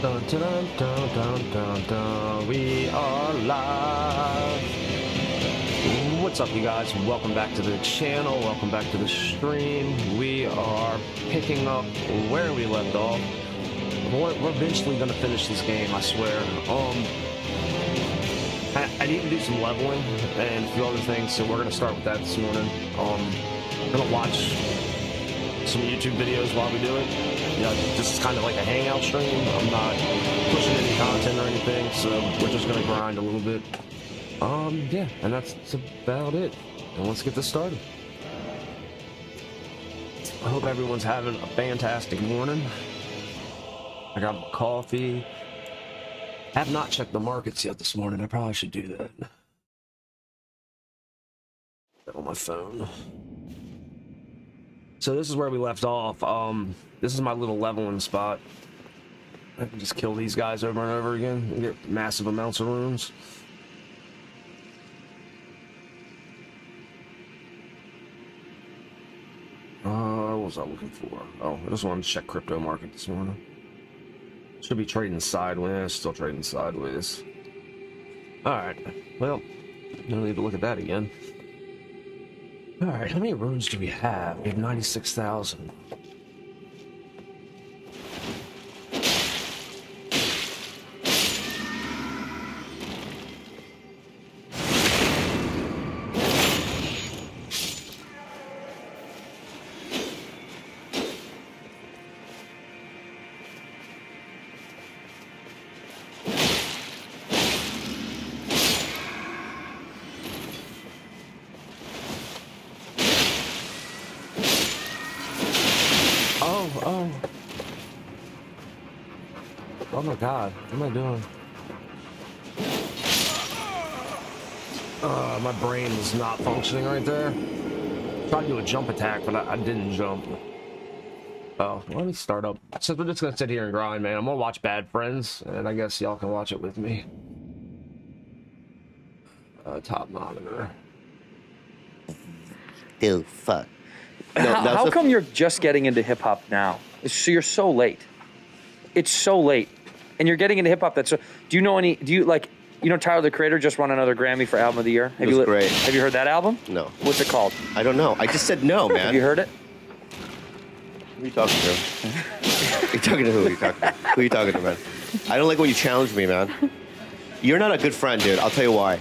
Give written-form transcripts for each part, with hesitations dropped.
Dun, dun, dun, dun, dun, dun. We are live. What's up, you guys? Welcome back to the channel. Welcome back to the stream. We are picking up where we left off. We're eventually going to finish this game, I swear. I need to do some leveling and a few other things, so we're going to start with that this morning. I'm going to watch some YouTube videos while we do it. Yeah, this is kind of like a hangout stream. I'm not pushing any content or anything, so we're just gonna grind a little bit. Yeah, and that's about it. And let's get this started. I hope everyone's having a fantastic morning. I got my coffee. I have not checked the markets yet this morning. I probably should do that. Got on my phone. So this is where we left off. This is my little leveling spot. I can just kill these guys over and over again and get massive amounts of runes. What was I looking for? Oh, I just wanted to check crypto market this morning. Should be trading sideways. Still trading sideways. Alright, well, no need to look at that again. Alright, how many runes do we have? We have 96,000. Oh my god, what am I doing? My brain was not functioning right there. Tried to do a jump attack, but I didn't jump. Oh, let me start up. So we're just gonna sit here and grind, man. I'm gonna watch Bad Friends, and I guess y'all can watch it with me. Top monitor. Dude, fuck. No, how come you're just getting into hip hop now? So you're so late. It's so late, and you're getting into hip hop. Do you know any? Do you like? You know, Tyler the Creator just won another Grammy for Album of the Year. It was great. Have you heard that album? No. What's it called? I don't know. I just said no, man. Have you heard it? Who are you talking to? You're talking to who? Who are you talking to, man? I don't like when you challenge me, man. You're not a good friend, dude. I'll tell you why.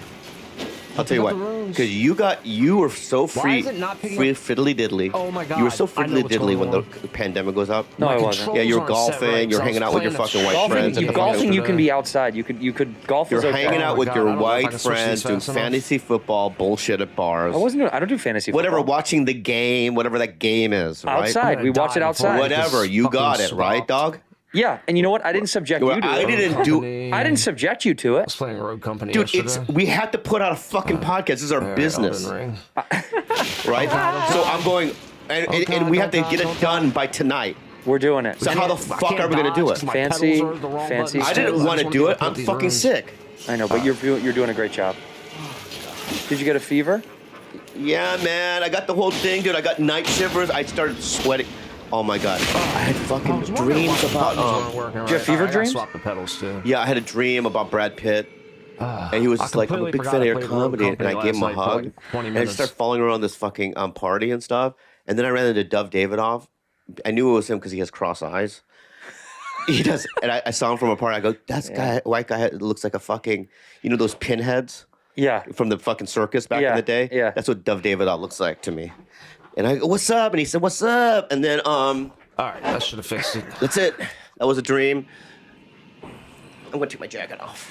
I'll tell you why. Because you were so free fiddly diddly. Oh my god. You were so fiddly diddly when the pandemic was up. No, I wasn't. Yeah, you were golfing. You're hanging out with your fucking white friends. Golfing, you can be outside. You could golf. You're okay. hanging out with your white friends doing fantasy football bullshit at bars. I don't do fantasy football. Whatever, watching the game, whatever that game is. Right? Outside. We watch it outside. Whatever, you got it, right, dog? Yeah, and you know what? I didn't subject you to it. I didn't subject you to I it. was playing Road Company Dude, yesterday. we had to put out a fucking podcast. This is our business. Elden Ring. Right? So I'm going, and we have to get it done by tonight. We're doing it. So how the fuck are we going to do it? Fancy. I didn't want to do it. I'm fucking sick. I know, but you're doing a great job. Did you get a fever? Yeah, man. I got the whole thing, dude. I got night shivers. I started sweating. Oh my god. I had fucking dreams about Did you have fever dreams? Swap the pedals too. Yeah, I had a dream about Brad Pitt. And he was just like, I'm a big fan of your comedy. And I gave him a hug. And I just started following around this fucking party and stuff. And then I ran into Dove Davidoff. I knew it was him because he has cross eyes. He does. And I saw him from a party. I go, that's guy, white guy looks like a fucking, you know those pinheads? Yeah. From the fucking circus back in the day? Yeah. That's what Dove Davidoff looks like to me. And I go, what's up? And he said, what's up? And then, all right, that should have fixed it. That's it. That was a dream. I'm gonna take my jacket off.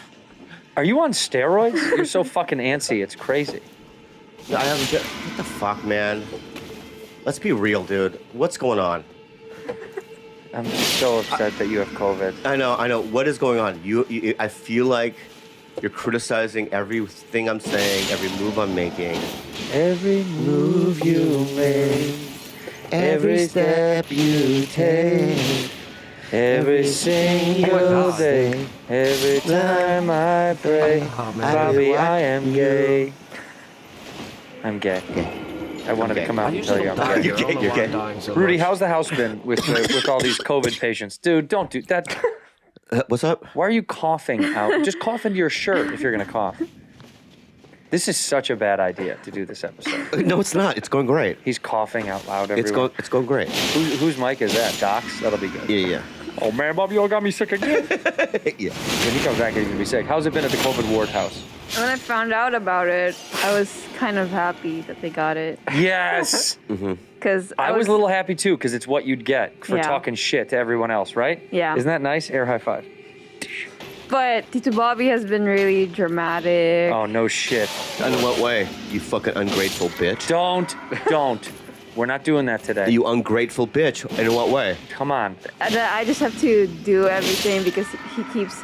Are you on steroids? You're so fucking antsy. It's crazy. I haven't. What the fuck, man? Let's be real, dude. What's going on? I'm so upset that you have COVID. I know. What is going on? I feel like you're criticizing everything I'm saying, every move I'm making. Every move you make, every step you take, every single day, every time I pray, Bobby, I am gay. I'm gay. I wanted to come out and tell you I'm gay. You're gay. Rudy, how's the house been with all these COVID patients? Dude, don't do that. What's up? Why are you coughing out? Just cough into your shirt if you're going to cough. This is such a bad idea to do this episode. No, it's not. It's going great. He's coughing out loud everywhere. It's going great. Whose mic is that? Doc's? That'll be good. Yeah. Oh, man, Bob, you all got me sick again. Yeah. When he comes back, he's going to be sick. How's it been at the COVID ward house? When I found out about it, I was kind of happy that they got it. Yes. Because I was a little happy, too, because it's what you'd get for Yeah. talking shit to everyone else, right? Yeah. Isn't that nice? Air high five. But Tito Bobby has been really dramatic. Oh, no shit. In what way? You fucking ungrateful bitch. Don't. We're not doing that today. You ungrateful bitch. In what way? Come on. And I just have to do everything because he keeps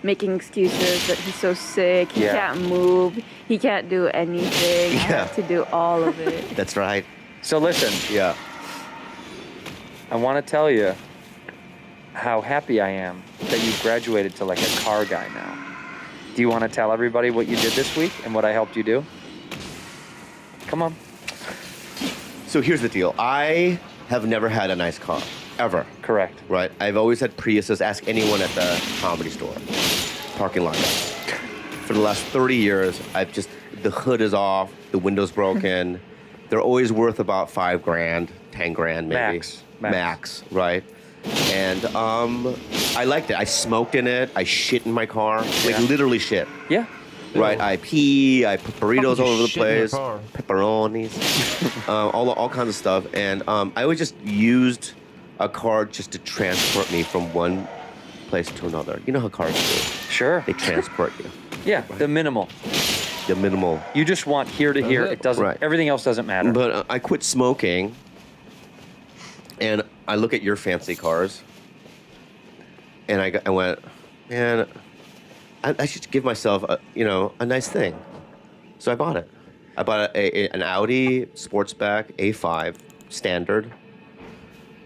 making excuses that he's so sick, he Yeah. can't move, he can't do anything. I have to do all of it. That's right. So listen, Yeah. I want to tell you how happy I am that you've graduated to like a car guy now. Do you want to tell everybody what you did this week and what I helped you do? Come on. So here's the deal. I have never had a nice car. Ever. Correct. Right? I've always had Priuses. Ask anyone at the comedy store. Parking lot. For the last 30 years, the hood is off, the window's broken. They're always worth about $5,000, $10,000 maybe. Max, right? And I liked it. I smoked in it. I shit in my car. Like literally shit. Yeah. Right? I pee. I put burritos all over the shit in your place. car? Pepperonis. all kinds of stuff. And I always just used a car just to transport me from one place to another. You know how cars do. Sure. They transport you. Yeah, the minimal. The minimal. You just want here to here. It doesn't. Right. Everything else doesn't matter. But I quit smoking, and I look at your fancy cars, and I went, man, I should give myself a nice thing. So I bought it. I bought an Audi Sportsback A5 standard,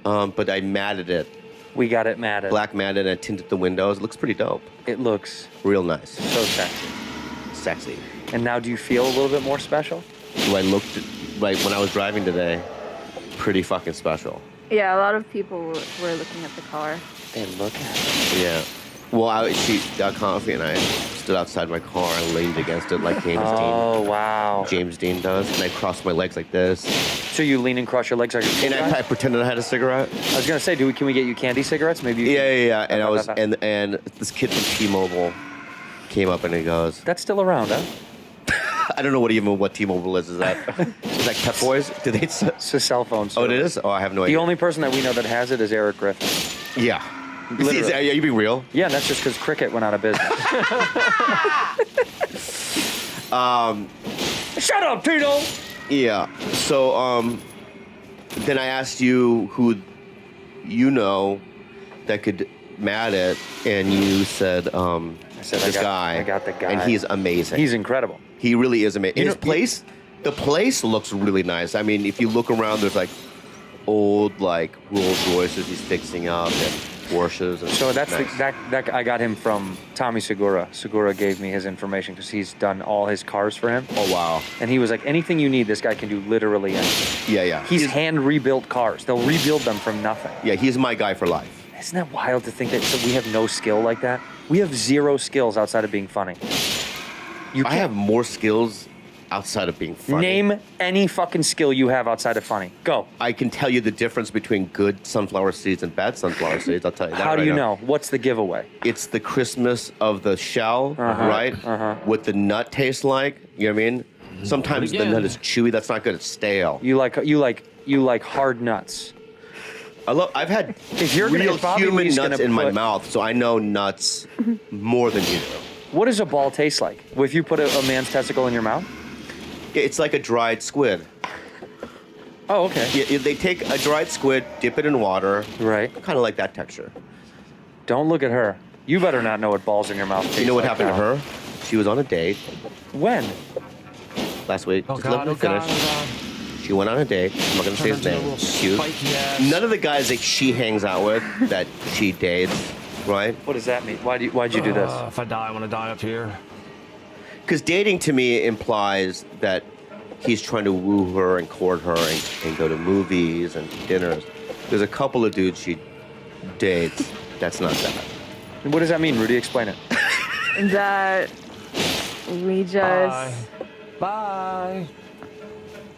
but I matted it. We got it matted. Black matted, and I tinted the windows. It looks pretty dope. It looks Real nice. so sexy. Sexy. And now, do you feel a little bit more special? So I looked, like, when I was driving today, pretty fucking special. Yeah, a lot of people were looking at the car. They look at it. Yeah. Well, she got coffee, and I stood outside my car and leaned against it like Oh, wow. James Dean does, and I crossed my legs like this. So you lean and cross your legs like a cool And guy? I pretended I had a cigarette. I was gonna say, can we get you candy cigarettes? Maybe. You Yeah. can- And I was, and this kid from T-Mobile came up and he goes, That's still around, huh? I don't know what T-Mobile is. Is that Pep Boys? Do they? It's a cell phone. Oh, it is. Oh, I have no The idea. only person that we know that has it is Eric Griffin. Yeah. Literally. Are you being real? Yeah, and that's just because Cricket went out of business. Shut up, Tito! Yeah. So then I asked you who you know that could mat it, and you said this guy. I got the guy. And he's amazing. He's incredible. He really is amazing. You His know- place, the place looks really nice. I mean, if you look around, there's like old like Rolls Royces he's fixing up and Porsches. And So that's nice. that I got him from Tommy Segura. Segura gave me his information because he's done all his cars for him. Oh wow. And he was like, anything you need, this guy can do literally anything. Yeah. He's hand rebuilt cars. They'll rebuild them from nothing. Yeah, he's my guy for life. Isn't that wild to think that we have no skill like that? We have zero skills outside of being funny. I have more skills outside of being funny. Name any fucking skill you have outside of funny. Go. I can tell you the difference between good sunflower seeds and bad sunflower seeds. I'll tell you that. How do right you now. know? What's the giveaway? It's the crispness of the shell, Uh-huh, right? uh-huh. What the nut tastes like. You know what I mean? Sometimes the again. nut is chewy. That's not good. It's stale. You like hard nuts. I've had If you're gonna- real if Bobby human Lee's nuts gonna in my put- mouth, so I know nuts more than you do. What does a ball taste like? If you put a man's testicle in your mouth? It's like a dried squid. Oh, okay. Yeah, they take a dried squid, dip it in water, Right. kind of like that texture. Don't look at her. You better not know what balls in your mouth taste You know what like, happened to pal. her? She was on a date When? last week. Oh Just God, let me oh God, finish. oh She went on a date. I'm not gonna say God. his Turned into a name. little Cute. spiky ass. None of the guys that she hangs out with, that she dates, right? What does that mean? Why'd you do this? If I die, I want to die up here. Because dating to me implies that he's trying to woo her and court her and go to movies and dinners. There's a couple of dudes she dates That's not that. What does that mean, Rudy? Explain it. That we just Bye.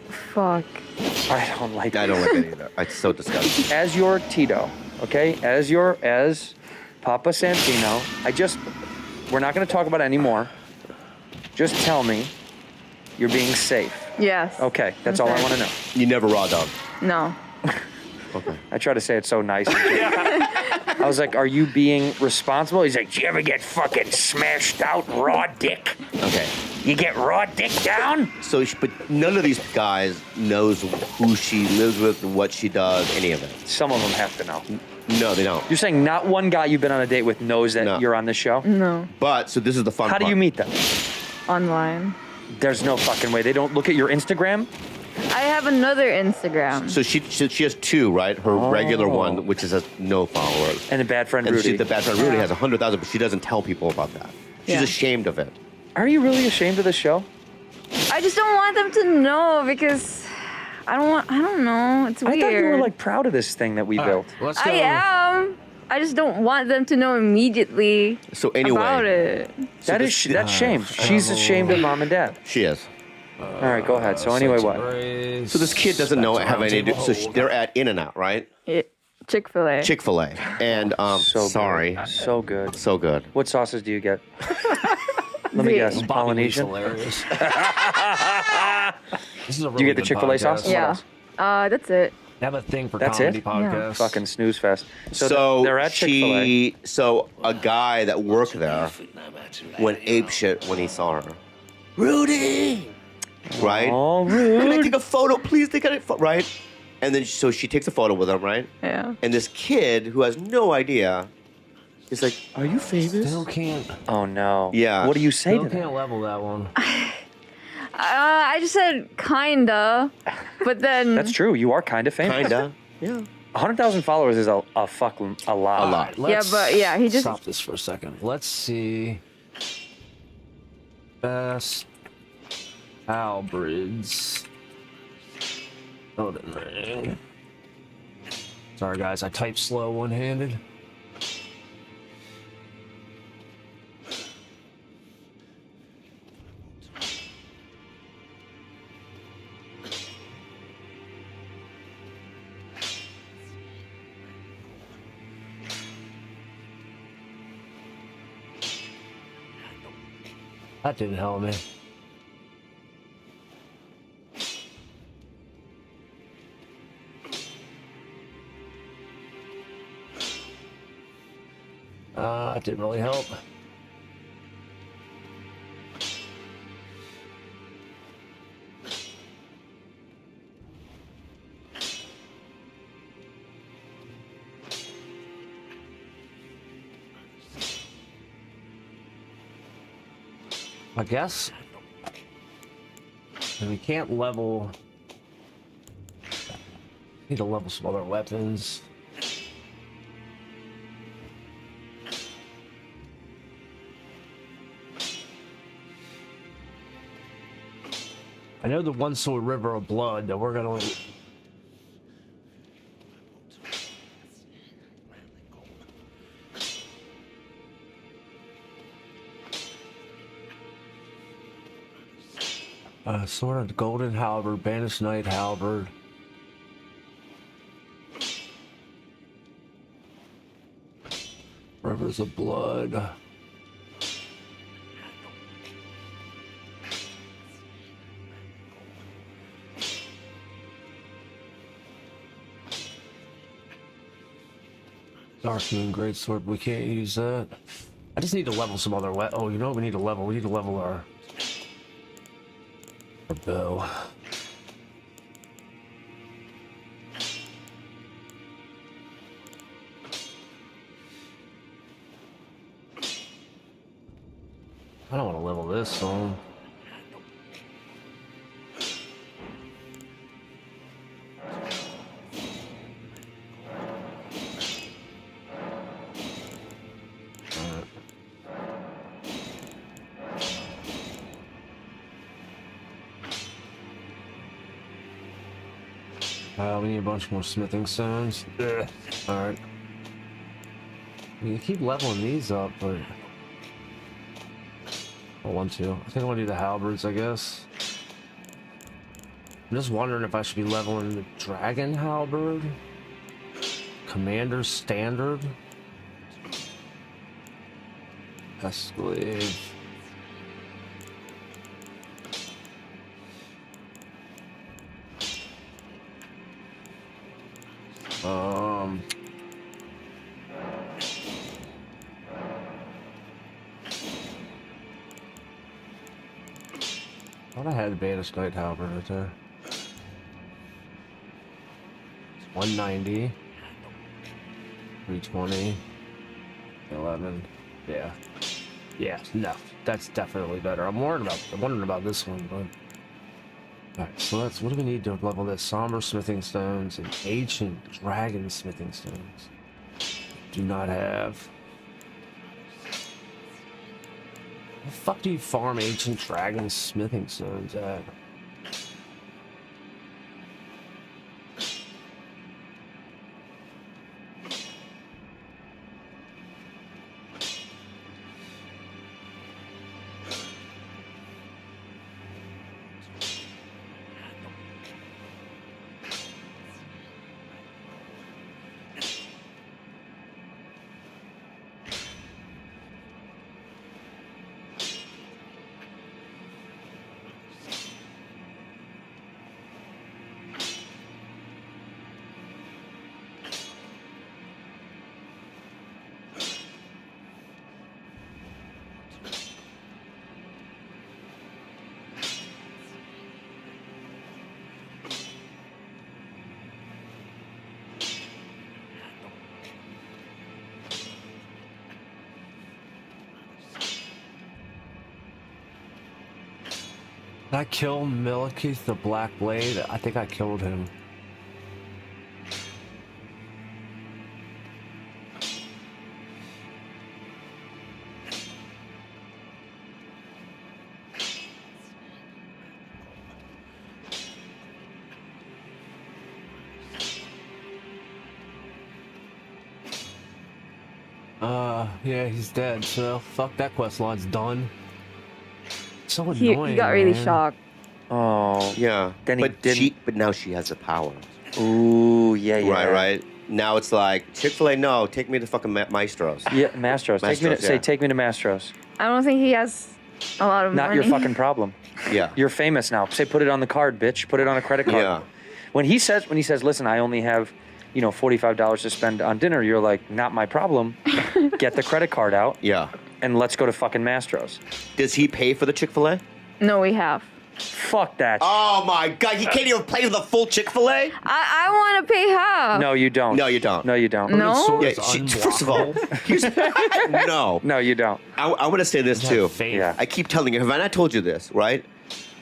fuck. I don't like I don't like it either. It's so disgusting. As your Tito, okay? As Papa Santino, we're not going to talk about it anymore. Just tell me you're being safe. Yes. Okay, that's all I want to know. You never raw dog. No. Okay. I try to say it so nice. I was like, are you being responsible? He's like, do you ever get fucking smashed out raw dick? Okay. You get raw dick down? So, but none of these guys knows who she lives with, what she does, any of it. Some of them have to know. No, they don't. You're saying not one guy you've been on a date with knows that No. you're on this show? No. But, so this is the fun How part. do you meet them? Online. There's no fucking way. They don't look at your Instagram? I have another Instagram. So she has two, right? Her regular one, which is has no followers. And a bad friend And Rudy. the bad friend Rudy has 100,000, but she doesn't tell people about that. She's Yeah. ashamed of it. Are you really ashamed of this show? I just don't want them to know because I don't know. It's weird. I thought you were like proud of this thing that we built. Let's go. I am. I just don't want them to know immediately So anyway, about it. That's shame. She's ashamed of mom and dad. she is. All right, go ahead. So anyway, what? So this kid doesn't know have any. So they're at In-N-Out, right? Chick-fil-A. Chick-fil-A, and So sorry, good. So good. so good. What sauces do you get? Let me guess. Polynesian? Hilarious. This is a really Do you get the good Chick-fil-A podcast. sauce? Yeah. That's it. I have a thing for That's comedy it? podcasts. Fucking snooze fest. So they're at Chick-fil-A. So a guy that worked there went apeshit when he saw her. Rudy, right? Oh, Can I rude. take a photo, please? Take a photo, right? And then so she takes a photo with him, right? Yeah. And this kid who has no idea is like, "Are you famous?" Still can't. Oh, no. Yeah. What do you say Still to them? can't level that one. I just said kinda, but then That's true. You are kind of famous. Kinda. Yeah. 100,000 followers is a lot. A lot. Let's yeah, he just- stop this for a second. Let's see. Best Albrids. Elden Ring. Sorry guys, I type slow one-handed. That didn't help me. That didn't really help. I guess. And we can't level. Need to level some other weapons. I know the one sword River of Blood that we're gonna. Sword of the Golden Halberd, Banished Knight Halberd. Rivers of Blood. Dark Moon Greatsword, we can't use that. I just need to level some other oh, you know what we need to level? We need to level our bow. I don't want to level this song. We need a bunch more smithing stones. Alright. You keep leveling these up, but I want to. I think I want to do the halberds, I guess. I'm just wondering if I should be leveling the dragon halberd, commander standard, escalade. I thought I had the Banished Knight halberd right there. 190, 320, 11. Yeah, no, that's definitely better. I'm wondering about this one, but all right. So what do we need to level this? Somber smithing stones and ancient dragon smithing stones. Do not have. Where the fuck do you farm ancient dragon smithing stones at? Did I kill Milikeith the Black Blade? I think I killed him. Yeah, he's dead, so fuck that quest line's done. So annoying. He got really man. shocked. Oh. Yeah. Then he didn't. But now she has the power. Ooh, yeah. Right. Now it's like, Chick-fil-A, no, take me to fucking Maestro's. Yeah, Mastros. Take me to Mastros. I don't think he has a lot of money. Not your fucking problem. Yeah. You're famous now. Say, put it on the card, bitch. Put it on a credit card. Yeah. When he says, listen, I only have, $45 to spend on dinner, you're like, not my problem. Get the credit card out. Yeah. And let's go to fucking Mastros. Does he pay for the Chick-fil-A? No, we have. Fuck that. Oh my God, you can't even pay for the full Chick-fil-A? I want to pay half. No, you don't. No, you don't. No, you don't. No? Yeah, first of all, no. No, you don't. I want to say this too. Faith. Yeah. I keep telling you, have I not told you this, right?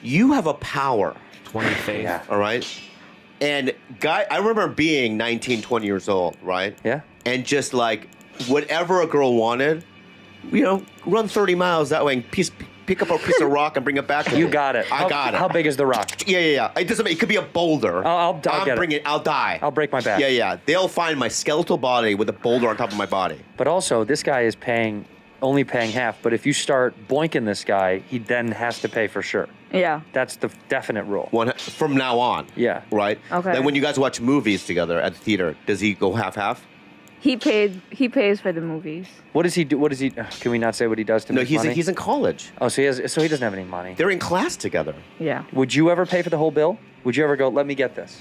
You have a power, 20 faith. Yeah. all right? And I remember being 19, 20 years old, right? Yeah. And just like whatever a girl wanted, run 30 miles that way and pick up a piece of rock and bring it back to You me. got it. I got it. How big is the rock? Yeah. It doesn't. It could be a boulder. I'll get it. I'll die. I'll break my back. Yeah. They'll find my skeletal body with a boulder on top of my body. But also, this guy is only paying half. But if you start boinking this guy, he then has to pay for sure. Yeah. That's the definite rule. From now on. Yeah. Right? Okay. Then when you guys watch movies together at the theater, does he go half-half? He pays for the movies. What does he do? Can we not say what he does to No, make money? he's in college. Oh, so he doesn't have any money. They're in class together. Yeah. Would you ever pay for the whole bill? Would you ever go, let me get this?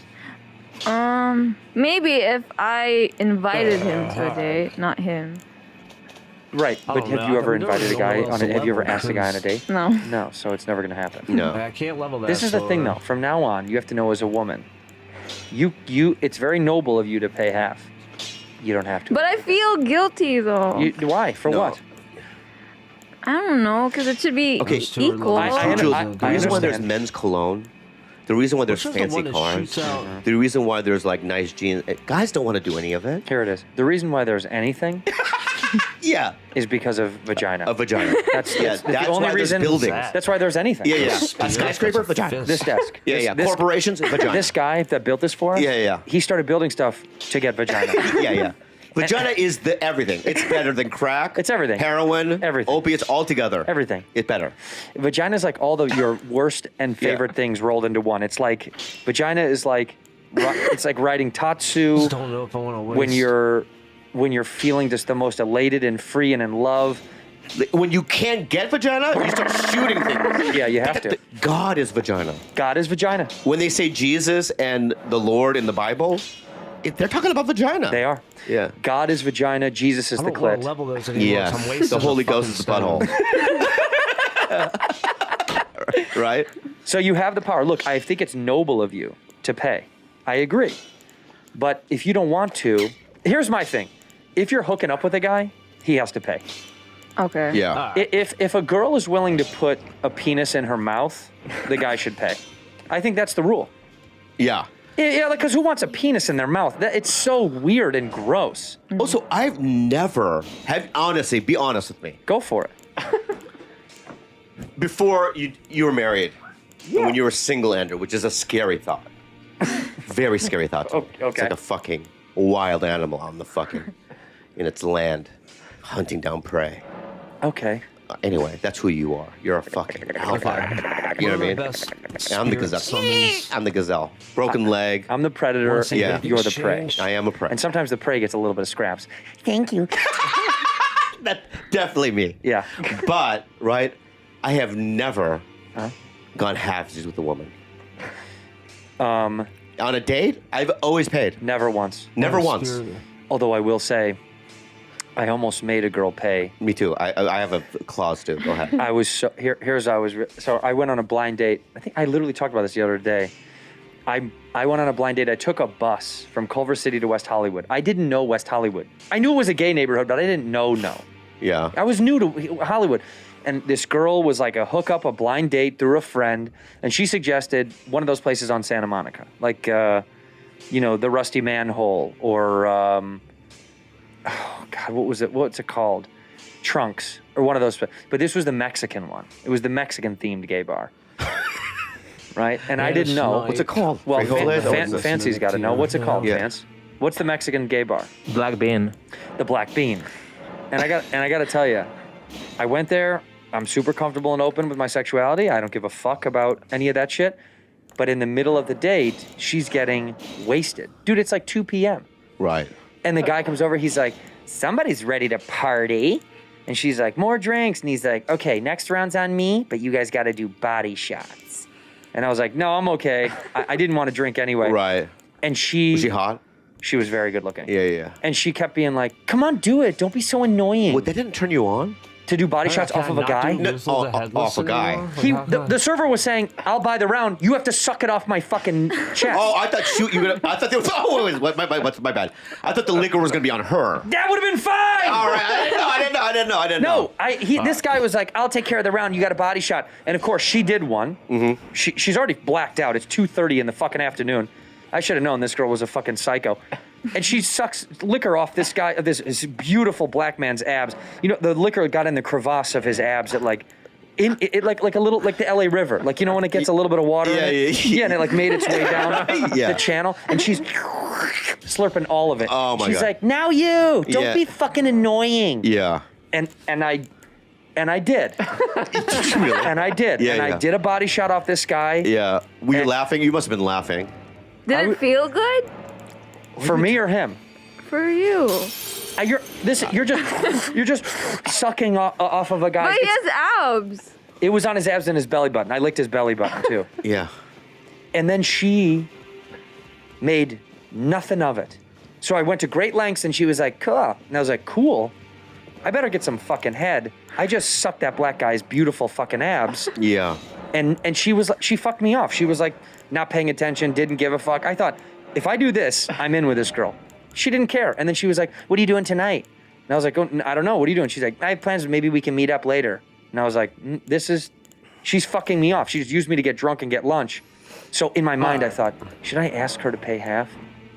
Maybe if I invited him to a date, not him. Right, but have you ever invited a guy on have you ever asked a guy on a date? No. No, so it's never going to happen. No. I can't level that. This is the thing though. From now on, you have to know as a woman, it's very noble of you to pay half. You don't have to. But I feel guilty though. Why? For what? I don't know, because it should be equal. The reason why there's understand. men's cologne, the reason why there's fancy cars, the reason why there's like nice jeans, guys don't want to do any of it. Here it is. The reason why there's anything Yeah. is because of vagina. A vagina. That's that's the only why there's reason. buildings. That's why there's anything. Yeah. A skyscraper, vagina. This desk. Yeah. This, Corporations, vagina. This guy that built this for us. Yeah. He started building stuff to get vagina. Yeah. Vagina is the everything. It's better than crack. It's everything. Heroin. Everything. Opiates all together. Everything. It's better. Vagina is like all your worst and favorite things rolled into one. It's like vagina is like it's like riding Tatsu. Just don't know if I want to waste. When you're feeling just the most elated and free and in love. When you can't get vagina, you start shooting things. Yeah, you have to. God is vagina. God is vagina. When they say Jesus and the Lord in the Bible, they're talking about vagina. They are. Yeah. God is vagina. Jesus is I the don't want clit. to level those anymore. Yeah. I'm wasting The Holy a Ghost is the fucking butthole. Right? So you have the power. Look, I think it's noble of you to pay. I agree. But if you don't want to, here's my thing. If you're hooking up with a guy, he has to pay. Okay. Yeah. If a girl is willing to put a penis in her mouth, the guy should pay. I think that's the rule. Yeah. Yeah, like, because who wants a penis in their mouth? It's so weird and gross. Also, I've never, honestly, be honest with me. Go for it. Before you were married, when you were single, Andrew, which is a scary thought. Very scary thought. To me. Okay. It's like a fucking wild animal on the fucking, in its land, hunting down prey. Okay. Anyway, that's who you are. You're a fucking alpha. You know what I mean? I'm the gazelle. I'm the gazelle. Broken leg. I'm the predator. Yeah. You're the prey. I am a prey. And sometimes the prey gets a little bit of scraps. Thank you. That's definitely me. Yeah. But, right, I have never gone halvesies with a woman. On a date, I've always paid. Never once. Never once. Although I will say, I almost made a girl pay. Me too. I have a clause too. Go ahead. I was so I went on a blind date. I think I literally talked about this the other day. I went on a blind date. I took a bus from Culver City to West Hollywood. I didn't know West Hollywood. I knew it was a gay neighborhood, but I didn't know. Yeah. I was new to Hollywood. And this girl was like a hookup, a blind date through a friend. And she suggested one of those places on Santa Monica. Like, the Rusty Manhole or, oh God, what was it? What's it called? Trunks or one of those. But this was the Mexican one. It was the Mexican themed gay bar. Right? And I didn't know. What's it called? Well, Frijoles? Fancy's got to know. What's it called, Yeah. Vance? What's the Mexican gay bar? Black bean. The Black Bean. And I got to tell you, I went there. I'm super comfortable and open with my sexuality. I don't give a fuck about any of that shit. But in the middle of the date, she's getting wasted. Dude, it's like 2 p.m. Right. And the guy comes over. He's like, somebody's ready to party. And she's like, more drinks. And he's like, okay, next round's on me, but you guys got to do body shots. And I was like, no, I'm okay. I didn't want to drink anyway. Right. And Was she hot? She was very good looking. Yeah. And she kept being like, come on, do it. Don't be so annoying. What, that didn't turn you on? To do body shots off of a guy? Off a guy. The server was saying, I'll buy the round. You have to suck it off my fucking chest. Oh, I thought I thought there was. Oh, wait, my bad. I thought the liquor was gonna be on her. That would have been fine. All right, I didn't know. No, this guy was like, I'll take care of the round. You got a body shot. And of course, she did one. Mm-hmm. She's already blacked out. It's 2:30 in the fucking afternoon. I should have known this girl was a fucking psycho. And she sucks liquor off this guy, this beautiful black man's abs. You know, the liquor got in the crevasse of his abs at like a little, like the LA River. Like, you know, when it gets a little bit of water in it? Yeah, and it like made its way down the channel. And she's slurping all of it. Oh my God. She's like, now you, don't be fucking annoying. Yeah. And I did. Really? And I did. Yeah, and I did a body shot off this guy. Yeah. Were you laughing? You must have been laughing. Did it feel good? For me or him? For you. You're just sucking off of a guy. But he has abs. It was on his abs and his belly button. I licked his belly button too. Yeah. And then she made nothing of it. So I went to great lengths and she was like, cool. And I was like, cool. I better get some fucking head. I just sucked that black guy's beautiful fucking abs. Yeah. And she fucked me off. She was like not paying attention, didn't give a fuck. I thought, if I do this, I'm in with this girl. She didn't care. And then she was like, what are you doing tonight? And I was like, oh, I don't know. What are you doing? She's like, I have plans. Maybe we can meet up later. And I was like, she's fucking me off. She just used me to get drunk and get lunch. So in my mind, I thought, should I ask her to pay half?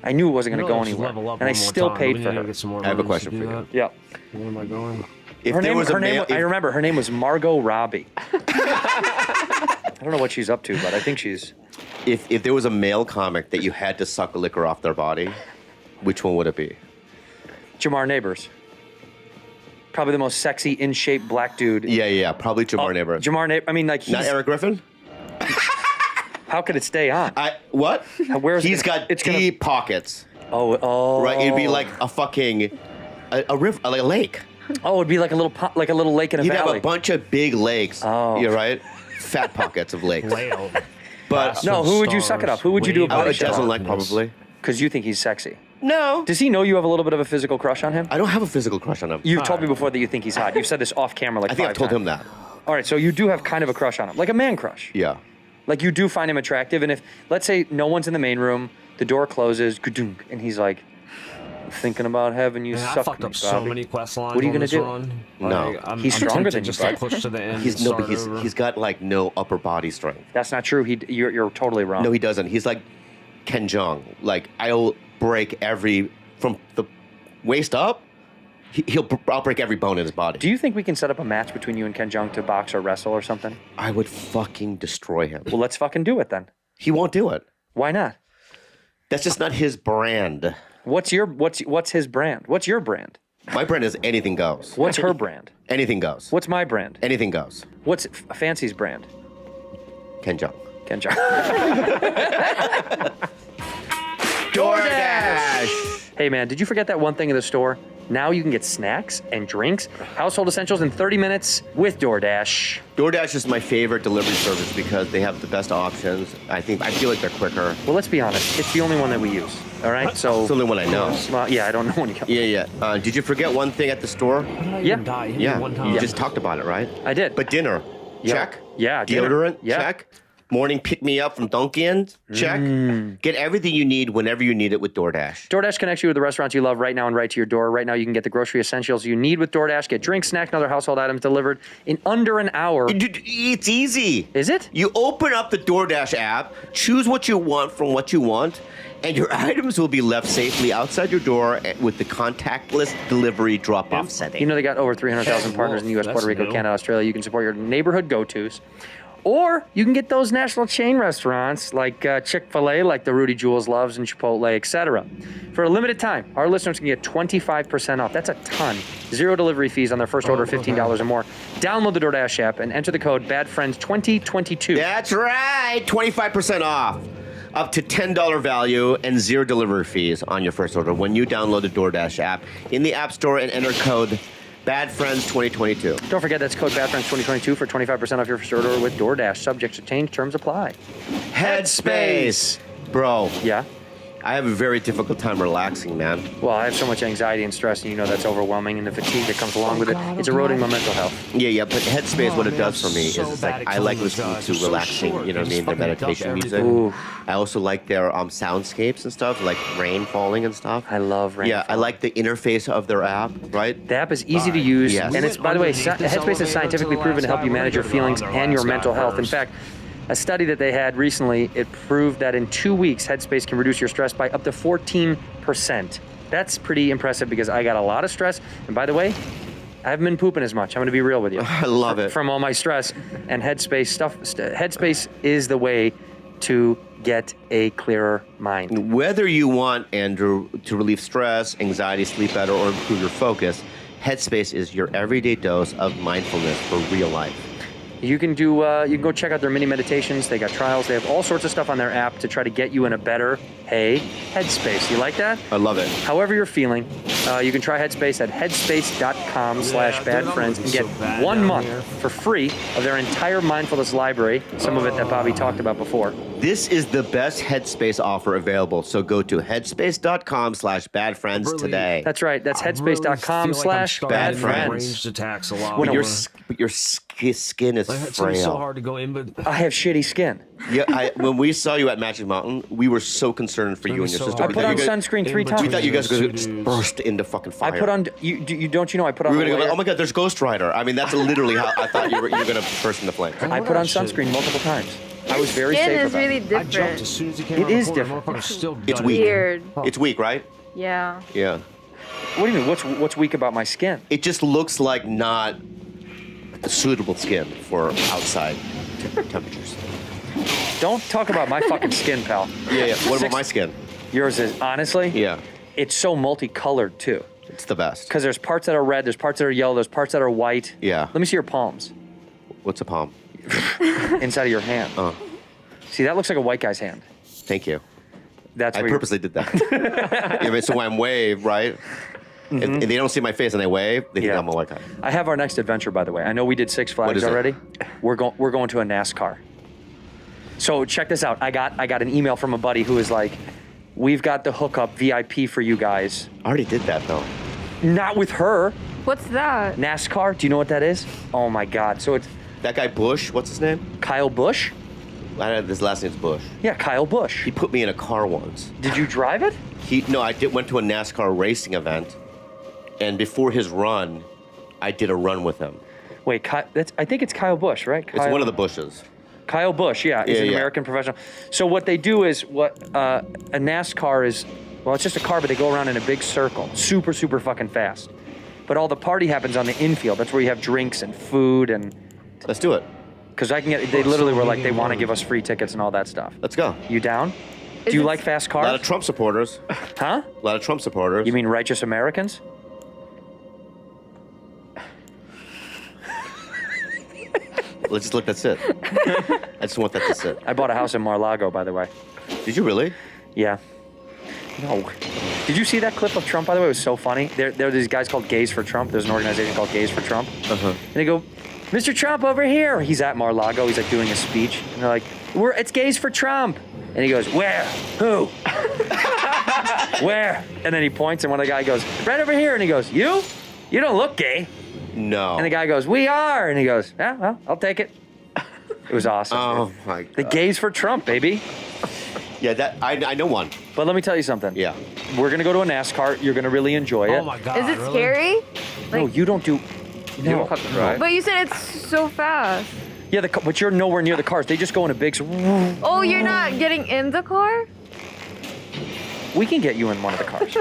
I knew it wasn't going to go anywhere. And I still paid for her. I have a question for you. Yeah. Where am I going? If I remember her name was Margot Robbie. I don't know what she's up to, but I think she's... If there was a male comic that you had to suck a liquor off their body, which one would it be? Jamar Neighbors. Probably the most sexy, in-shape black dude. Yeah. Probably Jamar Neighbors. Jamar Neighbors. I mean, like, Not Eric Griffin? How could it stay on? What? Where's He's got deep pockets. Oh. Right? It'd be like a fucking... A river, like a lake. Oh, it'd be like a little lake in a He'd valley. have a bunch of big lakes. Oh. You're right. Fat pockets of lakes. Whale. But No, who would you suck it up? Who would you do a body shot? Doesn't like probably. Because you think he's sexy. No. Does he know you have a little bit of a physical crush on him? I don't have a physical crush on him. You've told me before that you think he's hot. You've said this off camera like I think 5 I've told times. him that. All right, so you do have kind of a crush on him, like a man crush. Yeah. Like you do find him attractive, and if, let's say no one's in the main room, the door closes, ka-dunk, and he's like, thinking about having you Man, I suck fucked me, up so Bobby. many quest lines. What are you on gonna this do? Run. No. Like, He's I'm stronger tempted than you, just to bud. push to the end. He's and no, start but over. he's got like no upper body strength. That's not true. You're totally wrong. No, he doesn't. He's like Ken Jeong. Like I'll break from the waist up. I'll break every bone in his body. Do you think we can set up a match between you and Ken Jeong to box or wrestle or something? I would fucking destroy him. Well, let's fucking do it then. He won't do it. Why not? That's just not his brand. What's his brand? What's your brand? My brand is anything goes. What's her brand? Anything goes. What's my brand? Anything goes. What's Fancy's brand? Ken Jeong. Ken Jeong. DoorDash! Hey man, did you forget that one thing in the store? Now you can get snacks and drinks, household essentials in 30 minutes with DoorDash. DoorDash is my favorite delivery service because they have the best options. I feel like they're quicker. Well, let's be honest. It's the only one that we use. All right, so It's the only one I know. well, yeah, I don't know when you come. Yeah. Did you forget one thing at the store? How did I Yeah. even die? Hit me Yeah. one time. You just talked about it, right? I did. But dinner, Yeah. check. Yeah, dinner. Deodorant, Yeah. check. Morning pick me up from Dunkin', check. Get everything you need whenever you need it with DoorDash. DoorDash connects you with the restaurants you love right now and right to your door. Right now, you can get the grocery essentials you need with DoorDash. Get drinks, snacks, and other household items delivered in under an hour. It's easy. Is it? You open up the DoorDash app, choose what you want from what you want, and your items will be left safely outside your door with the contactless delivery drop-off setting. You know they got over 300,000 partners in the U.S., That's Puerto Rico, new. Canada, Australia. You can support your neighborhood go-tos. Or you can get those national chain restaurants like Chick-fil-A, like the Rudy Jules loves, and Chipotle, etc. For a limited time, our listeners can get 25% off. That's a ton. 0 delivery fees on their first order of $15 or more. Download the DoorDash app and enter the code BADFRIENDS2022. That's right, 25% off. Up to $10 value and 0 delivery fees on your first order when you download the DoorDash app in the App Store and enter code BADFRIENDS2022. Don't forget that's code BADFRIENDS2022 for 25% off your first order with DoorDash. Subject to change, terms apply. Headspace. Bro, Yeah? I have a very difficult time relaxing, man. Well, I have so much anxiety and stress, and you know that's overwhelming, and the fatigue that comes along with it. It's eroding my mental health. Yeah, but Headspace, what it man, does for me is so it's bad like at I like killing listening guys. to It's so relaxing, short. you know what I They mean, just the fucking dump meditation music. everything. Ooh. I also like their soundscapes and stuff, like rain falling and stuff. I love rain. Yeah, I like the interface of their app, right? The app is easy to use, Yes. and it's, by the way, Headspace is scientifically proven to help you manage your feelings and your mental health. In fact, a study that they had recently, it proved that in 2 weeks, Headspace can reduce your stress by up to 14%. That's pretty impressive because I got a lot of stress. And by the way, I haven't been pooping as much. I'm going to be real with you. I love it. From all my stress and Headspace is the way to get a clearer mind. Whether you want, Andrew, to relieve stress, anxiety, sleep better, or improve your focus, Headspace is your everyday dose of mindfulness for real life. You can go check out their mini meditations. They got trials. They have all sorts of stuff on their app to try to get you in a better, headspace. You like that? I love it. However you're feeling, you can try Headspace at headspace.com/badfriends and get 1 month for free of their entire mindfulness library, some of it that Bobby talked about before. This is the best Headspace offer available, so go to headspace.com/badfriends today. That's right. That's headspace.com/badfriends. Ranged attacks a lot. When Your you're- skin is Like, it's gonna be so frail. hard to go in, but I have shitty skin. Yeah, when we saw you at Magic Mountain, we were so concerned for you and your so sister. hard I put on to get sunscreen 3 in times. We thought you guys were going Two to dudes. burst into fucking fire. I put on. You don't you know I put on. We were a going to go, layer- oh my God, there's Ghost Rider. I mean, that's literally how I thought you were going to burst into flames. I put on sunscreen multiple times. I was very Skin safe is about really it. I jumped different. as soon as he came It around the is corner. different. Motherfucker's still It's gutted. weak. Weird. It's weak, right? Yeah. Yeah. What do you mean? What's weak about my skin? It just looks like not suitable skin for outside temperatures. Don't talk about my fucking skin, pal. Yeah. What about my skin? Yours is honestly. Yeah. It's so multicolored too. It's the best. Because there's parts that are red, there's parts that are yellow, there's parts that are white. Yeah. Let me see your palms. What's a palm? Inside of your hand. See, that looks like a white guy's hand. Thank you. That's I where purposely did that. Yeah, but so when I wave, right? And they don't see my face and I wave, they think I'm a white guy. I have our next adventure, by the way. I know we did Six Flags already. We're going to a NASCAR. So check this out. I got an email from a buddy who was like, "We've got the hookup VIP for you guys." I already did that though. Not with her. What's that? NASCAR. Do you know what that is? Oh my God. So it's That guy Bush, what's his name? Kyle Busch. His last name's Bush. Yeah, Kyle Busch. He put me in a car once. Did you drive it? Went to a NASCAR racing event, and before his run, I did a run with him. Wait, I think it's Kyle Busch, right? It's one of the Bushes. Kyle Busch, yeah, is an American professional. So what they do is a NASCAR is, well, it's just a car, but they go around in a big circle, super, super fucking fast. But all the party happens on the infield. That's where you have drinks and food and. Let's do it. Because they literally were like, they want to give us free tickets and all that stuff. Let's go. You down? Do you like fast cars? A lot of Trump supporters. Huh? A lot of Trump supporters. You mean righteous Americans? Let's just look. That's it. I just want that to sit. I bought a house in Mar-a-Lago, by the way. Did you really? Yeah. No. Did you see that clip of Trump, by the way? It was so funny. There are these guys called Gays for Trump. There's an organization called Gays for Trump. Uh-huh. And they go, "Mr. Trump, over here." He's at Mar-a-Lago. He's like doing a speech. And they're like, it's Gays for Trump. And he goes, "Where? Who?" "Where?" And then he points and one of the guy goes, "Right over here." And he goes, "You? You don't look gay." No. And the guy goes, "We are." And he goes, "Yeah, well, I'll take it." It was awesome. Oh, my God. The Gays for Trump, baby. Yeah, I know one. But let me tell you something. Yeah. We're going to go to a NASCAR. You're going to really enjoy it. Oh my God. Is it really? scary? No, you don't do... No. But you said it's so fast. Yeah, but you're nowhere near the cars. They just go in a big... Oh, you're not getting in the car? We can get you in one of the cars.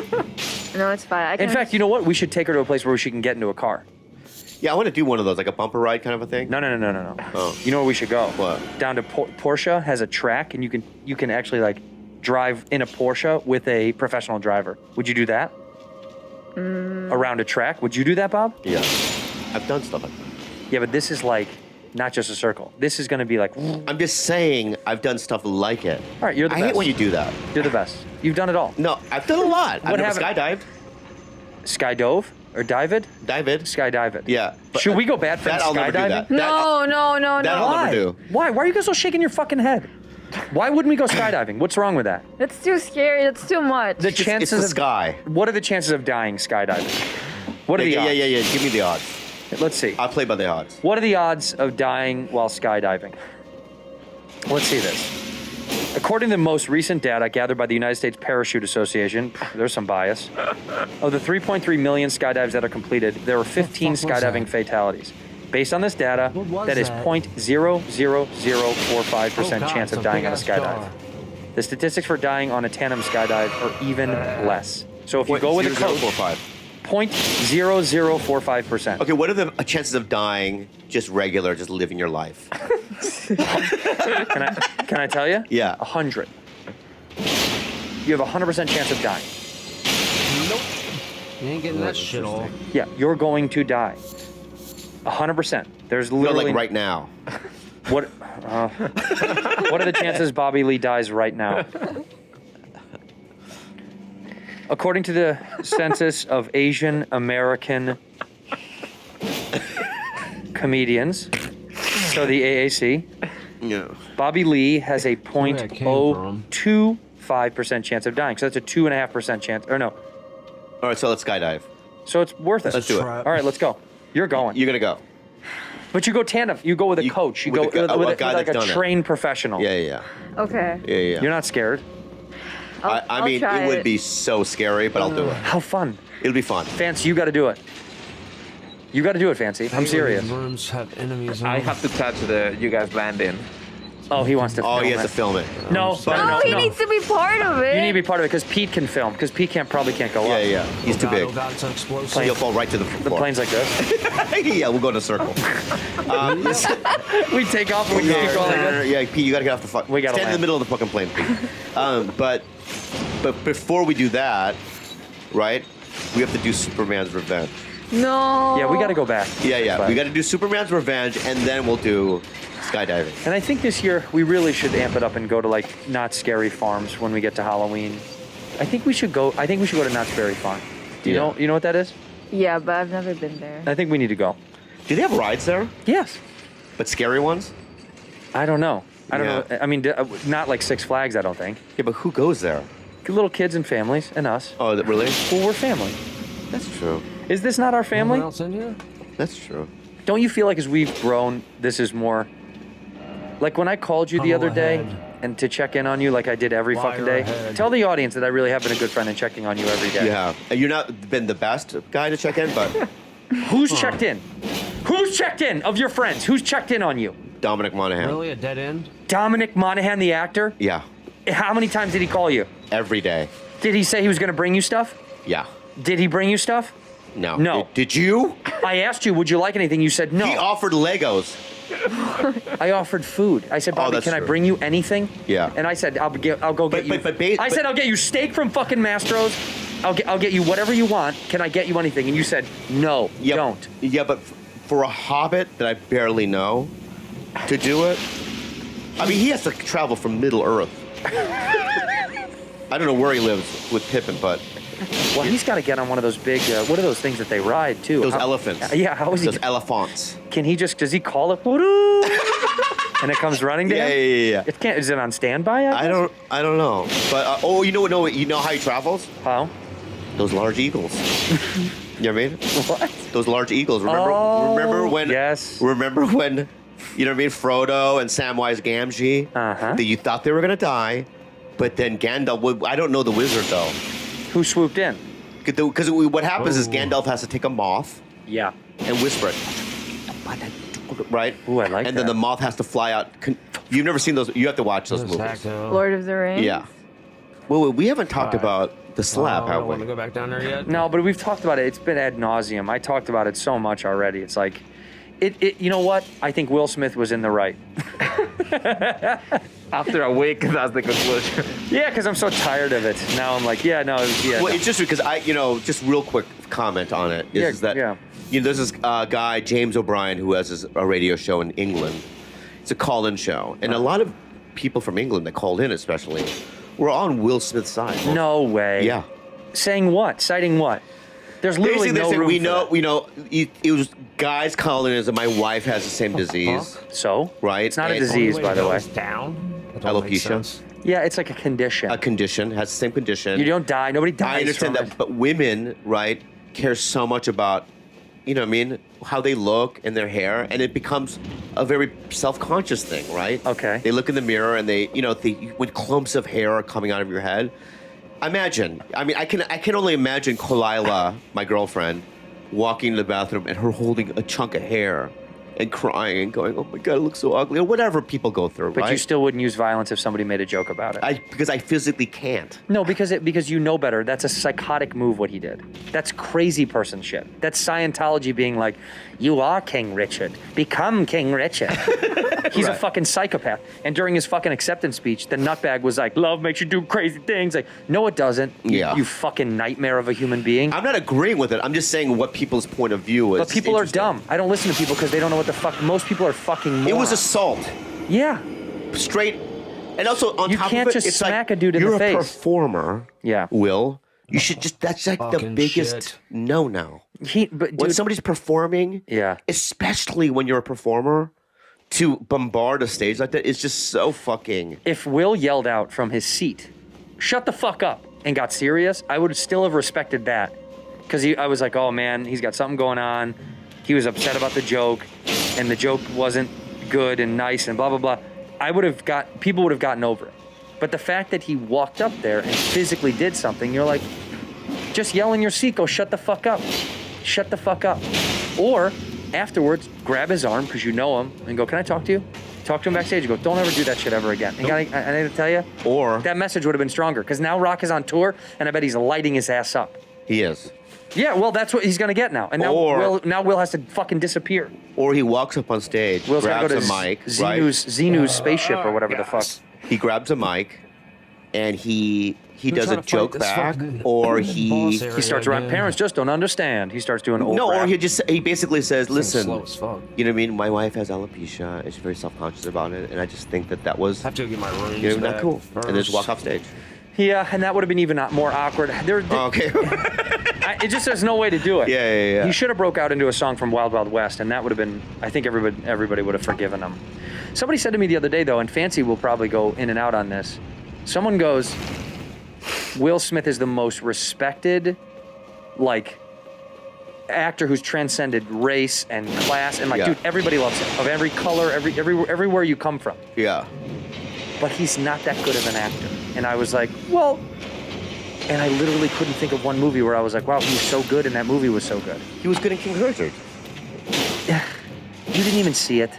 No, it's fine. In fact, you know what? We should take her to a place where she can get into a car. Yeah, I want to do one of those, like a bumper ride kind of a thing. No. Oh. You know where we should go? What? Down to Porsche has a track, and you can actually like drive in a Porsche with a professional driver. Would you do that? Around a track? Would you do that, Bob? Yeah. I've done stuff like that. Yeah, but this is like not just a circle. This is going to be like... I'm just saying I've done stuff like it. All right, you're the I best. hate when you do that. You're the best. You've done it all. No, I've done a lot. I've never happened? skydived. Skydove? Or dived? Dived. Skydived. Yeah. but Should we go bad for that I'll never do skydiving? that. No. That I'll Why? never do. Why? Why are you guys all shaking your fucking head? Why wouldn't we go skydiving? What's wrong with that? It's too scary. It's too much. The It's chances the of sky. What are the chances of dying skydiving? What are the odds? Yeah. Give me the odds. Let's see. I'll play by the odds. What are the odds of dying while skydiving? Let's see this. According to the most recent data gathered by the United States Parachute Association, there's some bias. Of the 3.3 million skydives that are completed, there were 15 skydiving fatalities. Based on this data, that is 0.00045% chance of dying on a skydive. The statistics for dying on a tandem skydive are even less. So if you go with a coach, 0.0045%. Okay, what are the chances of dying just regular, just living your life? Can I tell you? Yeah. 100. You have a 100% chance of dying. Nope. You ain't getting that shit all. Yeah, you're going to die. 100%. There's No, literally... like right now. What are the chances Bobby Lee dies right now? According to the census of Asian American comedians, so the AAC, Yeah. Bobby Lee has a 0.025% chance of dying. So that's a 2.5% chance. Or no. All right, so let's skydive. So it's worth it. Let's do it. All right, let's go. You're going. You're gonna go. But you go tandem. You go with a coach. You with go a guy with that's like a done it. trained professional. Yeah. Okay. Yeah. You're not scared. I mean, try it would it. be so scary, but I'll do it. How fun. It'll be fun. Fancy, you got to do it. You got to do it, Fancy. I'm serious. Rooms have enemies in I them. have to touch the you guys land in. Oh, he wants to film Oh, he has it. to film it. No, No, he needs to be part of it. You need to be part of it because Pete can film. Because Pete probably can't go up. Yeah. He's too big. Oh God, it's an explosive. So you'll fall right to the The floor. plane's like this. Yeah, we'll go in a circle. We take off and we keep going like this. Yeah, Pete, you gotta get off the fuck. We gotta stand in land. the middle of the fucking plane, Pete. But before we do that, right? we have to do Superman's Revenge. No. Yeah, we got to go back. Yeah. But- We got to do Superman's Revenge, and then we'll do skydiving. And I think this year we really should amp it up and go to like Not Scary Farms when we get to Halloween. I think we should go to Not Scary Farm. Do you know what that is? Yeah, but I've never been there. I think we need to go. Do they have rides there? Yes. But scary ones? I don't know. I don't Yeah. know. I mean, not like Six Flags, I don't think. Yeah, but who goes there? Little kids and families and us. Oh, really? Well, we're family. That's true. Is this not our family? Anyone else in here? That's true. Don't you feel like as we've grown, this is more... Like when I called you the Go other day ahead. and to check in on you like I did every Fire fucking day, ahead. tell the audience that I really have been a good friend and checking on you every day. Yeah. And you've not been the best guy to check in, but Who's checked in? Who's checked in of your friends? Who's checked in on you? Dominic Monaghan. Really? A dead end? Dominic Monaghan, the actor? Yeah. How many times did he call you? Every day. Did he say he was going to bring you stuff? Yeah. Did he bring you stuff? No. No. Did you? I asked you, would you like anything? You said no. He offered Legos. I offered food. I said, Bobby, that's can I true. bring you anything? Yeah. And I said, I'll go get you. I said, I'll get you steak from fucking Mastro's. I'll get you whatever you want. Can I get you anything? And you said, no, Yeah, don't. Yeah, but for a hobbit that I barely know to do it, I mean, he has to travel from Middle Earth. I don't know where he lives with Pippin, but Well, he's got to get on one of those big, what are those things that they ride, too? those elephants. Yeah, how is he? Those elephants. Can he does he call it, "Woo-doo," and it comes running to Yeah, him? yeah. It can't, is it on standby? I don't know. But you know how he travels? How? Those large eagles. You know what I mean? What? Those large eagles. Remember? Oh, remember when? yes. Remember when? You know what I mean? Frodo and Samwise Gamgee. Uh-huh. That you thought they were gonna die, but then Gandalf. I don't know the wizard though. Who swooped in? Because what happens is Gandalf has to take a moth Yeah. and whisper it. Right? Ooh, I like And then that. the moth has to fly out. You've never seen those. You have to watch those movies. Tacto. Lord of the Rings. Yeah. Well, we haven't talked Alright. about the slap, I have don't want to we? go back down there yet. No, but we've talked about it. It's been ad nauseum. I talked about it so much already. It's like, you know what? I think Will Smith was in the right. After a week, that's the conclusion. Yeah, because I'm so tired of it. Now I'm like, yeah. Well, it's just because just real quick comment on it is that yeah. there's this guy James O'Brien who has a radio show in England. It's a call-in show, and a lot of people from England that called in, especially, were on Will Smith's side. No way. Yeah. Saying what? Citing what? There's literally Basically, no they said, room we for know, that. we know. It was guys calling in as my wife has the same disease. So? Right. It's not a And- disease, by the way. Down. That don't make Alopecia. sense. Yeah, it's like a condition. A condition has the same condition. You don't die. Nobody dies. I understand from that, it. but women, right, care so much about, you know what I mean, how they look and their hair, and it becomes a very self-conscious thing, right? Okay. They look in the mirror and when clumps of hair are coming out of your head. Imagine, I can only imagine Kalila, my girlfriend, walking in the bathroom and her holding a chunk of hair and crying and going, "Oh my God, it looks so ugly," or whatever people go through, But right? you still wouldn't use violence if somebody made a joke about it. Because I physically can't. No, because you know better. That's a psychotic move, what he did. That's crazy person shit. That's Scientology being like, you are King Richard. Become King Richard. He's a Right. fucking psychopath. And during his fucking acceptance speech, the nutbag was like, love makes you do crazy things. Like, no, it doesn't. Yeah. You fucking nightmare of a human being. I'm not agreeing with it. I'm just saying what people's point of view is. But people are interesting. dumb. I don't listen to people because they don't know what the fuck. Most people are fucking morons. It was assault. Yeah. Straight. And also, on You top can't of it, just it's smack like, a dude in the you're face. a performer, Yeah. Will. You should just, that's like the Fucking biggest shit. no-no. But When dude, somebody's performing, Yeah. especially when you're a performer, to bombard a stage like that is just so fucking... if Will yelled out from his seat, shut the fuck up, and got serious, I would still have respected that. Because I was like, oh man, he's got something going on. He was upset about the joke, and the joke wasn't good and nice and blah, blah, blah. People would have gotten over it. But the fact that he walked up there and physically did something, you're like, just yell in your seat, go shut the fuck up. Shut the fuck up. Or afterwards, grab his arm, because you know him, and go, can I talk to you? Talk to him backstage. You go, don't ever do that shit ever again. And I need to tell you, Or... that message would have been stronger, because now Rock is on tour, and I bet he's lighting his ass up. He is. Yeah, well, that's what he's going to get now. And now, Or- Will has to fucking disappear. Or he walks up on stage, Will's got to grabs go to a mic, right? Xenu's spaceship or whatever the fuck. He grabs a mic, and he does a joke back, or he starts around. Parents just don't understand. He starts doing old rap. or he basically says, listen, Slow as fuck. you know what I mean? My wife has alopecia, and she's very self-conscious about it, and I just think that was I have to go get my rooms you know, not back cool. first. And just walk off stage. Yeah, and that would have been even more awkward. Okay. It just there's no way to do it. Yeah. He should have broke out into a song from Wild Wild West, and that would have been. I think everybody would have forgiven him. Somebody said to me the other day, though, and Fancy will probably go in and out on this. Someone goes, Will Smith is the most respected, like, actor who's transcended race and class, and dude, everybody loves him of every color, everywhere you come from. Yeah. But he's not that good of an actor. And I was like, well, and I literally couldn't think of one movie where I was like, wow, he was so good, and that movie was so good. He was good in King Richard. You didn't even see it.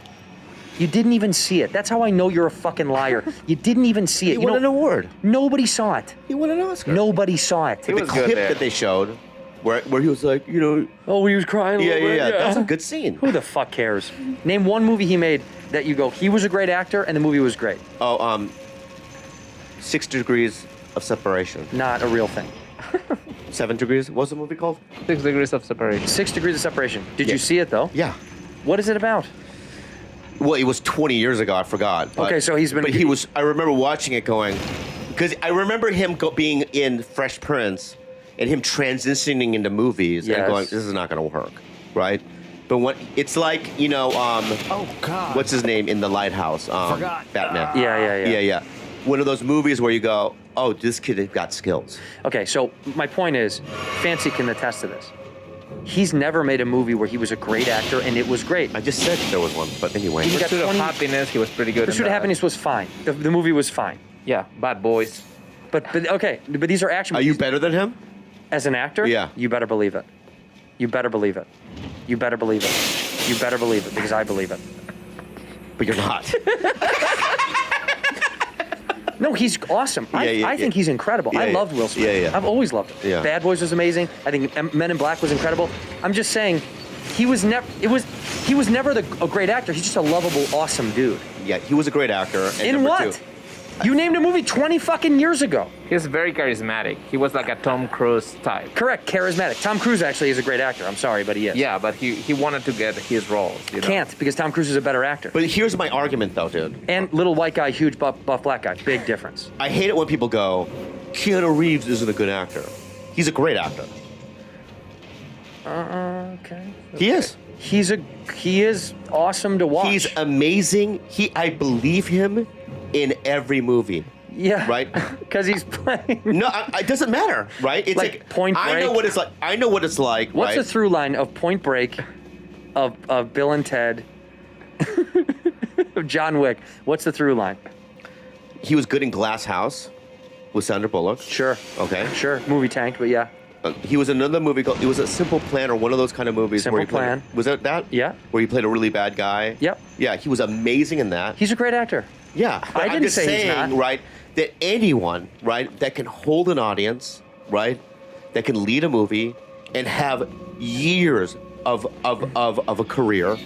You didn't even see it. That's how I know you're a fucking liar. You didn't even see it. He won an award. Nobody saw it. He won an Oscar. Nobody saw it. He was the good clip there. that they showed, where he was like, you know, Oh, he was crying a little bit. yeah. That's a good scene. Who the fuck cares? Name one movie he made that you go, he was a great actor and the movie was great. Oh, 6 Degrees of Separation. Not a real thing. 7 Degrees. What's the movie called? 6 degrees of separation. 6 Degrees of Separation. Did you Yeah. see it, though? Yeah. What is it about? Well, it was 20 years ago. I forgot. But, Okay, so he's been- But he was. I remember watching it, going, because I remember him being in Fresh Prince, and him transitioning into movies, Yes. and going, this is not going to work, right? But when it's like, you know, Oh God. what's his name in The Lighthouse? Forgot. Batman. Yeah. One of those movies where you go, oh, this kid has got skills. Okay, so my point is, Fancy can attest to this. He's never made a movie where he was a great actor and it was great. I just said there was one, but anyway. He got Pursuit of 20 Happiness, he was pretty good. Pursuit of Happiness was fine. The movie was fine. Yeah, Bad Boys. But okay, but these are action Are movies. you better than him? As an actor? Yeah. You better believe it. You better believe it. You better believe it. You better believe it because I believe it. But you're not. No, he's awesome. I think he's incredible. I loved Will Smith. Yeah. I've always loved him. Yeah. Bad Boys was amazing. I think Men in Black was incredible. I'm just saying, he was never a great actor. He's just a lovable, awesome dude. Yeah, he was a great actor. And In number what? two- You named a movie 20 fucking years ago. He's very charismatic. He was like a Tom Cruise type. Correct, charismatic. Tom Cruise actually is a great actor. I'm sorry, but he is. Yeah, but he wanted to get his roles. You know? Can't, because Tom Cruise is a better actor. But here's my argument, though, dude. And little white guy, huge buff black guy. Big difference. I hate it when people go, Keanu Reeves isn't a good actor. He's a great actor. Okay. He is. He is awesome to watch. He's amazing. I believe him in every movie. Yeah. Right? Because he's playing. No, it doesn't matter, right? It's Like Point I know Break? what it's like. I know what it's like. What's right? the through line of Point Break, of Bill and Ted, of John Wick? What's the through line? He was good in Glass House with Sandra Bullock. Sure. Okay. Sure. Movie tanked, but yeah. He was in another movie called. It was a Simple Plan or one of those kind of movies. Simple where he played, Plan. Was it that? Yeah. Where he played a really bad guy. Yep. Yeah, he was amazing in that. He's a great actor. Yeah, but I I'm didn't just say he's saying, not. right, that anyone, right, that can hold an audience, right, that can lead a movie and have years of a career.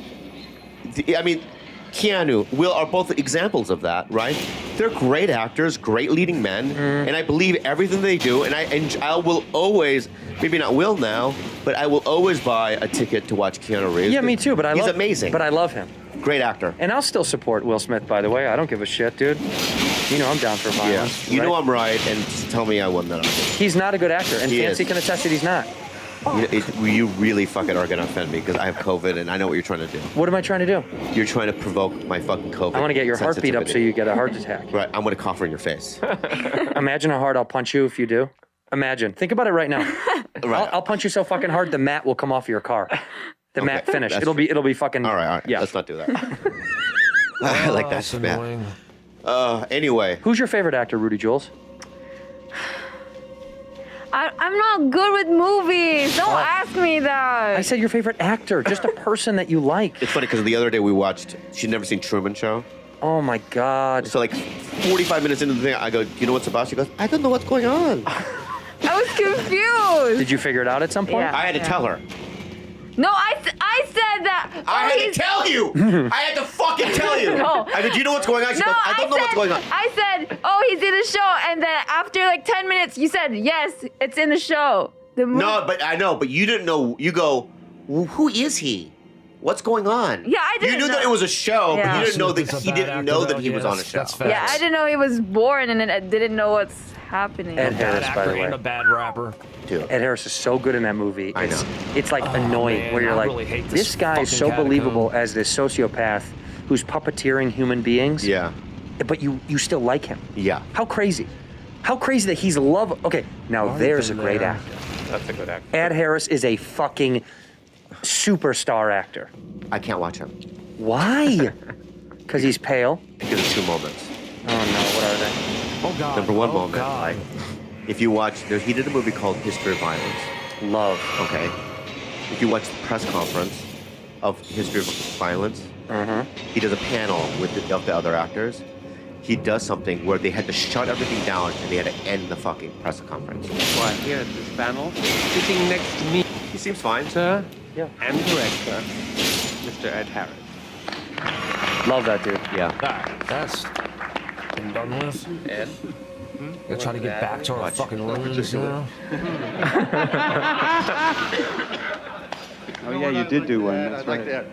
I mean, Keanu, Will are both examples of that, right? They're great actors, great leading men, and I believe everything they do. And I will always, maybe not Will now, but I will always buy a ticket to watch Keanu Reeves. Yeah, me too. But he's amazing. But I love him. Great actor. And I'll still support Will Smith, by the way. I don't give a shit, dude. You know I'm down for Yeah, violence. you right? know I'm right, and just tell me I won that. He's not a good actor, and He Fancy is. can attest that he's not. You really fucking are gonna offend me because I have COVID and I know what you're trying to do. What am I trying to do? You're trying to provoke my fucking COVID. I want to get your heartbeat up so sensitivity. you get a heart attack. Right, I'm gonna cough in your face. Imagine how hard I'll punch you if you do. Imagine. Think about it right now. Right. I'll punch you so fucking hard the mat will come off your car. The mat finish. that's It'll be fucking. All right. Yeah. Let's not do that. I like that. That's annoying. Anyway, Who's your favorite actor, Rudy Jules? I'm not good with movies. Don't ask me that. I said your favorite actor, just a person that you like. it's funny because the other day we watched. She'd never seen Truman Show, Oh my God. so like 45 minutes into the thing, I go, "Do you know what's about?" She goes, "I don't know what's going on." I was confused. Did you figure it out at some point? Yeah. I had to tell her. No, I said that. I had to tell you. I had to fucking tell you. No. I mean, do you know what's going on? She goes, I don't know what's going on. I said, oh, he's in the show. And then after like 10 minutes, you said, yes, it's in the show. No, but I know, but you didn't know. You go, well, who is he? What's going on? Yeah, I didn't You knew know. that it was a show, Yeah. but you didn't know that He's a he bad didn't know actor, that he though. was Yes, on a show. that's fact. Yeah, I didn't know he was born and I didn't know what's happening. Ed Harris, Bad by the actor and way. a bad rapper. Dude. Ed Harris is so good in that movie. I know. It's like annoying man, where you're I like, really hate this this guy is so fucking believable catacomb. as this sociopath who's puppeteering human beings. Yeah. But you still like him. Yeah. How crazy. How crazy that he's love. Okay, now there's a great there. actor. That's a good actor. Ed Harris is a fucking superstar actor. I can't watch him. Why? Because he's pale. Because of two moments. Oh no, what are they? Oh God. Number one oh, moment. God. If you watch, he did a movie called History of Violence. Love. Okay. If you watch the press conference of History of Violence, he does a panel of the other actors. He does something where they had to shut everything down and they had to end the fucking press conference. Why, here at this panel, sitting next to me, He seems fine. sir, Yeah. and director, Mr. Ed Harris. Love that dude. Yeah. That's been done with. Ed? We're trying to get back to our fucking rooms now. Oh yeah, you did do one. That's I'd like right.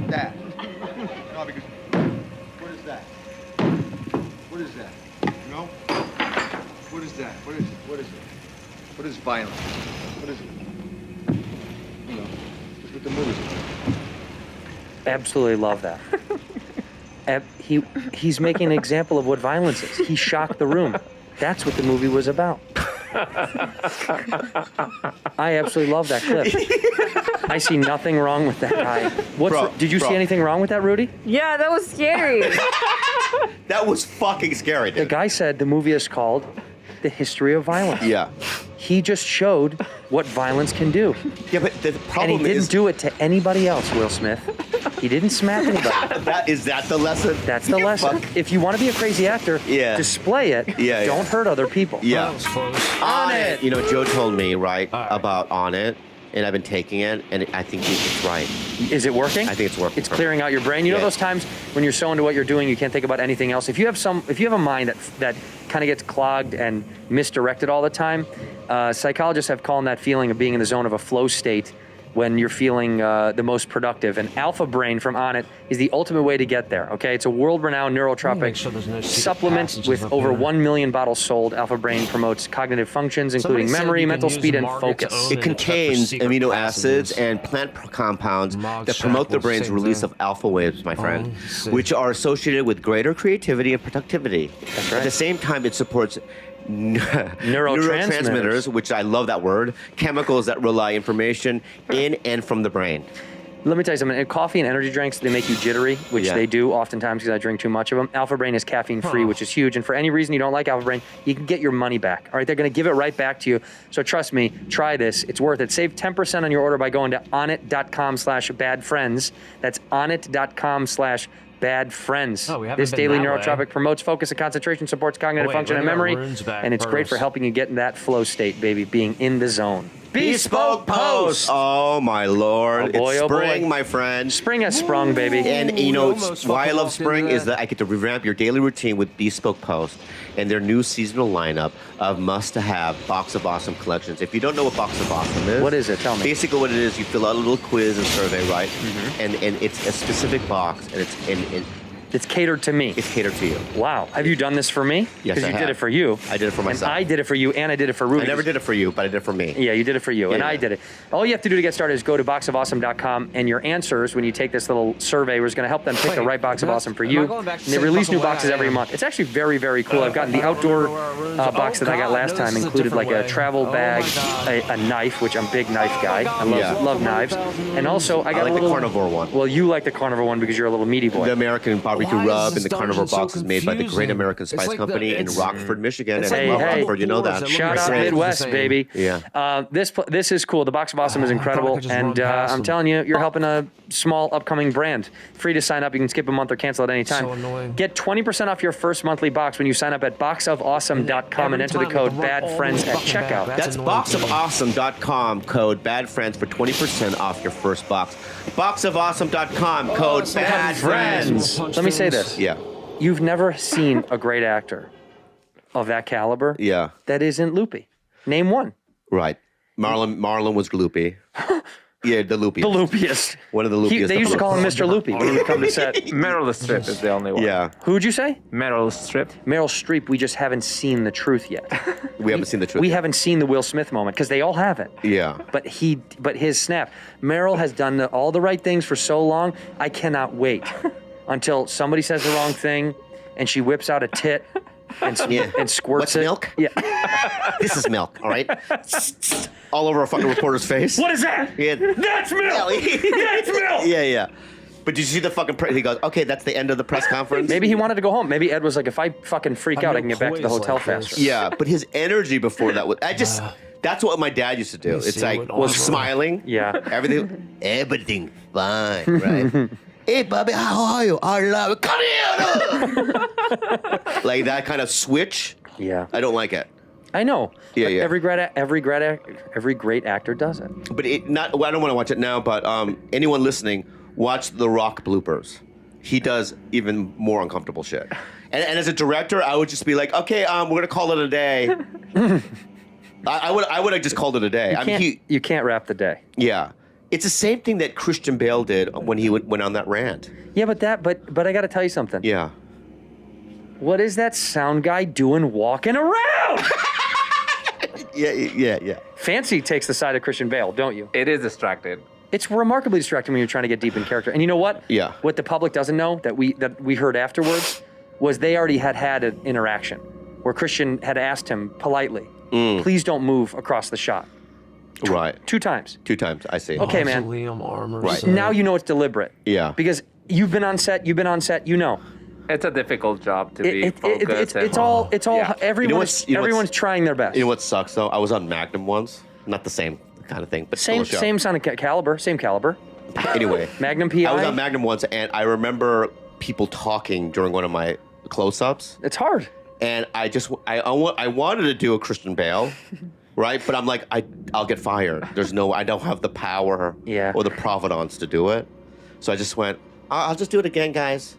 that. No, because what is that? What is that? No? What is that? What is it? What is it? What is violence? What is it? You know, it's what the movies are. Absolutely love that. He's making an example of what violence is. He shocked the room. That's what the movie was about. I absolutely love that clip. I see nothing wrong with that guy. Did you see anything wrong with that, Rudy? Yeah, that was scary. That was fucking scary, The dude. guy said the movie is called The History of Violence. Yeah. He just showed what violence can do. Yeah, but the And he problem didn't is... do it to anybody else, Will Smith. He didn't smack anybody. Is that the lesson? That's the lesson. Fuck. If you want to be a crazy actor, Yeah. display it. Yeah, yeah. Don't hurt other people. Yeah. That was close. On it. You know, Joe told me, right, All right. about On It, and I've been taking it, and I think it's right. Is it working? I think it's working. It's clearing out your brain. You know Yeah. those times when you're so into what you're doing, you can't think about anything else. If you have a mind that kind of gets clogged and misdirected all the time, psychologists have called that feeling of being in the zone of a flow state when you're feeling the most productive. And Alpha Brain from On It is the ultimate way to get there, okay? It's a world-renowned Make neurotropic sure there's no secret supplement passages with up over here. 1 million bottles sold. Alpha Brain promotes cognitive functions, including Somebody said memory, you can mental use speed, and Margaret to focus. own It contains secret amino passages. acids and plant compounds Mog that Shack promote the was the brain's same release thing. of alpha waves, my friend, I see. which are associated with greater creativity and productivity. That's right. At the same time, it supports Neurotransmitters. which I love that word, chemicals that rely information in and from the brain. Let me tell you something. Coffee and energy drinks, they make you jittery, which Yeah. they do oftentimes because I drink too much of them. Alpha Brain is caffeine-free, which is huge. And for any reason you don't like Alpha Brain, you can get your money back. All right, they're going to give it right back to you. So trust me, try this. It's worth it. Save 10% on your order by going to onit.com/badfriends. That's onit.com/badfriends. Oh, we haven't This been daily that way. neurotropic promotes focus and concentration, supports cognitive Oh, wait, function we're and gonna memory, runes back and it's great for first. helping you get in that flow state, baby, being in the zone. Bespoke Post. Oh my lord! Oh, boy, It's oh, boy. spring, my friend. Spring has sprung, baby. And you know almost why I fucking love walked spring into is that I get to revamp your daily routine with Bespoke Post and their new seasonal lineup of must-to-have Box of Awesome collections. If you don't know what Box of Awesome is, What is it? Tell me. Basically, what it is, you fill out a little quiz and survey, right? And it's a specific box, and It's catered to me. it's catered to you. Wow. Have you done this for me? Yes, Because I you did have. it for you. I did it for myself. And I did it for you, and I did it for Rudy. I never did it for you, but I did it for me. Yeah, you did it for you, and Yeah. I did it. All you have to do to get started is go to boxofawesome.com, and your answers, when you take this little survey, is going to help them pick the Wait, right box of am I- awesome for am you. I going back to And they the release fucking new way boxes I every am? month. It's actually very, very cool. I've gotten the I don't outdoor remember where our rooms are. box Oh, that I got God, last no, time. this is a Included like different a way. travel Oh, bag, my God. a knife, which I'm a big knife guy. I love, Yeah. love knives. And also, I got like a the little carnivore one. Well, you like the carnivore one because you're a little meaty boy. The American barbecue barbecue Why is rub in this the carnivore dungeon so box is made by the Great confusing? American Spice like Company in it's- Rockford, Michigan. it's And like I love multiple Rockford, you know doors that. that Shout look out exactly the Midwest, same. baby. Yeah. This is cool. The box of awesome is I thought I incredible, could just run and past I'm them. telling you, you're helping a small upcoming brand. Free to sign up. You can skip a month or cancel at any time. So annoying. Get 20% off your first monthly box when you sign up at boxofawesome.com and enter the code BADFRIENDS at checkout. That's boxofawesome.com, code BADFRIENDS for 20% off your first box. Boxofawesome.com, code BADFRIENDS. Let me say this. Yeah. You've never seen a great actor of that caliber Yeah. that isn't loopy. Name one. Right. Marlon was loopy. Yeah, the loopiest. The loopiest. One of the loopiest. They used to call him Mr. Loopy when he would come to set. Meryl Streep is the only one. Yeah. Who'd you say? Meryl Streep. Meryl Streep. We just haven't seen the truth yet. We haven't seen the truth. We yet. haven't seen the Will Smith moment because they all have it. Yeah. But his snap. Meryl has done all the right things for so long. I cannot wait until somebody says the wrong thing, and she whips out a tit and squirts What's it. milk? Yeah. This is milk, all right? All over a fucking reporter's face. What is that? Yeah. That's milk. That's milk. Yeah, yeah. But did you see the fucking press? He goes, okay, that's the end of the press conference. Maybe he wanted to go home. Maybe Ed was like, if I fucking freak out, I can get back to the hotel faster. Yeah, but his energy before that was, that's what my dad used to do. It's like, was smiling. Yeah. Everything fine, right? Hey, Bobby, how are you? I love it. Come here. Like that kind of switch. Yeah. I don't like it. I know. Yeah, But yeah. Every great actor does it. But I don't want to watch it now, but anyone listening, watch The Rock bloopers. He does even more uncomfortable shit. And as a director, I would just be like, okay, we're going to call it a day. I would have just called it a day. You can't wrap the day. Yeah. It's the same thing that Christian Bale did when he went on that rant. Yeah, but I got to tell you something. Yeah. What is that sound guy doing walking around? Yeah. Fancy takes the side of Christian Bale, don't you? It is distracted. It's remarkably distracting when you're trying to get deep in character. And you know what? Yeah. What the public doesn't know that we heard afterwards was they already had an interaction where Christian had asked him politely, please don't move across the shot. Right. 2 times. 2 times, I see. Okay, man. Liam Armour. Right. said. Now you know it's deliberate. Yeah. Because you've been on set, you know. It's a difficult job to be focused. It's all Yeah. everyone's trying their best. You know what sucks, though? I was on Magnum once. Not the same kind of thing, but still a show. Same sound caliber, same caliber. Anyway. Magnum PI. I was on Magnum once, and I remember people talking during one of my close-ups. It's hard. And I wanted to do a Christian Bale, right? But I'm like, I'll get fired. I don't have the power or the provenance to do it. So I just went, I'll just do it again, guys.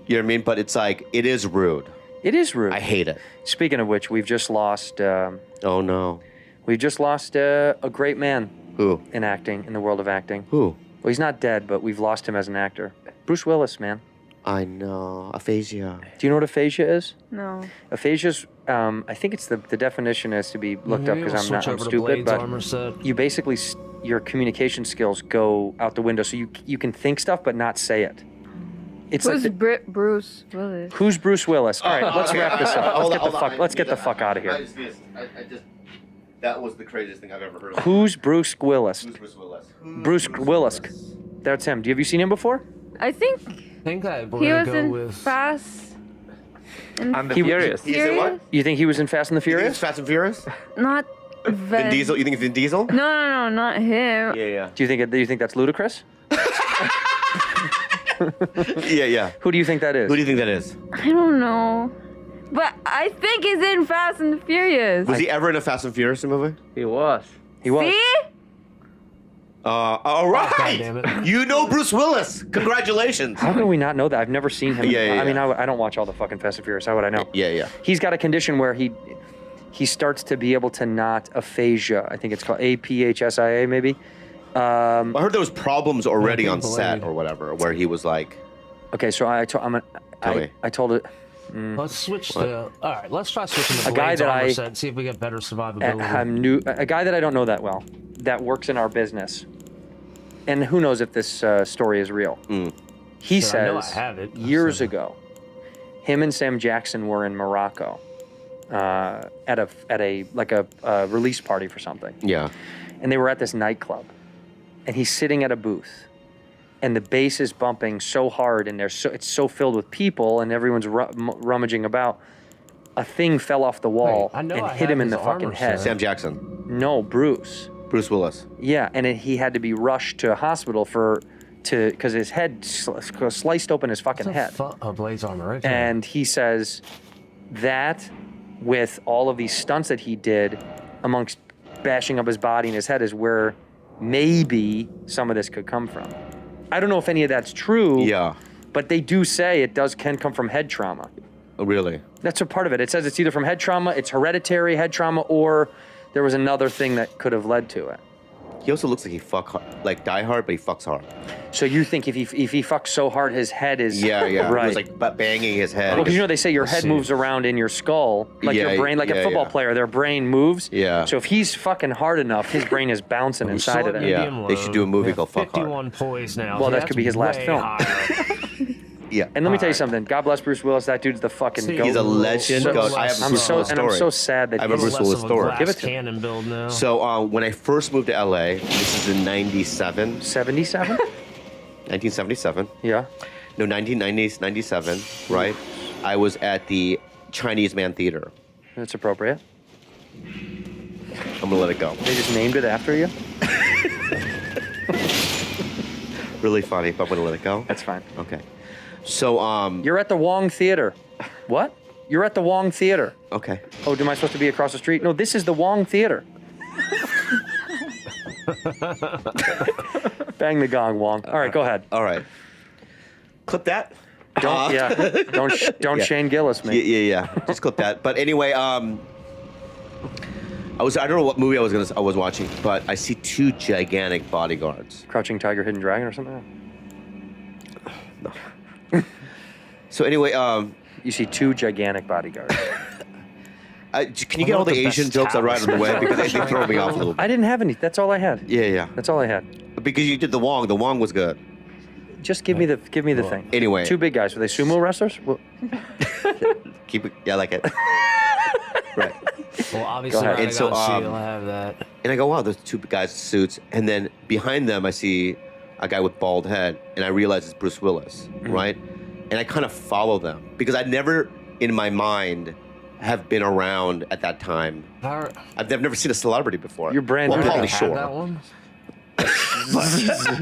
You know what I mean? But it's like, it is rude. It is rude. I hate it. Speaking of which, we've just lost. Oh no. We've just lost a great man. Who? In acting, in the world of acting. Who? Well, he's not dead, but we've lost him as an actor. Bruce Willis, man. I know. Aphasia. Do you know what aphasia is? No. Aphasia's, I think it's the definition is to be looked up because I'm stupid, but you basically, your communication skills go out the window, so you can think stuff but not say it. It's Who's like Bruce Willis? Who's Bruce Willis? All right, let's wrap this up. Let's get the fuck out of here. That was the craziest thing I've ever heard of. Who's Bruce Willis? Who's Bruce Willis? Bruce Willis. That's him. Have you seen him before? I think we're he gonna was go in with Fast and the Furious. He's in what? You think he was in Fast and the You think Furious? it's Fast and Furious? Not Vin Diesel? You think it's Vin Diesel? No, not him. Yeah. Do you think that's ludicrous? Yeah. Who do you think that is? Who do you think that is? I don't know. But I think he's in Fast and the Furious. Was he ever in a Fast and Furious movie? He was. He was. See? All right. God damn it. You know Bruce Willis. Congratulations. How can we not know that? I've never seen him. Yeah. I mean, I don't watch all the fucking Fast and Furious. How would I know? Yeah. He's got a condition where he starts to be able to not aphasia. I think it's called APHSIA, maybe. I heard there was problems already on set or whatever, where he was like. Okay, so I told it. Let's switch to. All right, let's try switching to A guy Blade's that armor I- set. See if we get better survivability. A guy that I don't know that well, that works in our business, and who knows if this story is real. He Shit, I know says I have it. years ago, him and Sam Jackson were in Morocco at a release party for something, Yeah. and they were at this nightclub, and he's sitting at a booth, and the bass is bumping so hard, and it's so filled with people, and everyone's rummaging about. A thing fell off the wall and hit him in the fucking head. Sam Jackson. No, Bruce. Bruce Willis. Yeah, and he had to be rushed to a hospital because his head sliced open his fucking head. Blade's armor, right there. And he says that with all of these stunts that he did amongst bashing up his body and his head is where maybe some of this could come from. I don't know if any of that's true. Yeah. But they do say it can come from head trauma. Oh, really? That's a part of it. It says it's either from head trauma, it's hereditary head trauma, or there was another thing that could have led to it. He also looks like he die hard, but he fucks hard. So you think if he fucks so hard, his head is yeah. Right. He was like banging his head. Well, because they say your head moves around in your skull, like your brain, like a football player. Their brain moves. Yeah. So if he's fucking hard enough, his brain is bouncing inside of there. Yeah. They should do a movie called Fuck Hard. 51 poise now. Well, that could be his last film. Yeah. And let me tell you something. God bless Bruce Willis. That dude's the fucking goat. He's a legend. I have I'm so sad that I have a Bruce Willis story. Give it to cannon build now. So when I first moved to LA, this is in 97. 77? 1977. Yeah. No, 1997, right? I was at the Chinese Man Theater. That's appropriate. I'm going to let it go. They just named it after you? Really funny, but I'm going to let it go. That's fine. Okay. So, You're at the Wong Theater. What? You're at the Wong Theater. Okay. Oh, am I supposed to be across the street? No, this is the Wong Theater. Bang the gong, Wong. All right, go ahead. All right. Clip that. Don't Shane Gillis me. Yeah. Just clip that. But anyway, I don't know what movie I was watching, but I see two gigantic bodyguards. Crouching Tiger, Hidden Dragon or something? No. So anyway, you see two gigantic bodyguards. Can you get all the Asian jokes right on the way? Because they throw me off a little bit. I didn't have any. That's all I had. Yeah. That's all I had. Because you did the Wong. The Wong was good. Just give me the thing. Anyway. Two big guys. Were they sumo wrestlers? Well, Keep it. Yeah, I like it. Right. Well, obviously, and so I'll have that. And I go, wow, there's two guys in suits. And then behind them, I see a guy with bald head, and I realize it's Bruce Willis, right? And I kind of follow them because I'd never, in my mind, have been around at that time. I've never seen a celebrity before. You're brand new. Pauly Shore. That one? You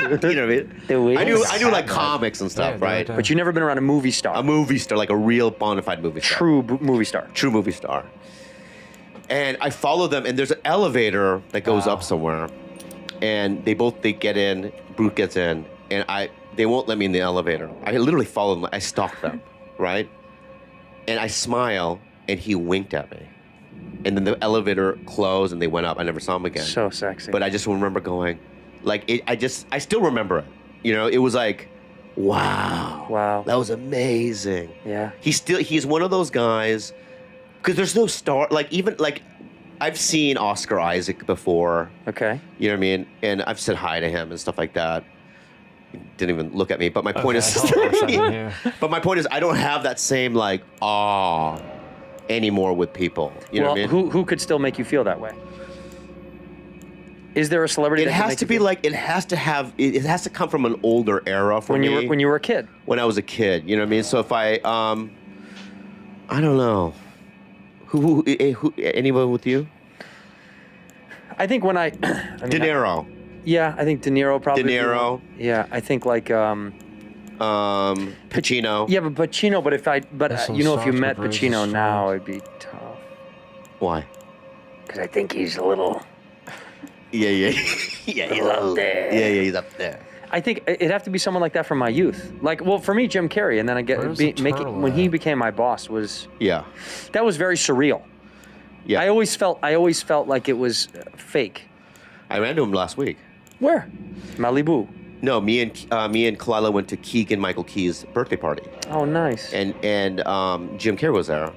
know what I mean? I knew like comics and stuff, right? But you've never been around a movie star. A movie star, like a real bona fide movie star. True movie star. True movie star. And I follow them, and there's an elevator that goes up somewhere, and they get in. Brute gets in, and they won't let me in the elevator. I literally follow them. I stalk them, right? And I smile, and he winked at me. And then the elevator closed, and they went up. I never saw him again. So sexy. But I just remember going, I still remember it. You know, it was like, wow, that was amazing. Yeah. He's one of those guys. Because there's no star, I've seen Oscar Isaac before. Okay. You know what I mean? And I've said hi to him and stuff like that. He didn't even look at me. But my point is, but my point is, I don't have that same awe anymore with people. You know what I mean? Who could still make you feel that way? Is there a celebrity? It has to be it has to come from an older era for me. When you were a kid. When I was a kid, you know what I mean? So if I don't know. Who anyone with you? I think when De Niro. Yeah, I think De Niro probably. De Niro. Yeah, I think Pacino. Yeah, but Pacino. But if you met Pacino now, it'd be tough. Why? Because I think he's a little. Yeah, he's up there. Yeah, he's up there. I think it'd have to be someone like that from my youth. For me, Jim Carrey, and then when he became my boss was. Yeah. That was very surreal. Yeah. I always felt like it was fake. I ran to him last week. Where? Malibu. No, me and Kalila went to Keegan-Michael Key's birthday party. Oh, nice. And Jim Carrey was there,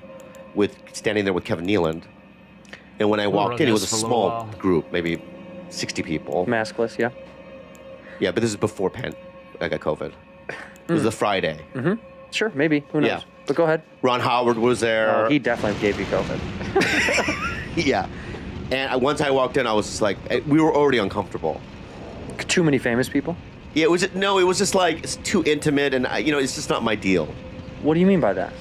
standing there with Kevin Nealon. And when I walked in, it was a small group, maybe 60 people. Maskless, yeah. Yeah, but this is before I got COVID. It was the Friday. Mm-hmm. Sure, maybe. Who knows? Yeah. But go ahead. Ron Howard was there. Oh, he definitely gave you COVID. Yeah. And once I walked in, I was just like, we were already uncomfortable. Too many famous people? Yeah, it was just like it's too intimate, and it's just not my deal. What do you mean by that?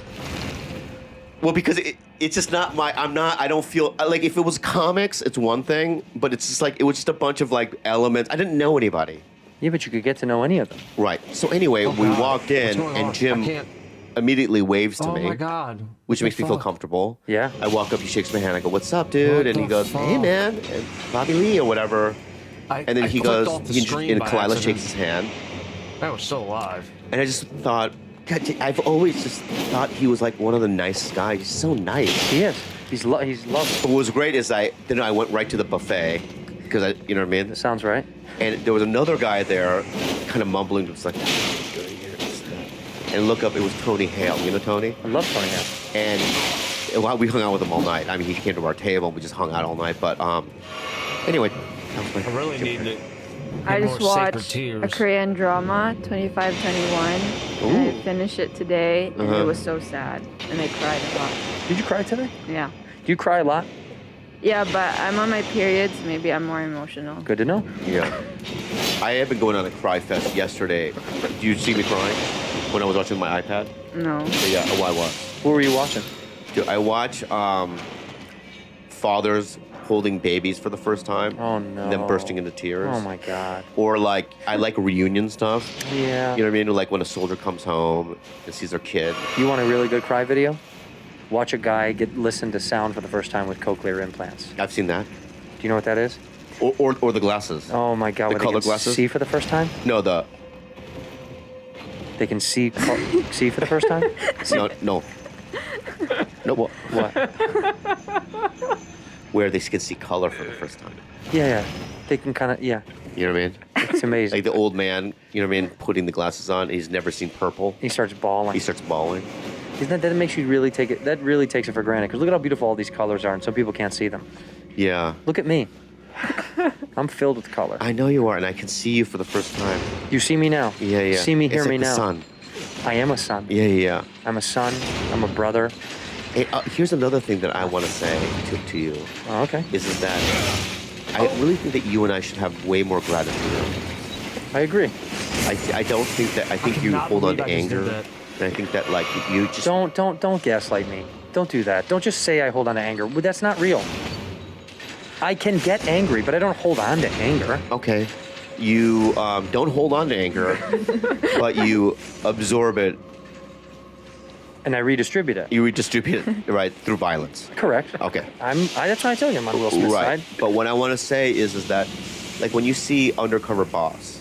Well, because it's just not I don't feel like if it was comics, it's one thing, but it's just like it was just a bunch of like elements. I didn't know anybody. Yeah, but you could get to know any of them. Right. So anyway, we walked in, and Jim immediately waves to me. Oh my God. Which makes me feel comfortable. Yeah. I walk up, he shakes my hand. I go, "What's up, dude?" And he goes, "Hey, man, and Bobby Lee or whatever." And then he goes, and Kalila shakes his hand. I was still alive. And I just thought, God, I've always just thought he was like one of the nicest guys. He's so nice. He is. He's lovely. What was great is I went right to the buffet because you know what I mean? That sounds right. And there was another guy there kind of mumbling. It was like, and look up, it was Tony Hale. You know Tony? I love Tony Hale. And we hung out with him all night. I mean, he came to our table. We just hung out all night. But anyway. I really need it. I just watched a Korean drama, 2521, and I finished it today, and it was so sad, and I cried a lot. Did you cry today? Yeah. Do you cry a lot? Yeah, but I'm on my period, so maybe I'm more emotional. Good to know. Yeah. I have been going on a cry fest yesterday. Do you see me crying when I was watching my iPad? No. So yeah, I was. What were you watching? Dude, I watch fathers holding babies for the first time. Oh no. Them bursting into tears. Oh my God. Or like, I like reunion stuff. Yeah. You know what I mean? Like when a soldier comes home and sees their kid. You want a really good cry video? Watch a guy listen to sound for the first time with cochlear implants. I've seen that. Do you know what that is? Or the glasses. Oh my God. The color glasses? See for the first time? No, They can see see for the first time? No. No. What? Where they can see color for the first time. Yeah. They can kind of, yeah. You know what I mean? It's amazing. Like the old man, you know what I mean, putting the glasses on, he's never seen purple. He starts bawling. Isn't that makes you really take it, that really takes it for granted, because look at how beautiful all these colors are, and some people can't see them. Yeah. Look at me. I'm filled with color. I know you are, and I can see you for the first time. You see me now. Yeah. See me, hear it's like me the now. Sun. I am a son. Yeah. I'm a son. I'm a brother. Hey, here's another thing that I want to say to you. Oh, okay. Is that I really think that you and I should have way more gratitude. I agree. I don't think that. I think you hold on to anger. And I think that like you just don't gaslight me. Don't do that. Don't just say I hold on to anger. Well, that's not real. I can get angry, but I don't hold on to anger. Okay. You don't hold on to anger, but you absorb it. And I redistribute it. You redistribute it, right, through violence. Correct. Okay. That's why I tell you I'm on Will Smith's right. side. But what I want to say is that, like, when you see Undercover Boss.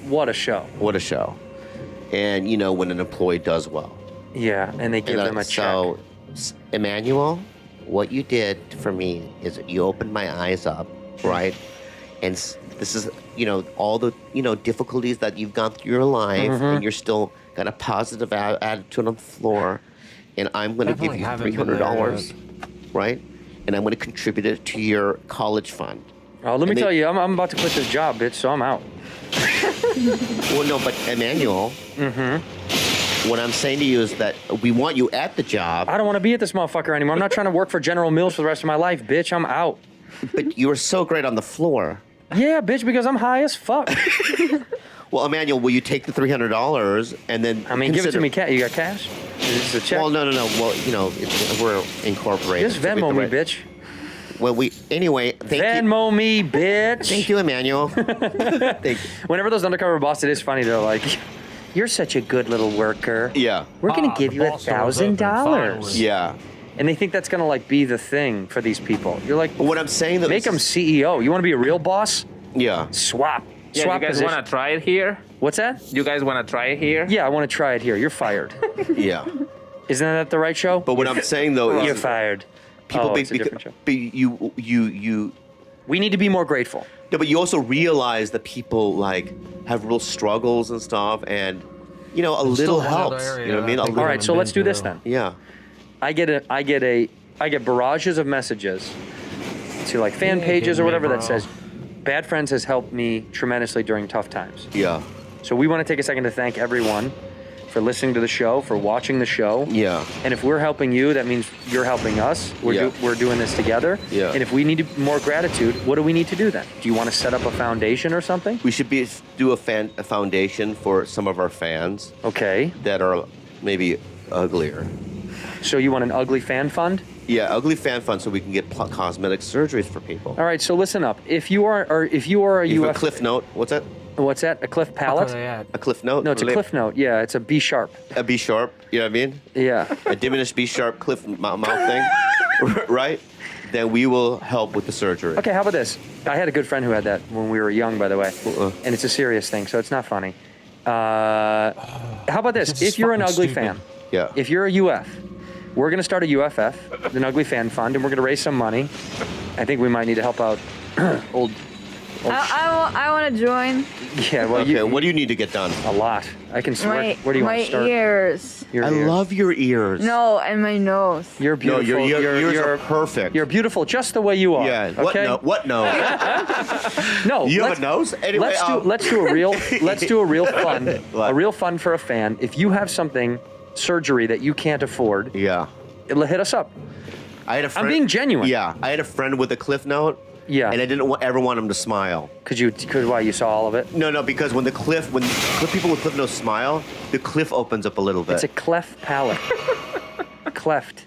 What a show. What a show. And, you know, when an employee does well. Yeah, and they give them a check. So, Emmanuel, what you did for me is you opened my eyes up, right? And this is, you know, all the, you know, difficulties that you've gone through your life, and you're still got a positive attitude on the floor, and I'm going to give you $300, right? And I'm going to contribute it to your college fund. Oh, let me tell you, I'm about to quit this job, bitch, so I'm out. Well, no, but Emmanuel, what I'm saying to you is that we want you at the job. I don't want to be at this motherfucker anymore. I'm not trying to work for General Mills for the rest of my life, bitch. I'm out. But you were so great on the floor. Yeah, bitch, because I'm high as fuck. Well, Emmanuel, will you take the $300 and then? I mean, give it to me. You got cash? Is this a check? Well, no. Well, you know, we're incorporated. Just Venmo me, bitch. Well, anyway. Venmo me, bitch. Thank you, Emmanuel. Thank you. Whenever those undercover bosses, it is funny. They're like, "You're such a good little worker. Yeah. We're gonna give you $1,000." Yeah. And they think that's gonna like be the thing for these people. You're like, but what I'm saying though, make them CEO. You want to be a real boss? Yeah. Swap. Yeah, Swap you guys want to try it here? What's that? You guys want to try it here? Yeah, I want to try it here. You're fired. Yeah. Isn't that the right show? But what I'm saying though is you're fired. People it's a different show. You. We need to be more grateful. No, but you also realize that people like have real struggles and stuff, and you know, a little helps. You know what I mean? All right, so let's do this then. Yeah. I get barrages of messages to like fan pages or whatever that says, Bad Friends has helped me tremendously during tough times. Yeah. So we want to take a second to thank everyone for listening to the show, for watching the show. Yeah. And if we're helping you, that means you're helping us. We're doing this together. Yeah. And if we need more gratitude, what do we need to do then? Do you want to set up a foundation or something? We should do a foundation for some of our fans. Okay. That are maybe uglier. So you want an ugly fan fund? Yeah, ugly fan fund, so we can get cosmetic surgeries for people. All right. So listen up. If you are a a cliff note. What's that? What's that? A cliff palette? A cliff note? No, it's a cliff note. Yeah, it's a B sharp. A B sharp. You know what I mean? Yeah. A diminished B sharp cliff mouth thing, right? Then we will help with the surgery. Okay. How about this? I had a good friend who had that when we were young, by the way, and it's a serious thing, so it's not funny. How about this? If you're an ugly fan, if you're a UF, we're going to start a UFF, an ugly fan fund, and we're going to raise some money. I think we might need to help out old I want to join. Yeah, well, okay, what do you need to get done? A lot. I can swear. Where do you want to start? My ears. I love your ears. No, and my nose. You're beautiful. No, your ears are perfect. You're beautiful just the way you are. Yeah. Okay? What nose? No. You have a nose? Anyway, let's do a real fund. A real fund for a fan. If you have something, surgery that you can't afford, hit us up. I had a friend, I'm being genuine. Yeah. I had a friend with a cliff note. Yeah. And I didn't ever want him to smile. Why, you saw all of it? No, because when people with cliff notes smile, the cliff opens up a little bit. It's a cleft palate. Cleft.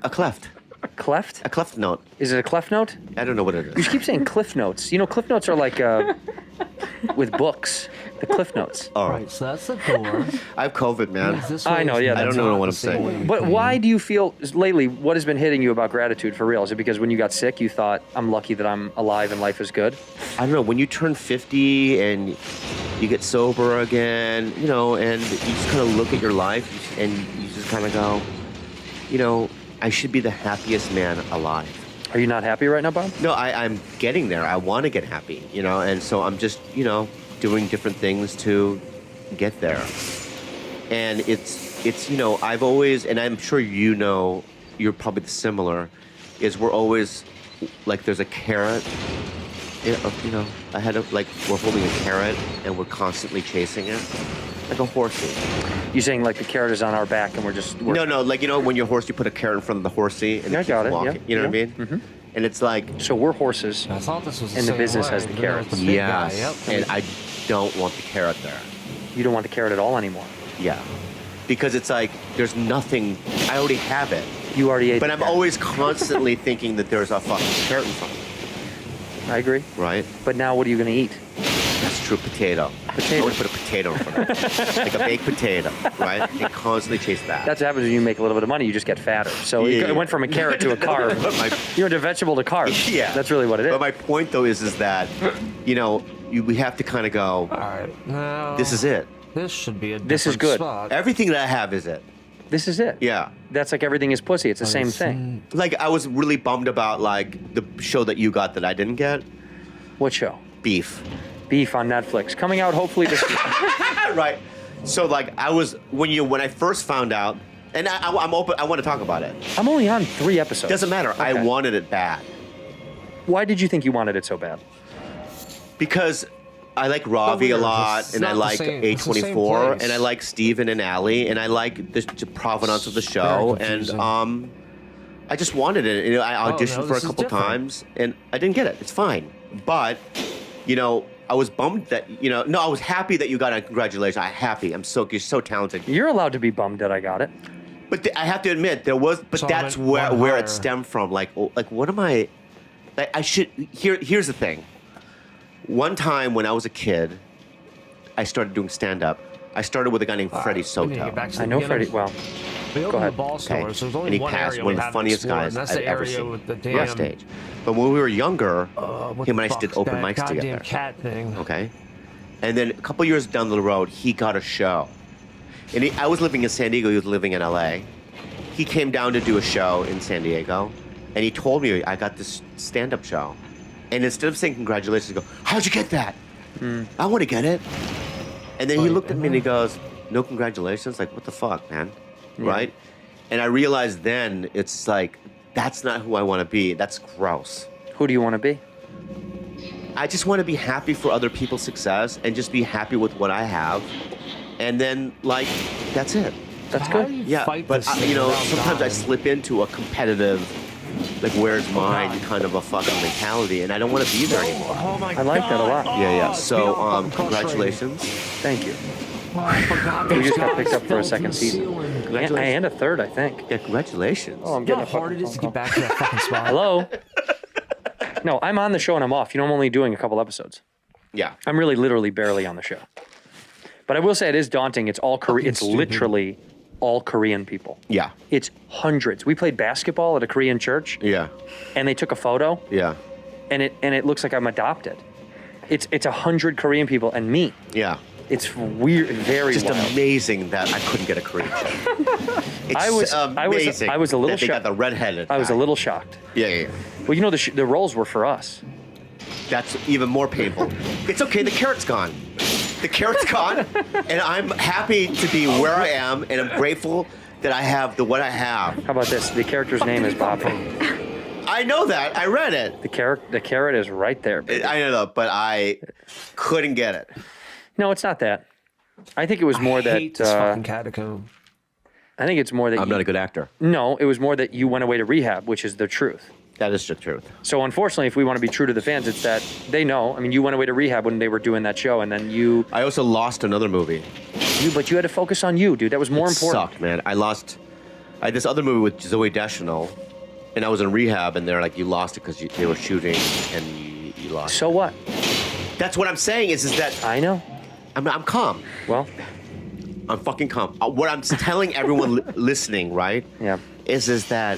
A cleft. Cleft? A cleft note. Is it a cleft note? I don't know what it is. You keep saying cliff notes. You know, cliff notes are like with books. The cliff notes. All right. So that's the door. I have COVID, man. I know, yeah. I don't know what I'm saying. But why do you feel, lately, what has been hitting you about gratitude for real? Is it because when you got sick, you thought, I'm lucky that I'm alive and life is good? I don't know. When you turn 50 and you get sober again, and you just kind of look at your life and you just kind of go, I should be the happiest man alive. Are you not happy right now, Bob? No, I'm getting there. I want to get happy, and so I'm just, doing different things to get there. And it's I've always, and I'm sure you're probably similar, is we're always, like, there's a carrot, ahead of, like, we're holding a carrot and we're constantly chasing it, like a horsey. You saying like the carrot is on our back and we're just... No, like, when you're a horse, you put a carrot in front of the horsey and I got it, walking. yeah. You know what I mean? Mm-hmm. And it's like... So we're horses, I thought this was and the business has the carrots. Yes, and I don't want the carrot there. You don't want the carrot at all anymore. Yeah. Because it's like, there's nothing, I already have it. You already ate But the I'm carrot. always constantly thinking that there's a fucking carrot in front of me. I agree. Right? But now what are you going to eat? That's true, potato. I always put a potato in front of me. Like a baked potato, right? And constantly chase that. That's what happens when you make a little bit of money. You just get fatter. So it went from a carrot to a carb. You went to vegetable to carb. Yeah. That's really what it is. But my point, though, is that, we have to kind of go, all right, now this is it. This should be a This is different good. spot. Everything that I have is it. This is it. Yeah. That's like everything is pussy. It's the same thing. Like, I was really bummed about, like, the show that you got that I didn't get. What show? Beef. Beef on Netflix. Coming out hopefully this week. Right. So, like, when I first found out, and I'm open, I want to talk about it. I'm only on 3 episodes. Doesn't matter. Okay. I wanted it bad. Why did you think you wanted it so bad? Because I like Ravi a lot, It's and I not the like same- it's the same A24, place. and I like Steven and Allie, and I like the provenance of the show, Very and confusing. I just wanted it. I auditioned no, for a this is couple different. times, and I didn't get it. It's fine. But, I was bummed that, I was happy that you got it. Congratulations. You're so talented. You're allowed to be bummed that I got it. But I have to admit, So that's I went one where higher. it stemmed from. Like, what am I, like, here's the thing. One time when I was a kid, I started doing stand-up. I started with a guy named Freddie We need to Soto. get back to the I know beginning. Freddie well. We opened ahead. the ball store, Okay. so there's only And he one passed area one we of the haven't funniest explored, guys and that's I've the ever area seen. with the Rough damn stage. But when we were younger, what him the and I did fuck's open that mics goddamn together. cat thing. Okay? And then a couple years down the road, he got a show. And I was living in San Diego, he was living in LA. He came down to do a show in San Diego, and he told me, I got this stand-up show. And instead of saying congratulations, he goes, how'd you get that? I want to get it. And then he looked at me and he goes, no congratulations? Like, what the fuck, man? Right? And I realized then, it's like, that's not who I want to be. That's gross. Who do you want to be? I just want to be happy for other people's success and just be happy with what I have and then like that's it. That's good. Yeah, but sometimes I slip into a competitive, like where's mine kind of a fucking mentality, and I don't want to be there anymore. Oh my I like that a lot. Yeah. So congratulations. Thank you. Oh, I forgot. We just got picked up for a second season. Congratulations. And a third, I think. Yeah, congratulations. Oh, I'm You know getting how hard it is to get back to that fucking spot. Hello? No, I'm on the show and I'm off. I'm only doing a couple episodes. Yeah. I'm really literally barely on the show. But I will say it is daunting. It's all Korean. It's literally all Korean people. Yeah. It's hundreds. We played basketball at a Korean church. Yeah. And they took a photo. Yeah. And it looks like I'm adopted. It's 100 Korean people and me. Yeah. It's weird, very just wild. amazing that I couldn't get a Korean chick. It's amazing. I was a little that they got the redheaded. I was a little shocked. Yeah. Well, you know the roles were for us. That's even more painful. It's okay. The carrot's gone. The carrot's gone, and I'm happy to be where I am, and I'm grateful that I have what I have. How about this? The character's name is Bob. I know that. I read it. The carrot is right there. Baby. I know that, but I couldn't get it. No, it's not that. I think it was more that. Hate this fucking catacomb. I think it's more that. I'm not a good actor. No, it was more that you went away to rehab, which is the truth. That is the truth. So unfortunately, if we want to be true to the fans, it's that they know. I mean, you went away to rehab when they were doing that show, and then you. I also lost another movie. But you had to focus on you, dude. That was more important. Sucked, man. I had this other movie with Zoe Deschanel, and I was in rehab, and they're like, "You lost it because they were shooting, and you lost." So what? That's what I'm saying. Is that I know. I'm calm. Well, I'm fucking calm. What I'm telling everyone listening, right? Yeah. Is that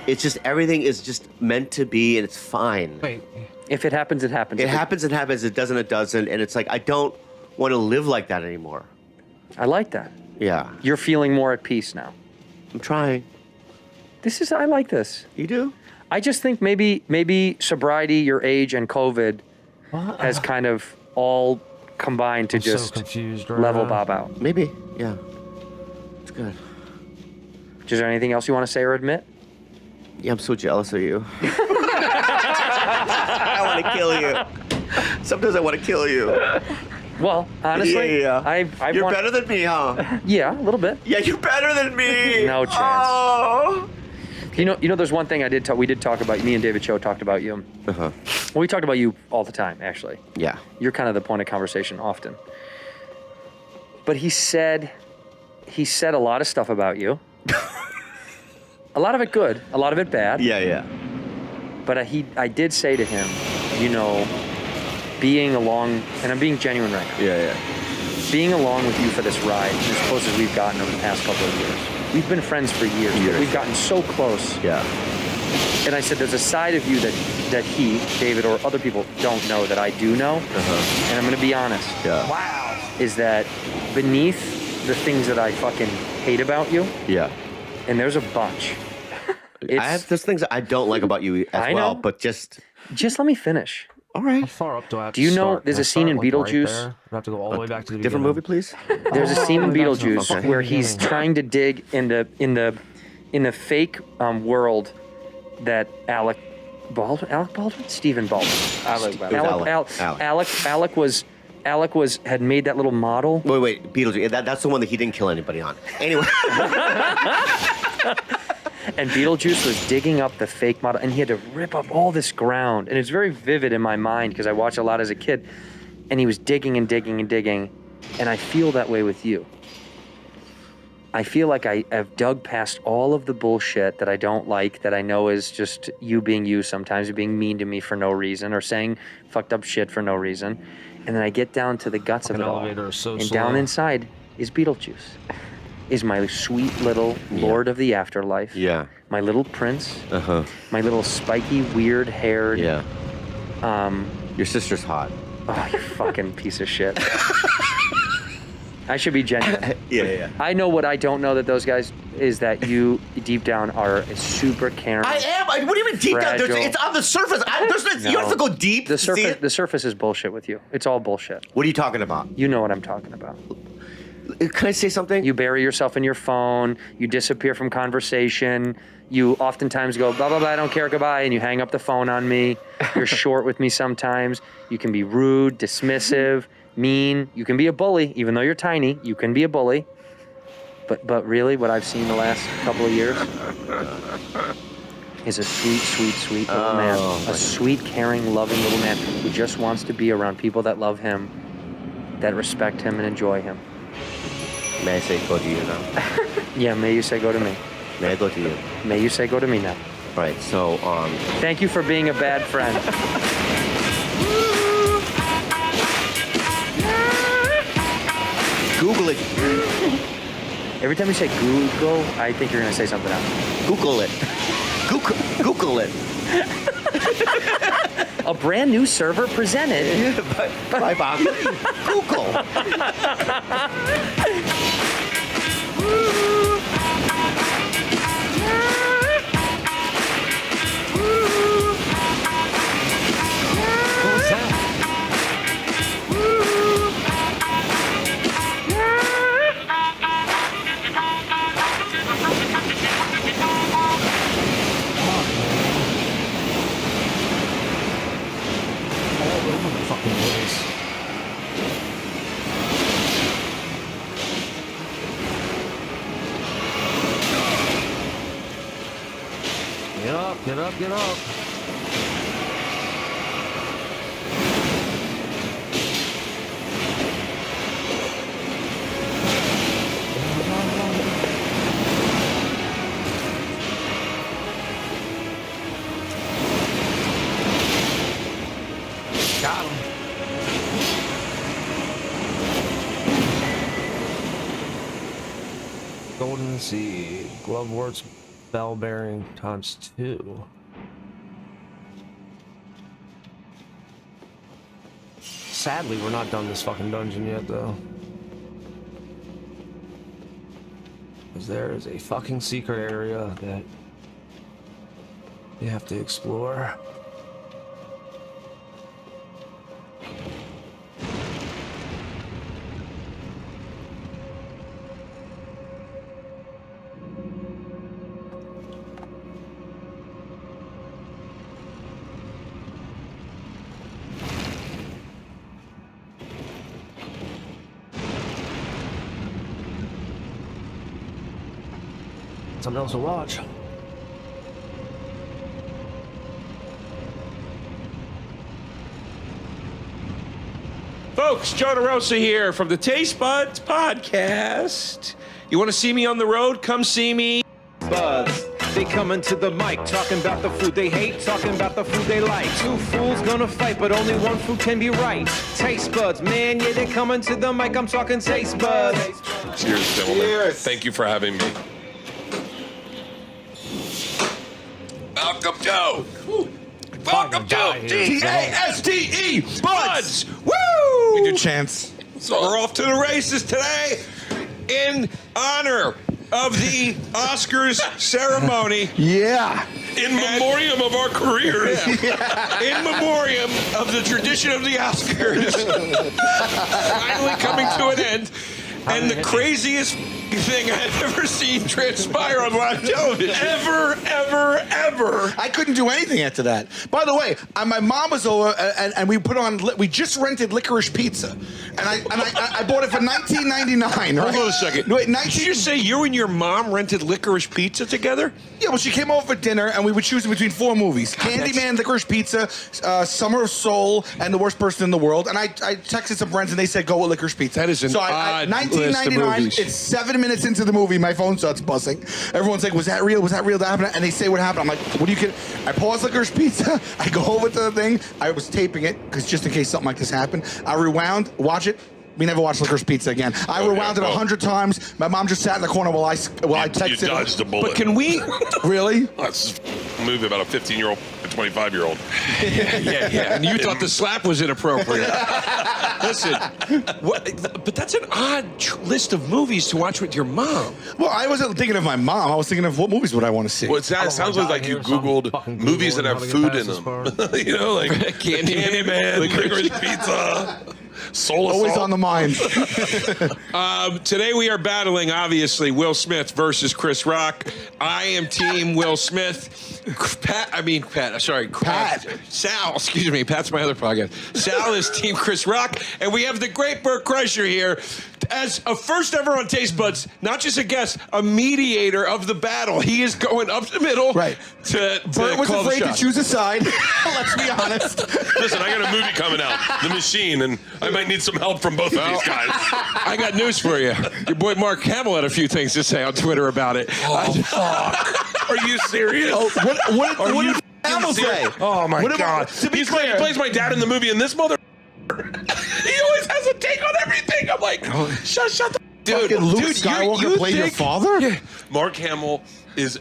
it's just everything is just meant to be, and it's fine. Wait. If it happens, it happens. It happens. It happens. It doesn't. It doesn't. And it's like I don't want to live like that anymore. I like that. Yeah. You're feeling more at peace now. I'm trying. I like this. You do? I just think maybe sobriety, your age, and COVID has kind of all combined to I'm just so confused right level now. Bob out. Maybe. Yeah. It's good. Is there anything else you want to say or admit? Yeah, I'm so jealous of you. I want to kill you. Sometimes I want to kill you. Well, honestly, You're better than me, huh? Yeah, a little bit. Yeah, you're better than me. No chance. Oh. You know, there's one thing we did talk about. Me and David Cho talked about you. Uh-huh. Well, we talked about you all the time, actually. Yeah. You're kind of the point of conversation often. But he said a lot of stuff about you. A lot of it good, a lot of it bad. Yeah. But I did say to him, being along, and I'm being genuine right now. Yeah. Being along with you for this ride, as close as we've gotten over the past couple of years. We've been friends for years, but we've gotten so close. Yeah. And I said, there's a side of you that he, David, or other people don't know that I do know. And I'm going to be honest. Yeah. Wow. Is that beneath the things that I fucking hate about you, Yeah. and there's a bunch. There's things that I don't like about you as well, but just let me finish. all right. How far up do I have Do you to know start? there's Can I a scene in start, like, right Beetlejuice? there? I have to go all the way back to the Different movie, please. There's a scene in back to the Beetlejuice fucking where he's beginning. trying to dig in the fake world that Alec Baldwin? Stephen Baldwin. Alec had made that little model. Wait, Beetlejuice. That's the one that he didn't kill anybody on. Anyway. And Beetlejuice was digging up the fake model, and he had to rip up all this ground. And it's very vivid in my mind because I watched a lot as a kid. And he was digging and digging and digging. And I feel that way with you. I feel like I have dug past all of the bullshit that I don't like, that I know is just you being you sometimes, you're being mean to me for no reason, or saying fucked up shit for no reason. And then I get down to the guts of it all. Elevator is so And slow. down inside is Beetlejuice. Is my sweet little Lord of the Afterlife. Yeah. My little prince. Uh-huh. My little spiky, weird-haired. Yeah. Your sister's hot. Oh, you fucking piece of shit. I should be genuine. Yeah. I know what I don't know that those guys is that you deep down are super caring. I am. What do you mean deep down? Fragile. It's on the surface. You don't have to go deep The to see surface, it. the surface is bullshit with you. It's all bullshit. What are you talking about? You know what I'm talking about. Can I say something? You bury yourself in your phone. You disappear from conversation. You oftentimes go, blah, blah, blah, I don't care, goodbye, and you hang up the phone on me. You're short with me sometimes. You can be rude, dismissive, mean. You can be a bully, even though you're tiny. You can be a bully. But really, what I've seen the last couple of years is a sweet little man. A sweet, caring, loving little man who just wants to be around people that love him, that respect him and enjoy him. May I say go to you now? Yeah, may you say go to me. May I go to you? May you say go to me now. All right, so, Thank you for being a bad friend. Google it. Every time you say Google, I think you're going to say something else. Google it. Google it. A brand new server presented. Yeah, by Bob. Google. What was that? Fucking place. Get up, get up. Got him. Golden Seed, Gloveworts, Bell Bearing ×2. Sadly, we're not done this fucking dungeon yet, though. Because there is a fucking secret area that you have to explore. Something else to watch. Folks, Joe DeRosa here from the Taste Buds Podcast. You want to see me on the road? Come see me. Buds, they coming to the mic, talking about the food they hate, talking about the food they like. Two fools gonna fight, but only one food can be right. Taste Buds, man, yeah, they coming to the mic. I'm talking Taste Buds. Cheers, gentlemen. Cheers. Thank you for having me. Welcome to TASTE Buds. Woo! We do chants. So we're off to the races today in honor of the Oscars ceremony. Yeah. In memoriam of our careers. Yeah. In memoriam of the tradition of the Oscars. Finally coming to an end. And the craziest thing I've ever seen transpire on live television. Ever. I couldn't do anything after that. By the way, my mom was over, and we put on. We just rented Licorice Pizza, and I bought it for $19.99. Right? Hold on a second. Wait, Did you just say you and your mom rented Licorice Pizza together? Yeah, well, she came over for dinner, and we would choose between 4 movies: Candyman, Licorice Pizza, Summer of Soul, and The Worst Person in the World. And I texted some friends, and they said go with Licorice Pizza. That is an odd list of movies. It's 7 minutes into the movie, my phone starts buzzing. Everyone's like, was that real? Was that real? That happened? And they say what happened. I'm like, what do you get? I pause Licorice Pizza. I go over to the thing. I was taping it because just in case something like this happened. I rewound, watch it. We never watched Licorice Pizza again. I rewound it 100 times. My mom just sat in the corner while I texted. You dodged a bullet. But can we really? That's a movie about a 15-year-old, a 25-year-old. Yeah. And you thought the slap was inappropriate. Listen, but that's an odd list of movies to watch with your mom. Well, I wasn't thinking of my mom. I was thinking of what movies would I want to see. Well, it sounds like you Googled movies that have food in them. You know, like Candyman, Licorice Pizza. Soul Always assault. on the mind. Today we are battling, obviously, Will Smith versus Chris Rock. I am Team Will Smith. Pat. Sal, excuse me. Pat's my other podcast. Sal is Team Chris Rock. And we have the great Burt Kreischer here as a first ever on Taste Buds, not just a guest, a mediator of the battle. He is going up the middle. Right. Burt was afraid to choose a side. Let's be honest. Listen, I got a movie coming out, The Machine, and I might need some help from both of these guys. I got news for you. Your boy Mark Hamill had a few things to say on Twitter about it. Oh, fuck. Are you serious? Oh, what did Hamill say? Oh, my God. To be He plays my dad in the movie, and this mother... he always has a take on everything. I'm like, shut the... Dude, Luke Skywalker played your father? Yeah. Mark Hamill is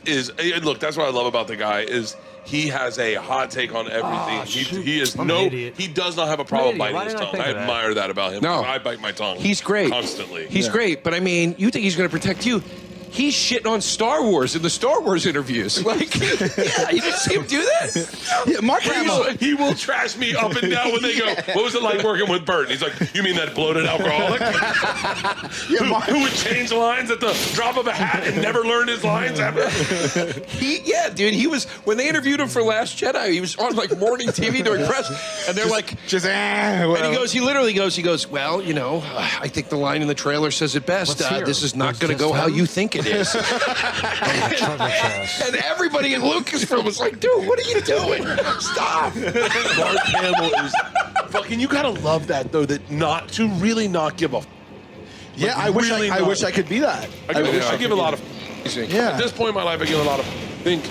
look, that's what I love about the guy is he has a hot take on everything. He is he does not have a problem biting his tongue. I admire that about him. No. I bite my tongue. He's great. Constantly. He's great, but I mean, you think he's going to protect you? He's shitting on Star Wars in the Star Wars interviews. Like, yeah, you didn't see him do that? Yeah, Mark Hamill. He will trash me up and down when they go, what was it like working with Bert? And he's like, you mean that bloated alcoholic? who would change lines at the drop of a hat and never learned his lines ever? Dude, he was, when they interviewed him for Last Jedi, he was on like morning TV during press, and they're and he literally goes, well, you know, I think the line in the trailer says it best. This is not going to go how you think it is. And everybody in Lucasfilm was like, dude, what are you doing? Stop. Mark Hamill is fucking, you gotta love that though, that not to really not give a Yeah, I wish I could be that. I give a lot of Yeah. At this point in my life, I give a lot of think.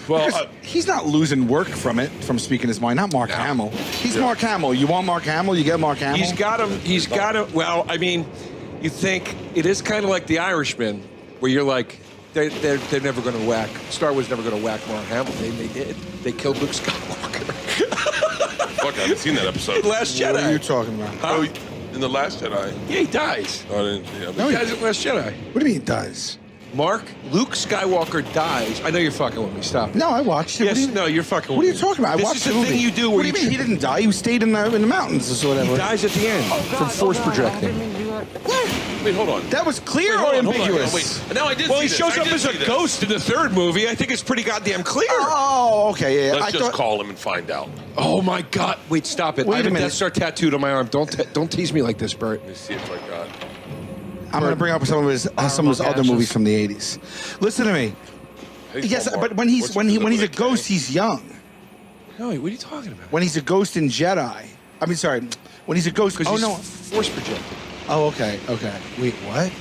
Well, he's not losing work from speaking his mind. Not Mark Hamill. He's Mark Hamill. You want Mark Hamill, you get Mark Hamill. He's got him. Well, I mean, you think it is kind of like The Irishman, where you're like, they're never going to whack. Star Wars never going to whack Mark Hamill. They did. They killed Luke Skywalker. Fuck, I haven't seen that episode. Last Jedi. What are you talking about? Oh, in The Last Jedi. Yeah, he dies. I didn't. Yeah, He dies in Last Jedi. What do you mean he dies? Luke Skywalker dies. I know you're fucking with me. Stop. No, I watched it. Yes, you're fucking with me. What are you talking about? I watched the thing you do where What do you mean he didn't die? He stayed in the mountains or whatever. He dies at the end from force projecting. Wait, hold on. That was clear or ambiguous? Wait, no, I did. Well, he see shows this. up as a ghost in the third movie. I think it's pretty goddamn clear. Oh, okay, yeah. Let's just call him and find out. Oh my God! Wait, stop it! Wait I have a a minute. Death Star tattooed on my arm. Don't tease me like this, Bert. Let me see if I got. I'm going to bring up some of his other movies from the 80s. Listen to me. Yes, but when he's a ghost, he's young. No, what are you talking about? When he's a ghost in Jedi. I mean, sorry. When he's a ghost, Because oh he's no, force projected. Oh, okay. Wait, what?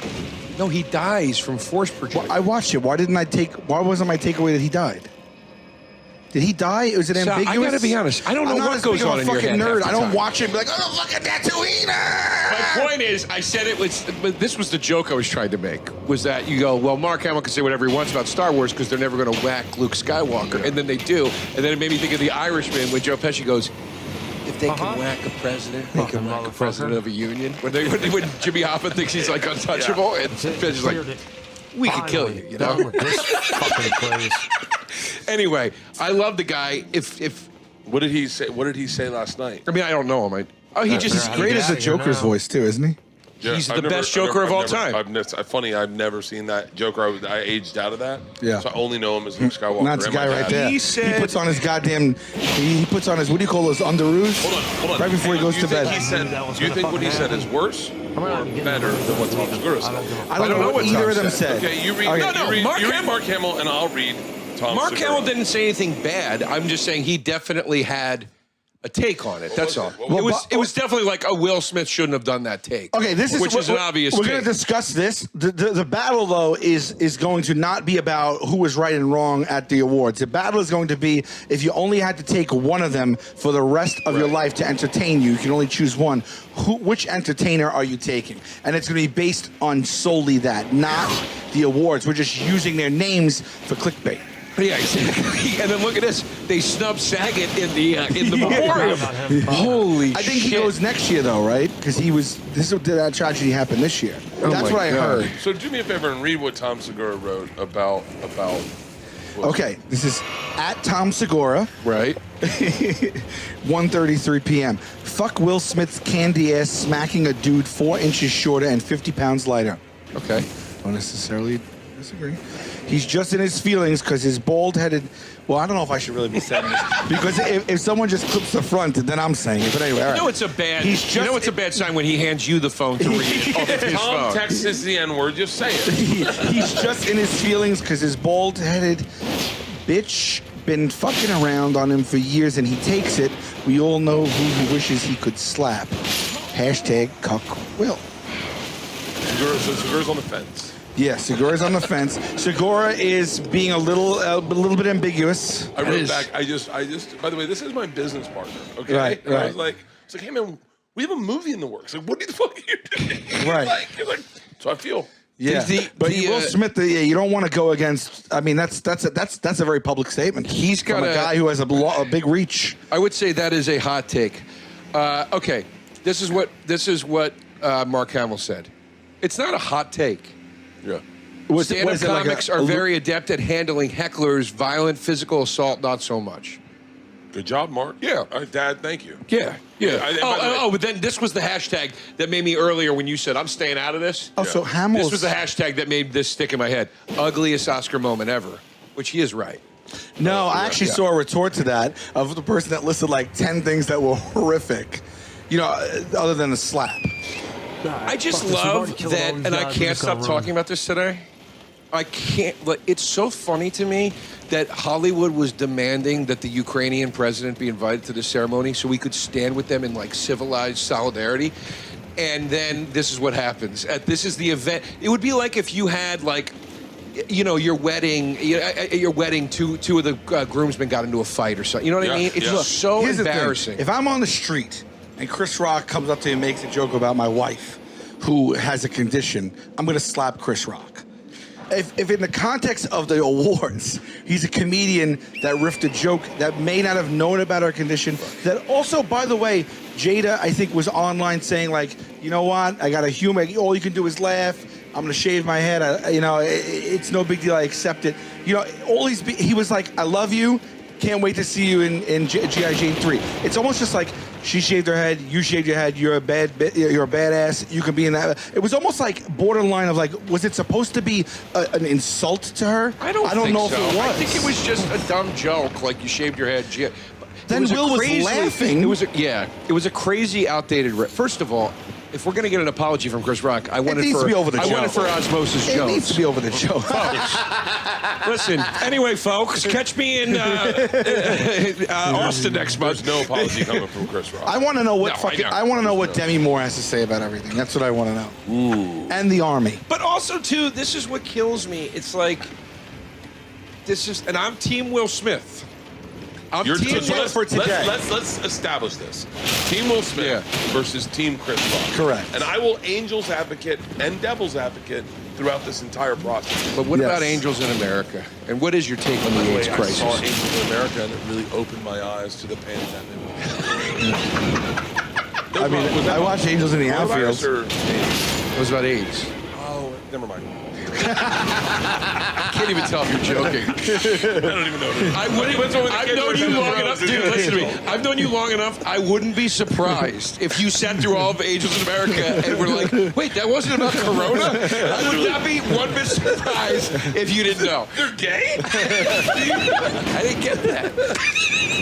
No, he dies from force projection. Well, I watched it. Why wasn't my takeaway that he died? Did he die? Was it ambiguous? I gotta be honest. I don't know what goes on in your head. I'm not a fucking nerd. I don't time. watch it and be like, oh, look at that Tatooine. My point is, I said it was, but this was the joke I was trying to make, was that you go, well, Mark Hamill can say whatever he wants about Star Wars because they're never going to whack Luke Skywalker. And then they do. And then it made me think of The Irishman when Joe Pesci goes, if they can whack a president, they can whack a president of a union. When Jimmy Hoffa thinks he's like untouchable, and Pesci's like, we could kill you, you know? This fucking place. Anyway, I love the guy. If What did he say? What did he say last night? I mean, I don't know him. He's great as the Joker's voice too, isn't he? Yeah, He's the best Joker of all time. I've never seen that Joker. I aged out of that. Yeah. So I only know him as Luke Skywalker. That's the guy right there. He said- he puts on his goddamn. He puts on his, what do you call those, underoos? Hold on. Right before he goes to bed. Do you think what he said is worse or better than what Tom Segura said? I don't know what either of them said. Okay, you read. Okay. You read Mark Hamill, and I'll read Tom Mark Segura. Hamill didn't say anything bad. I'm just saying he definitely had a take on it. That's all. It was definitely like a Will Smith shouldn't have done that take. Okay, which is an obvious We're take. going to discuss this. The battle, though, is going to not be about who was right and wrong at the awards. The battle is going to be if you only had to take one of them for the rest of your life to entertain you. You can only choose one. Which entertainer are you taking? And it's going to be based on solely that, not the awards. We're just using their names for clickbait. Yeah, exactly. And then look at this. They snubbed Saget in the memoriam. Holy shit. I think he goes next year, though, right? Because that tragedy happened this year. That's what I heard. So do me a favor and read what Tom Segura wrote about. Okay, this is At Tom Segura. Right. 1:33 p.m. Fuck Will Smith's candy ass smacking a dude 4 inches shorter and 50 pounds lighter. Okay. Don't necessarily disagree. He's just in his feelings because his bald-headed... Well, I don't know if I should really be saying this. Because if someone just clips the front, then I'm saying it. But anyway, all right. You know it's a bad. It's a bad sign when he hands you the phone to read off of his Tom phone. texts the N-word. Just say it. He's just in his feelings because his bald-headed bitch been fucking around on him for years, and he takes it. We all know who he wishes he could slap. Hashtag cuck Will. Segura's on the fence. Yeah, Segura's on the fence. Segura is being a little bit ambiguous. I wrote back. I just. By the way, this is my business partner. Okay. Right, and right. I was like, hey man, we have a movie in the works. Like, what the fuck are you doing? Right. He's like, so I feel. Yeah, but Will Smith, you don't want to go against. I mean, that's a very public statement. He's got from a guy who has a big reach. I would say that is a hot take. Okay, this is what Mark Hamill said. It's not a hot take. Yeah. Stand-up comics are very adept at handling hecklers, violent physical assault, not so much. Good job, Mark. Yeah. Dad, thank you. Yeah. But then this was the hashtag that made me earlier when you said, I'm staying out of this. Oh, so Hamill's... This was the hashtag that made this stick in my head. Ugliest Oscar moment ever, which he is right. No, I actually saw a retort to that of the person that listed like 10 things that were horrific, other than the slap. I just love that, and I can't stop talking about this today. I can't, it's so funny to me that Hollywood was demanding that the Ukrainian president be invited to the ceremony so we could stand with them in civilized solidarity. And then this is what happens. This is the event. It would be like if you had your wedding, two of the groomsmen got into a fight or something. You know what I mean? It's so Here's embarrassing. If I'm on the street and Chris Rock comes up to me and makes a joke about my wife who has a condition, I'm going to slap Chris Rock. If in the context of the awards, he's a comedian that riffed a joke that may not have known about her condition, that also, by the way, Jada, I think, was online saying, you know what, I got a humor, all you can do is laugh, I'm going to shave my head, it's no big deal, I accept it. He was like, I love you, can't wait to see you in G.I. Jane 3. It's almost just like, she shaved her head, you shaved your head, you're a badass, you can be in that. It was almost like borderline of was it supposed to be an insult to her? I don't know so. if it was. I think it was just a dumb joke, like you shaved your head. Then Will was laughing. It was a crazy, outdated. First of all, if we're going to get an apology from Chris Rock, I want it for Osmosis Jones. It needs to be over the show. Listen, anyway, folks, catch me in Austin next month. There's no apology coming from Chris Rock. I want to know what Demi Moore has to say about everything. That's what I want to know. Ooh. And the Army. But also, too, this is what kills me. It's and I'm Team Will Smith. Let's establish this. Team Will Smith versus Team Chris Rock. Correct. And I will Angels advocate and Devil's advocate throughout this entire process. But what about Angels in America? And what is your take on the AIDS crisis? I saw Angels in America and it really opened my eyes to the pandemic. I watched Angels in the Outfield. It was about AIDS. Oh, never mind. I can't even tell if you're joking. I don't even know. I've known you long enough. Dude, listen to me. I've known you long enough. I wouldn't be surprised if you sat through all of Angels in America and were like, wait, that wasn't about Corona? I would not be one bit surprised if you didn't know. You're gay? I didn't get that.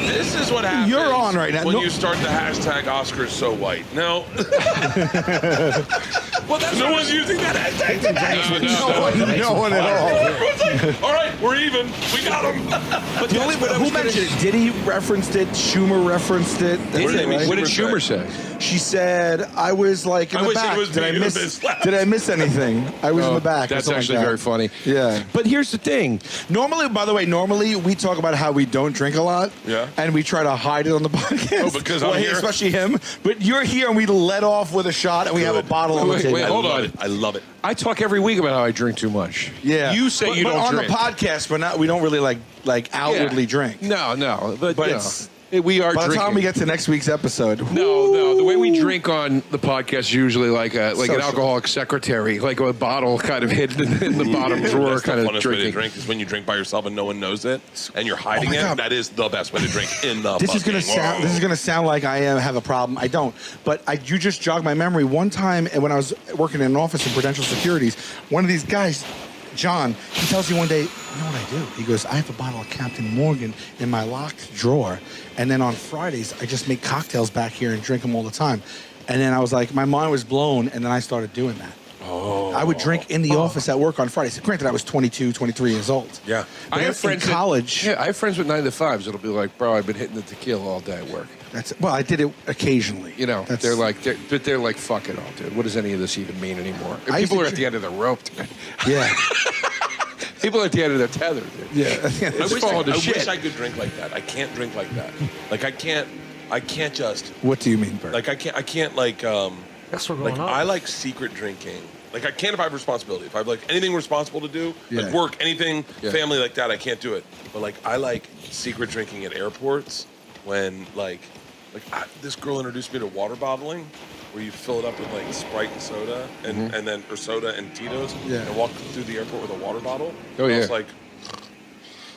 This is what happens. You're on right now. When you start the hashtag Oscars so white. No. Well, that's no one's using that hashtag today. No one at all. All right, we're even. We got him. But who mentioned it? Diddy referenced it. Schumer referenced it. What did Schumer say? She said, "I was in the back. Did I miss anything? I was in the back." That's actually very funny. Yeah. But here's the thing. Normally, by the way, we talk about how we don't drink a lot. Yeah. And we try to hide it on the podcast. Oh, because I'm here. Especially him. But you're here, and we let off with a shot, and we have a bottle on the table. Wait, hold on. I love it. I talk every week about how I drink too much. Yeah. You say you don't on drink. the podcast, but we don't really like outwardly drink. No, but We are By the drinking. time we get to next week's episode. No. The way we drink on the podcast is usually like an Social. alcoholic secretary, like a bottle kind of hidden in the bottom drawer, That's kind the of funnest way to drinking. drink is when you drink by yourself and no one knows it, and you're hiding it. God. That is the best way to drink in the. This is gonna sound like I have a problem. I don't, but you just jogged my memory. One time, when I was working in an office in Prudential Securities, one of these guys, John, he tells me one day, you know what I do? He goes, I have a bottle of Captain Morgan in my locked drawer, and then on Fridays I just make cocktails back here and drink them all the time. And then I was like, my mind was blown, and then I started doing that. Oh. I would drink in the office at work on Fridays. Granted, I was 22, 23 years old. Yeah. But I have friends in college. I have friends with 9 to 5s that'll be like, bro, I've been hitting the tequila all day at work. Well, I did it occasionally. You know, they're like, fuck it all, dude. What does any of this even mean anymore? And I used people to are at the end of their rope, dude. Yeah. People are at the end of their tether, dude. Yeah. I shit. wish I could drink like that. I can't drink like that. Like I can't just. What do you mean, Bert? Like I can't like. That's what we're going on. I like secret drinking. Like I can't if I have responsibility. If I have like anything responsible to do, like work, anything, family like that, I can't do it. But like I like secret drinking at airports when this girl introduced me to water bottling, where you fill it up with like Sprite and soda, and then or soda and Tito's, and walk through the airport with a water bottle. Oh and yeah. I was like,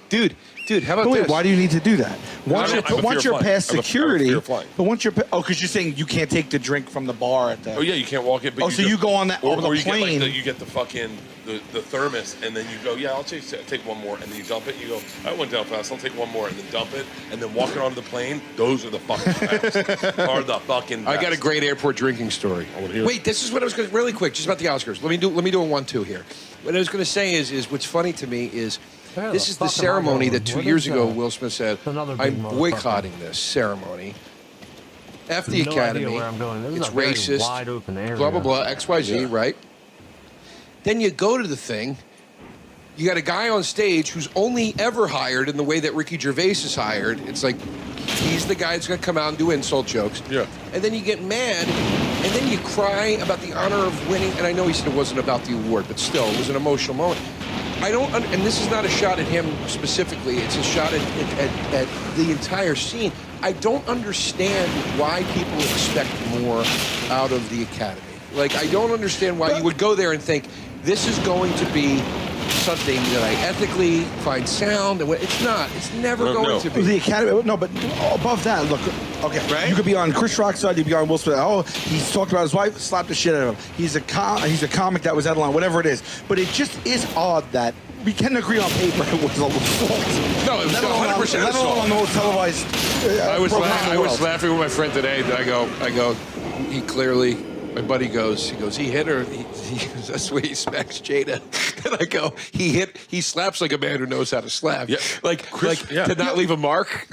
dude, how about wait, this? why do you need to do that? Once you're past security, but once you're because you're saying you can't take the drink from the bar at the. Oh yeah, you can't walk it. But so you go on that over the you plane. Get you get the fucking the thermos, and then you go, yeah, I'll take one more, and then you dump it. And you go, I went down fast. I'll take one more, and then dump it, and then walk it onto the plane. Those are the fucking best. Are the fucking best. I got a great airport drinking story. Wait, this is what I was going to really quick, just about the Oscars. Let me do a 1-2 here. What I was going to say is what's funny to me is. This is the ceremony that 2 years ago Will Smith said, I'm boycotting this ceremony. F the Academy, it's racist, wide open area. blah, blah, blah, XYZ, right? Then you go to the thing, you got a guy on stage who's only ever hired in the way that Ricky Gervais is hired. It's like, he's the guy that's going to come out and do insult jokes. Yeah. And then you get mad, and then you cry about the honor of winning. And I know he said it wasn't about the award, but still, it was an emotional moment. And this is not a shot at him specifically, it's a shot at the entire scene. I don't understand why people expect more out of the Academy. Like, I don't understand why you would go there and think, this is going to be something that I ethically find sound. And it's not. It's never going to be. The Academy, no, but above that, look, okay, right? You could be on Chris Rock's side, you'd be on Will Smith. Oh, he's talked about his wife, slapped the shit out of him. He's a comic that was out of line, whatever it is. But it just is odd that we can agree on paper it was a assault. No, it was 100% let alone on the whole televised. I was laughing with my friend today. That I go. He clearly. My buddy goes. He hit her. That's the way he smacks Jada. And I go. He slaps like a man who knows how to slap. Yeah. To not leave a mark.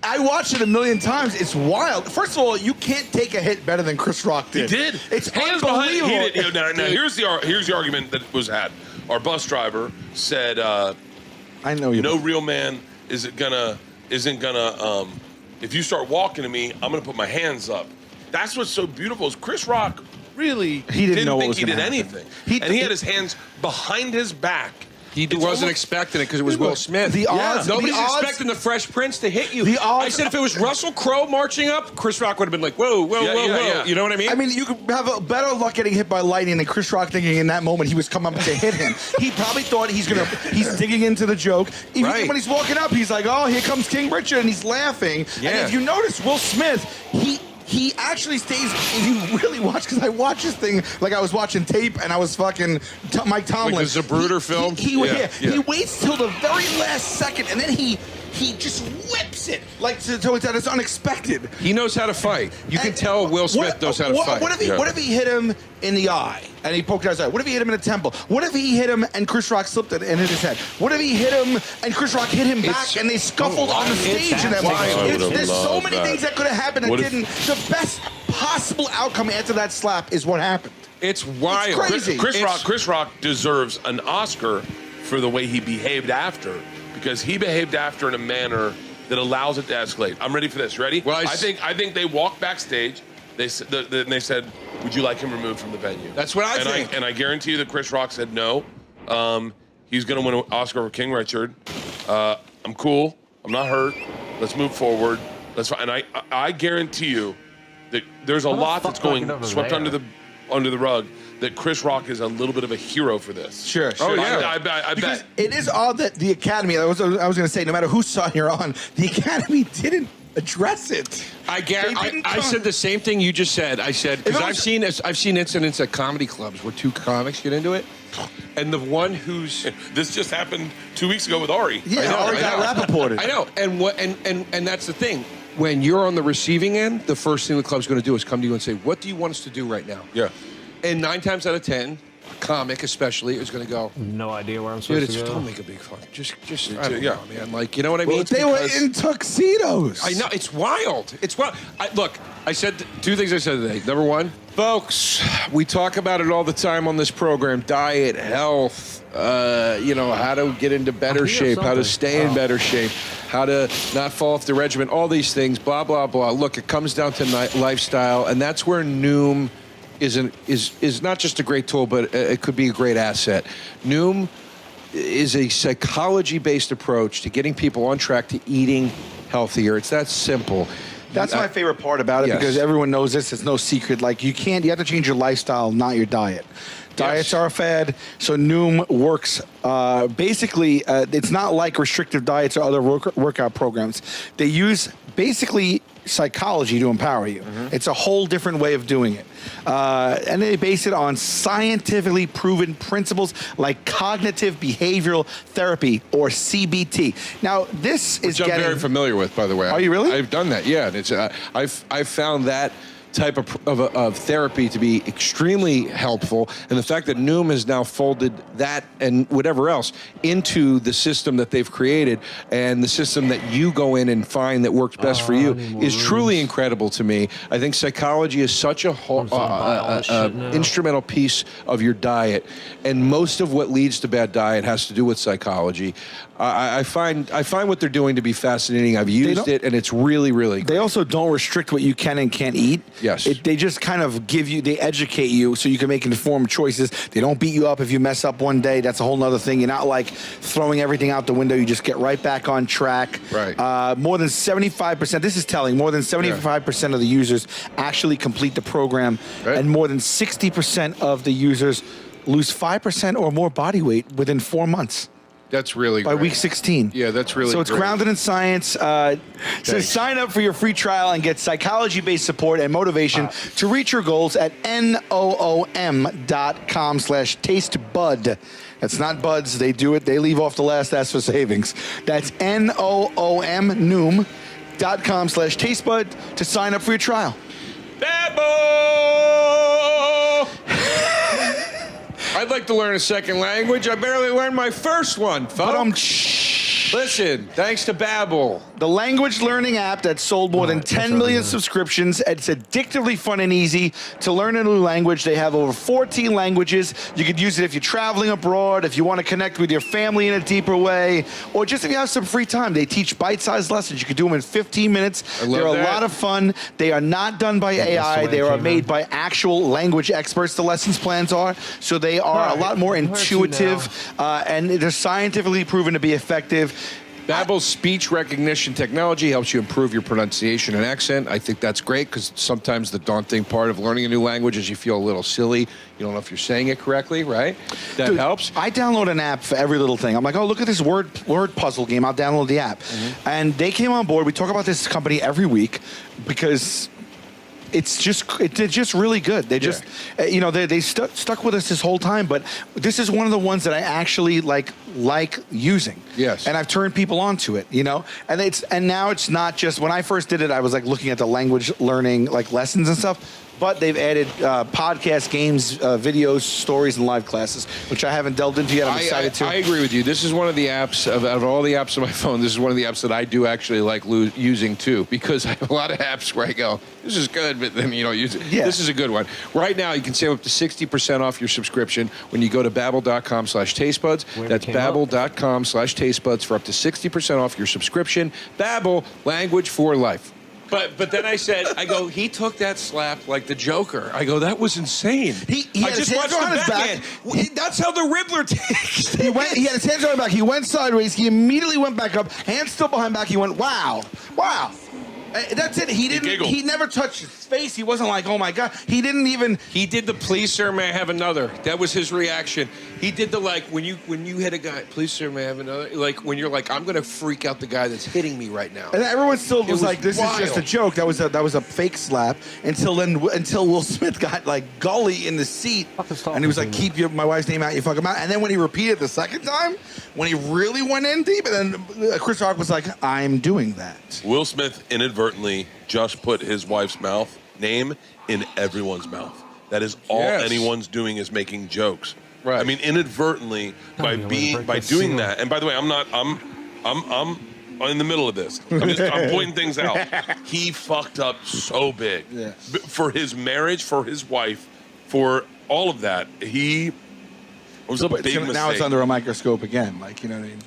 I watched it a million times. It's wild. First of all, you can't take a hit better than Chris Rock did. He did. It's hands unbelievable. behind. He did. Now here's the argument that was had. Our bus driver said, "I know you. No real man isn't gonna. If you start walking to me, I'm gonna put my hands up." That's what's so beautiful. Is Chris Rock really didn't know what think was he did gonna happen. anything, and he had his hands behind his back. He wasn't expecting it because it was Will Smith. Nobody's expecting the Fresh Prince to hit you. I said if it was Russell Crowe marching up, Chris Rock would have been like, whoa. You know what I mean? I mean, you could have a better luck getting hit by lightning than Chris Rock thinking in that moment he was coming up to hit him. He probably thought he's digging into the joke. Even when he's walking up, he's like, oh, here comes King Richard, and he's laughing. Yeah. And if you notice, Will Smith, he actually stays, if you really watch, because I watch this thing like I was watching tape and I was fucking Mike Tomlin. Like the Zapruder film? He waits till the very last second and then he just whips it like so that it's unexpected. He knows how to fight. You can tell Will Smith knows how to fight. What if he hit him in the eye and he poked out his eye? What if he hit him in the temple? What if he hit him and Chris Rock slipped it and hit his head? What if he hit him and Chris Rock hit him back and they scuffled on the stage in that moment? There's so many things that could have happened that didn't. The best possible outcome after that slap is what happened. It's wild. It's crazy. Chris Rock deserves an Oscar for the way he behaved after, because he behaved after in a manner that allows it to escalate. I'm ready for this. Ready? Well, I think they walked backstage. They said, "Would you like him removed from the venue?" That's what I think. And I guarantee you that Chris Rock said no. He's going to win an Oscar for King Richard. I'm cool. I'm not hurt. Let's move forward. Let's. And I guarantee you that there's a lot that's going swept under the rug. That Chris Rock is a little bit of a hero for this. Sure. Oh yeah, Sure. I bet. It is odd that the Academy. I was going to say, no matter whose side you're on, the Academy didn't address it. I said the same thing you just said. I said because I've seen incidents at comedy clubs where two comics get into it, and the one who's this just happened 2 weeks ago with Ari. Yeah, Ari got Raptor. I know, and that's the thing. When you're on the receiving end, the first thing the club's going to do is come to you and say, "What do you want us to do right now?" Yeah. And 9 times out of 10, a comic especially is going to go, no idea where I'm supposed to go. Don't make a big fuss. Just I don't know, man. Like, you know what I mean? They were in tuxedos. I know. It's wild. It's wild. Look, I said 2 things I said today. Number one, folks, we talk about it all the time on this program. Diet, health, how to get into better shape, how to stay in better shape, how to not fall off the regimen, all these things, blah, blah, blah. Look, it comes down to lifestyle, and that's where Noom is not just a great tool, but it could be a great asset. Noom is a psychology-based approach to getting people on track to eating healthier. It's that simple. That's my favorite part about it because everyone knows this. It's no secret. Like you have to change your lifestyle, not your diet. Diets are a fad, so Noom works. Basically, it's not like restrictive diets or other workout programs. They use basically psychology to empower you. It's a whole different way of doing it. And they base it on scientifically proven principles like cognitive behavioral therapy, or CBT. Now, this is I'm very familiar with, by the way. Are you really? I've done that, yeah. And it's I've found that type of therapy to be extremely helpful, and the fact that Noom has now folded that and whatever else into the system that they've created, and the system that you go in and find that works best for you is truly incredible to me. I think psychology is such a instrumental piece of your diet, and most of what leads to bad diet has to do with psychology. I find what they're doing to be fascinating. I've used it, and it's really, really great. They also don't restrict what you can and can't eat. Yes. They just kind of they educate you so you can make informed choices. They don't beat you up if you mess up one day. That's a whole nother thing. You're not like throwing everything out the window. You just get right back on track. Right. More than 75%, this is telling, more than 75% of the users actually complete the program, and more than 60% of the users lose 5% or more body weight within 4 months. That's really by great. week 16. Yeah, that's really So it's great. grounded in science. So sign up for your free trial and get psychology-based support and motivation to reach your goals at noom.com/tastebud. That's not buds. They do it. They leave off the last S for savings. That's noom.com/tastebud to sign up for your trial. I'd like to learn a second language. I barely learned my first one, folks. Listen, thanks to Babbel, the language learning app that sold more than 10 million subscriptions. It's addictively fun and easy to learn a new language. They have over 14 languages. You could use it if you're traveling abroad, if you want to connect with your family in a deeper way, or just if you have some free time. They teach bite-sized lessons. You can do them in 15 minutes. They're a lot of fun. They are not done by AI. They are made by actual language experts, the lessons plans are. So they are a lot more intuitive, and they're scientifically proven to be effective. Babbel's speech recognition technology helps you improve your pronunciation and accent. I think that's great because sometimes the daunting part of learning a new language is you feel a little silly. You don't know if you're saying it correctly, right? That helps. I download an app for every little thing. I'm like, oh, look at this word puzzle game. I'll download the app. And they came on board. We talk about this company every week because it's just really good. They just, they stuck with us this whole time. But this is one of the ones that I actually like using. Yes. And I've turned people onto it. And now it's not just, when I first did it, I was like looking at the language learning like lessons and stuff. But they've added podcasts, games, videos, stories, and live classes, which I haven't delved into yet. I'm excited to. I agree with you. This is one of the apps, out of all the apps on my phone, this is one of the apps that I do actually like using too, because I have a lot of apps where I go, this is good, but then you don't use it. Yeah. This is a good one. Right now, you can save up to 60% off your subscription when you go to babbel.com/tastebuds. That's babbel.com/tastebuds for up to 60% off your subscription. Babbel, language for life. But then I said, he took that slap like the Joker. I go, that was insane. He I had his just hands watched on the his Batman. back. That's how the Riddler takes. He had his hands on his back. He went sideways. He immediately went back up. Hands still behind back. He went, wow. That's it. He never touched his face. He wasn't like, oh my God. He didn't even. He did the please sir, may I have another? That was his reaction. He did the when you hit a guy, please sir, may I have another? Like when you're like, I'm gonna freak out the guy that's hitting me right now. And everyone still was like, this wild. is just a joke. That was a fake slap until Will Smith got like gully in the seat, and he was like, keep my wife's name out your fucking mouth. And then when he repeated the second time, when he really went in deep, and then Chris Rock was like, I'm doing that. Will Smith inadvertently just put his wife's name in everyone's mouth. That is all anyone's doing is making jokes. Right. I mean, inadvertently by doing that. And by the way, I'm in the middle of this. I'm pointing things out. He fucked up so big for his marriage, for his wife, for all of that. It was a big mistake. Now it's under a microscope again. Like, you know what I mean?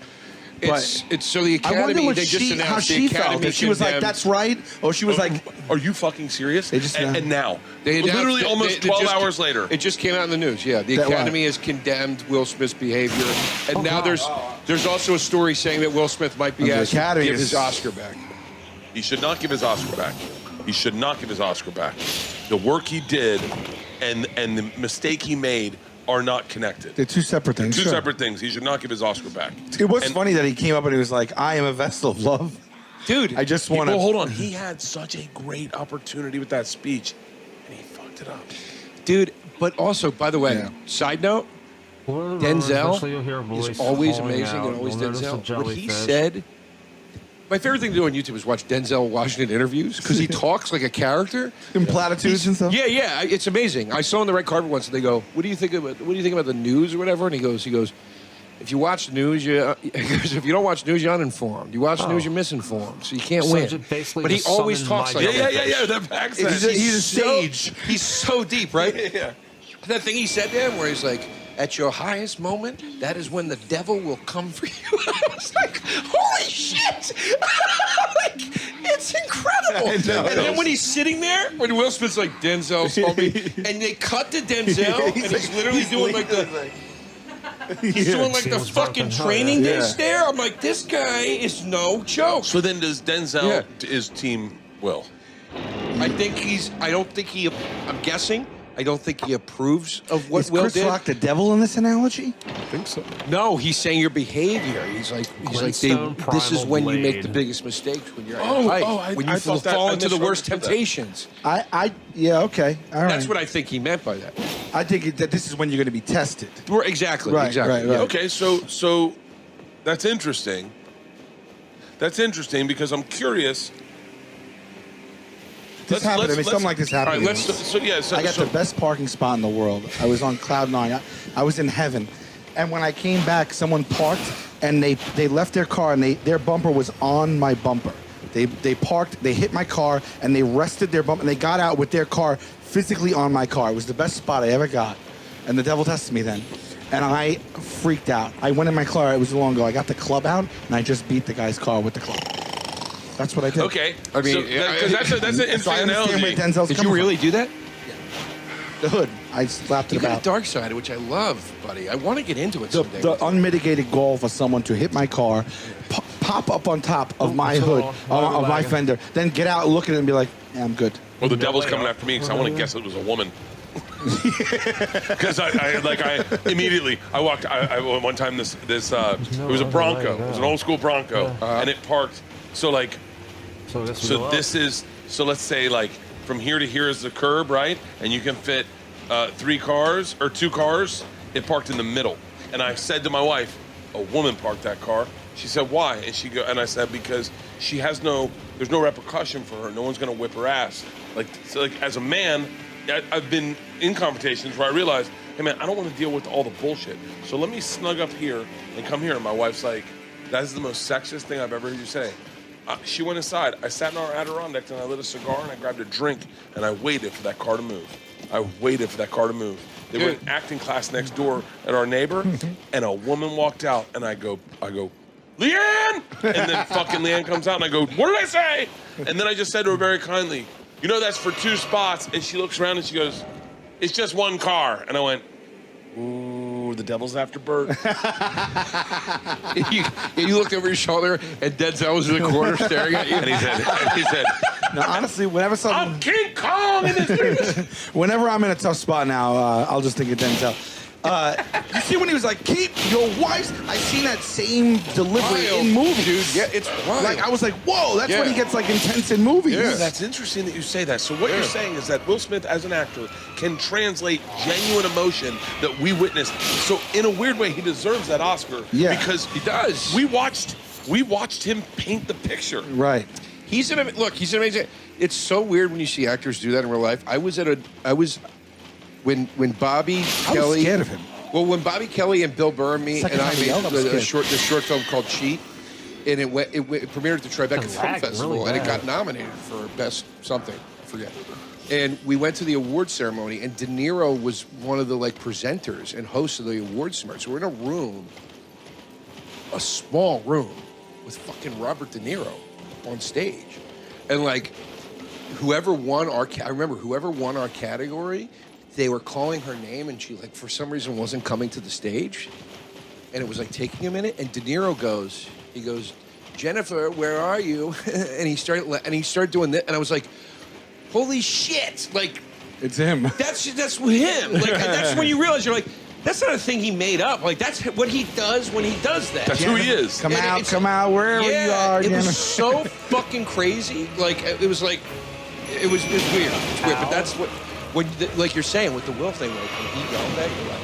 It's so the Academy. I wonder what they just announced how she felt. She was like, "That's right," or she was like, "Are you fucking serious?" They just and now, they literally almost 12 hours later, it just came out in the news. Yeah, the Academy has condemned Will Smith's behavior, and now there's also a story saying that Will Smith might be asked to give his Oscar back. He should not give his Oscar back. He should not give his Oscar back. The work he did and the mistake he made are not connected. They're two separate things. Two separate things. He should not give his Oscar back. It was funny that he came up and he was like, I am a vessel of love. Dude, I just want to... Well, hold on. He had such a great opportunity with that speech, and he fucked it up. Dude, but also, by the way, side note, Denzel is always amazing and always Denzel. What he said... My favorite thing to do on YouTube is watch Denzel Washington interviews because he talks like a character in platitudes and stuff. Yeah, it's amazing. I saw on the red carpet once, and they go, "What do you think about the news or whatever?" And he goes, "If you watch the news, if you don't watch news, you're uninformed. You watch the news, you're misinformed. So you can't win." But he always talks like that. Yeah. That accent. He's a sage. He's so deep, right? Yeah. That thing he said to him, where he's like, "At your highest moment, that is when the devil will come for you." I was like, holy shit! It's incredible. And then when he's sitting there, when Will Smith's like, Denzel's homie, and they cut to Denzel, and he's literally doing like the... He's doing like the fucking training day stare. I'm like, this guy is no joke. So then does Denzel is team Will? I'm guessing. I don't think he approves of what Will did. Is Chris Rock the devil in this analogy? I think so. No, he's saying your behavior. He's like, this is when you make the biggest mistakes when you're at height. When you fall into the worst temptations. Yeah, okay. All right. That's what I think he meant by that. I think that this is when you're going to be tested. Exactly. Right. Okay, so that's interesting. That's interesting because I'm curious. This happened to me. Something like this happened. All right, I got the best parking spot in the world. I was on cloud 9. I was in heaven. And when I came back, someone parked and they left their car and their bumper was on my bumper. They parked, they hit my car, and they rested their bumper, and they got out with their car physically on my car. It was the best spot I ever got. And the devil tested me then. And I freaked out. I went in my car, it was long ago. I got the club out, and I just beat the guy's car with the club. That's what I did. Okay. I mean, that's an interesting analogy. Did you really do that? Yeah. The hood. I slapped it about. You got a dark side, which I love, buddy. I want to get into it someday. The unmitigated goal for someone to hit my car, pop up on top of my hood, of my fender, then get out, look at it, and be like, yeah, I'm good. Well, the devil's coming after me because I want to guess it was a woman. Because I immediately walked. One time it was a Bronco. It was an old school Bronco, and it parked. So let's say like from here to here is the curb, right? And you can fit 3 cars or 2 cars. It parked in the middle. And I said to my wife, a woman parked that car. She said, why? And I said, because there's no repercussion for her. No one's gonna whip her ass. Like as a man, I've been in confrontations where I realized, hey man, I don't want to deal with all the bullshit. So let me snug up here and come here. And my wife's like, that is the most sexist thing I've ever heard you say. She went inside. I sat in our Adirondacks and I lit a cigar and I grabbed a drink and I waited for that car to move. They were in acting class next door at our neighbor, and a woman walked out, and I go, Leanne! And then fucking Leanne comes out and I go, what did I say? And then I just said to her very kindly, you know that's for 2 spots. And she looks around and she goes, it's just 1 car. And I went, ooh, the devil's after Bert. you looked over your shoulder and Denzel was in the corner staring at you. And he said, no, honestly, whenever something... I'm King Kong in this Whenever I'm in a tough spot now, I'll just think of Denzel. You see when he was like, keep your wife's... I've seen that same delivery in movies. Dude, yeah, it's wild. Like, I was like, whoa, that's when he gets, like, intense in movies. Yeah, that's interesting that you say that. So what you're saying is that Will Smith, as an actor, can translate genuine emotion that we witnessed. So in a weird way, he deserves that Oscar. Yeah. Because he does. We watched him paint the picture. Right. He's an amazing... It's so weird when you see actors do that in real life. When Bobby Kelly... I was scared of him. Well, when Bobby Kelly and Bill Burr and me and I made the short film called Cheat, and it premiered at the Tribeca Film Festival, and it got nominated for Best something, I forget. And we went to the award ceremony, and De Niro was one of the presenters and hosts of the awards ceremony. So we're in a room, a small room, with fucking Robert De Niro on stage, and whoever won our category. They were calling her name, and she, for some reason wasn't coming to the stage. And it was, taking a minute. And De Niro goes, Jennifer, where are you? and he started doing that. And I was like, holy shit. It's him. That's him. That's when you realize, you're like, that's not a thing he made up. That's what he does when he does that. That's who he is. Come out, wherever you are. It was so fucking crazy. It was weird. It's weird. But that's what... like you're saying with the Will thing, when he yelled that, you're like,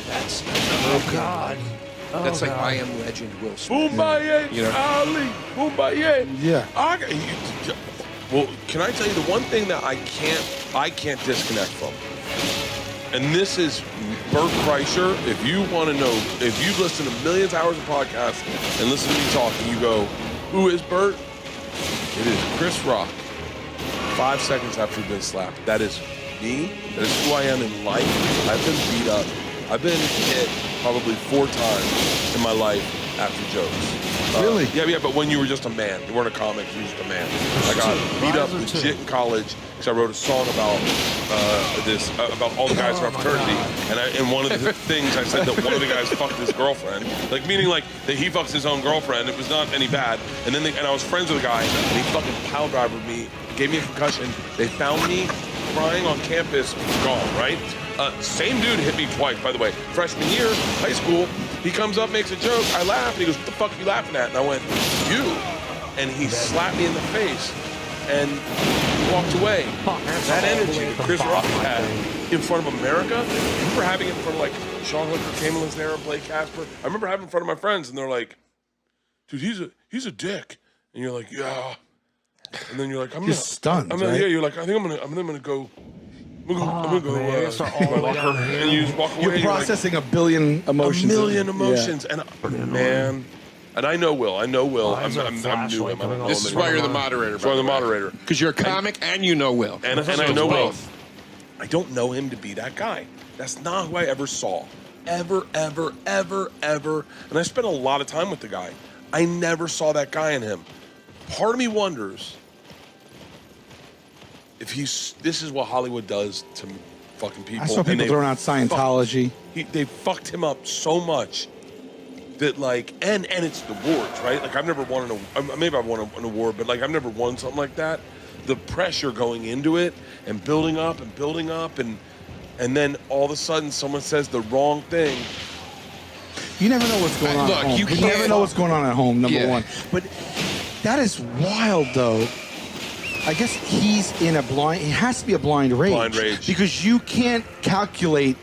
that's God. That's God. I Am Legend Will Smith. Boombaye, Ali, Boombaye. Yeah. Well, can I tell you the one thing that I can't disconnect from? And this is Bert Kreischer. If you want to know, if you've listened to millions of hours of podcasts and listen to me talking, you go, who is Bert? It is Chris Rock. 5 seconds after you've been slapped. That is me. That is who I am in life. I've been beat up. I've been hit probably 4 times in my life after jokes. Really? Yeah, but when you were just a man. You weren't a comic, you were just a man. I got beat up legit in college because I wrote a song about about all the guys in our fraternity. And one of the things I said that one of the guys fucked his girlfriend. Meaning that he fucks his own girlfriend. It was not any bad. And I was friends with a guy, and he fucking pile drivered me. Gave me a concussion. They found me crying on campus, gone, right? Same dude hit me twice, by the way. Freshman year, high school, he comes up, makes a joke, I laugh, and he goes, what the fuck are you laughing at? And I went, you. And he slapped me in the face, and he walked away. That energy that Chris Rock had in front of America, I remember having it in front of Sean Hooker, Cameron's there, Blake Casper. I remember having it in front of my friends, and they're like, dude, he's a dick. And you're like, yeah. And then you're like, I'm stunned. Right? Yeah, you're like, I think I'm gonna go. I'm gonna go. My locker, and you just walk away. You're processing a billion emotions. A million emotions, and man. And I know Will. I'm new to him. This is why you're the moderator. So I'm the moderator. Because you're a comic and you know Will. And I know both. I don't know him to be that guy. That's not who I ever saw. Ever. And I spent a lot of time with the guy. I never saw that guy in him. Part of me wonders if this is what Hollywood does to fucking people. I saw people throwing out Scientology. They fucked him up so much that and it's the awards, right? I've never won maybe I've won an award, but I've never won something like that. The pressure going into it and building up and then all of a sudden someone says the wrong thing. You never know what's going on at home. You never know what's going on at home, number one. But that is wild, though. I guess he has to be a blind rage. Blind rage. Because you can't calculate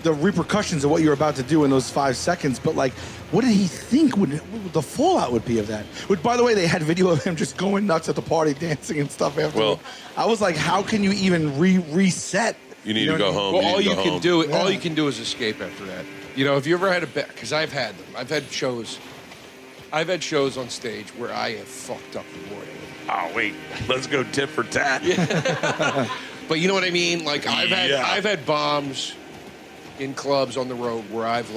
the repercussions of what you're about to do in those 5 seconds. But, what did he think what the fallout would be of that? Which, by the way, they had video of him just going nuts at the party, dancing and stuff after. Well, I was like, how can you even reset? You need to go home. Well, all you can do is escape after that. If you ever had because I've had them. I've had shows on stage where I have fucked up the morning. Oh wait, let's go tit for tat. But you know what I mean? I've had bombs in clubs on the road where I've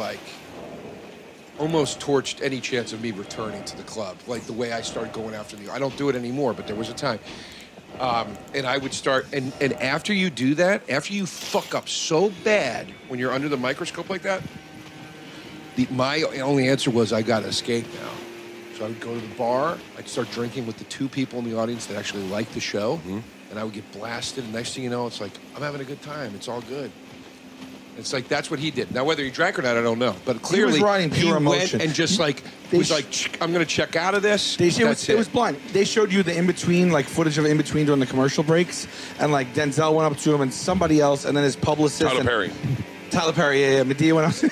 almost torched any chance of me returning to the club, like the way I started going after I don't do it anymore, but there was a time. And I would start, and after you do that, after you fuck up so bad when you're under the microscope like that, my only answer was, I gotta escape now. So I would go to the bar, I'd start drinking with the 2 people in the audience that actually liked the show, and I would get blasted, and next thing you know, it's like, I'm having a good time, it's all good. It's like, that's what he did. Now, whether he drank or not, I don't know. But clearly, he was riding pure emotion. Went and just was like, I'm going to check out of this. It was blind. They showed you the in-between, like footage of in-between during the commercial breaks. And like Denzel went up to him and somebody else, and then his publicist. Tyler Perry, yeah. Medea went up.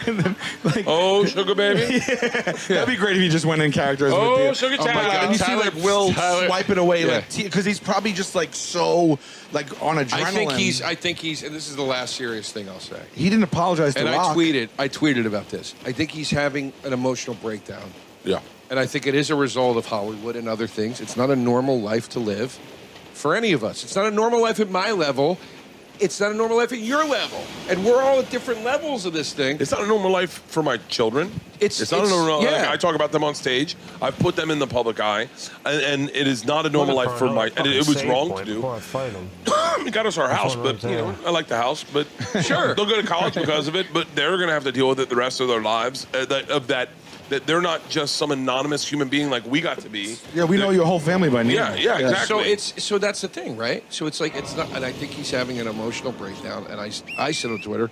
And then, like, oh, sugar baby. That'd be great if he just went in character as Oh, Medea. sugar Oh my God. And you see like Will swipe it away, like, because he's probably just like so like on adrenaline. I think he's, and this is the last serious thing I'll say. He didn't apologize to Rock. I tweeted about this. I think he's having an emotional breakdown. Yeah. And I think it is a result of Hollywood and other things. It's not a normal life to live for any of us. It's not a normal life at my level. It's not a normal life at your level. And we're all at different levels of this thing. It's not a normal life for my children. It's not a normal life. I talk about them on stage. I put them in the public eye. And it is not a normal life for my... And it was wrong to do. It got us our house, but, you know, I like the house. But sure, they'll go to college because of it, but they're going to have to deal with it the rest of their lives. That they're not just some anonymous human being like we got to be. Yeah, we know your whole family by name. Yeah, exactly. So that's the thing, right? So it's like, it's not, and I think he's having an emotional breakdown. And I said on Twitter,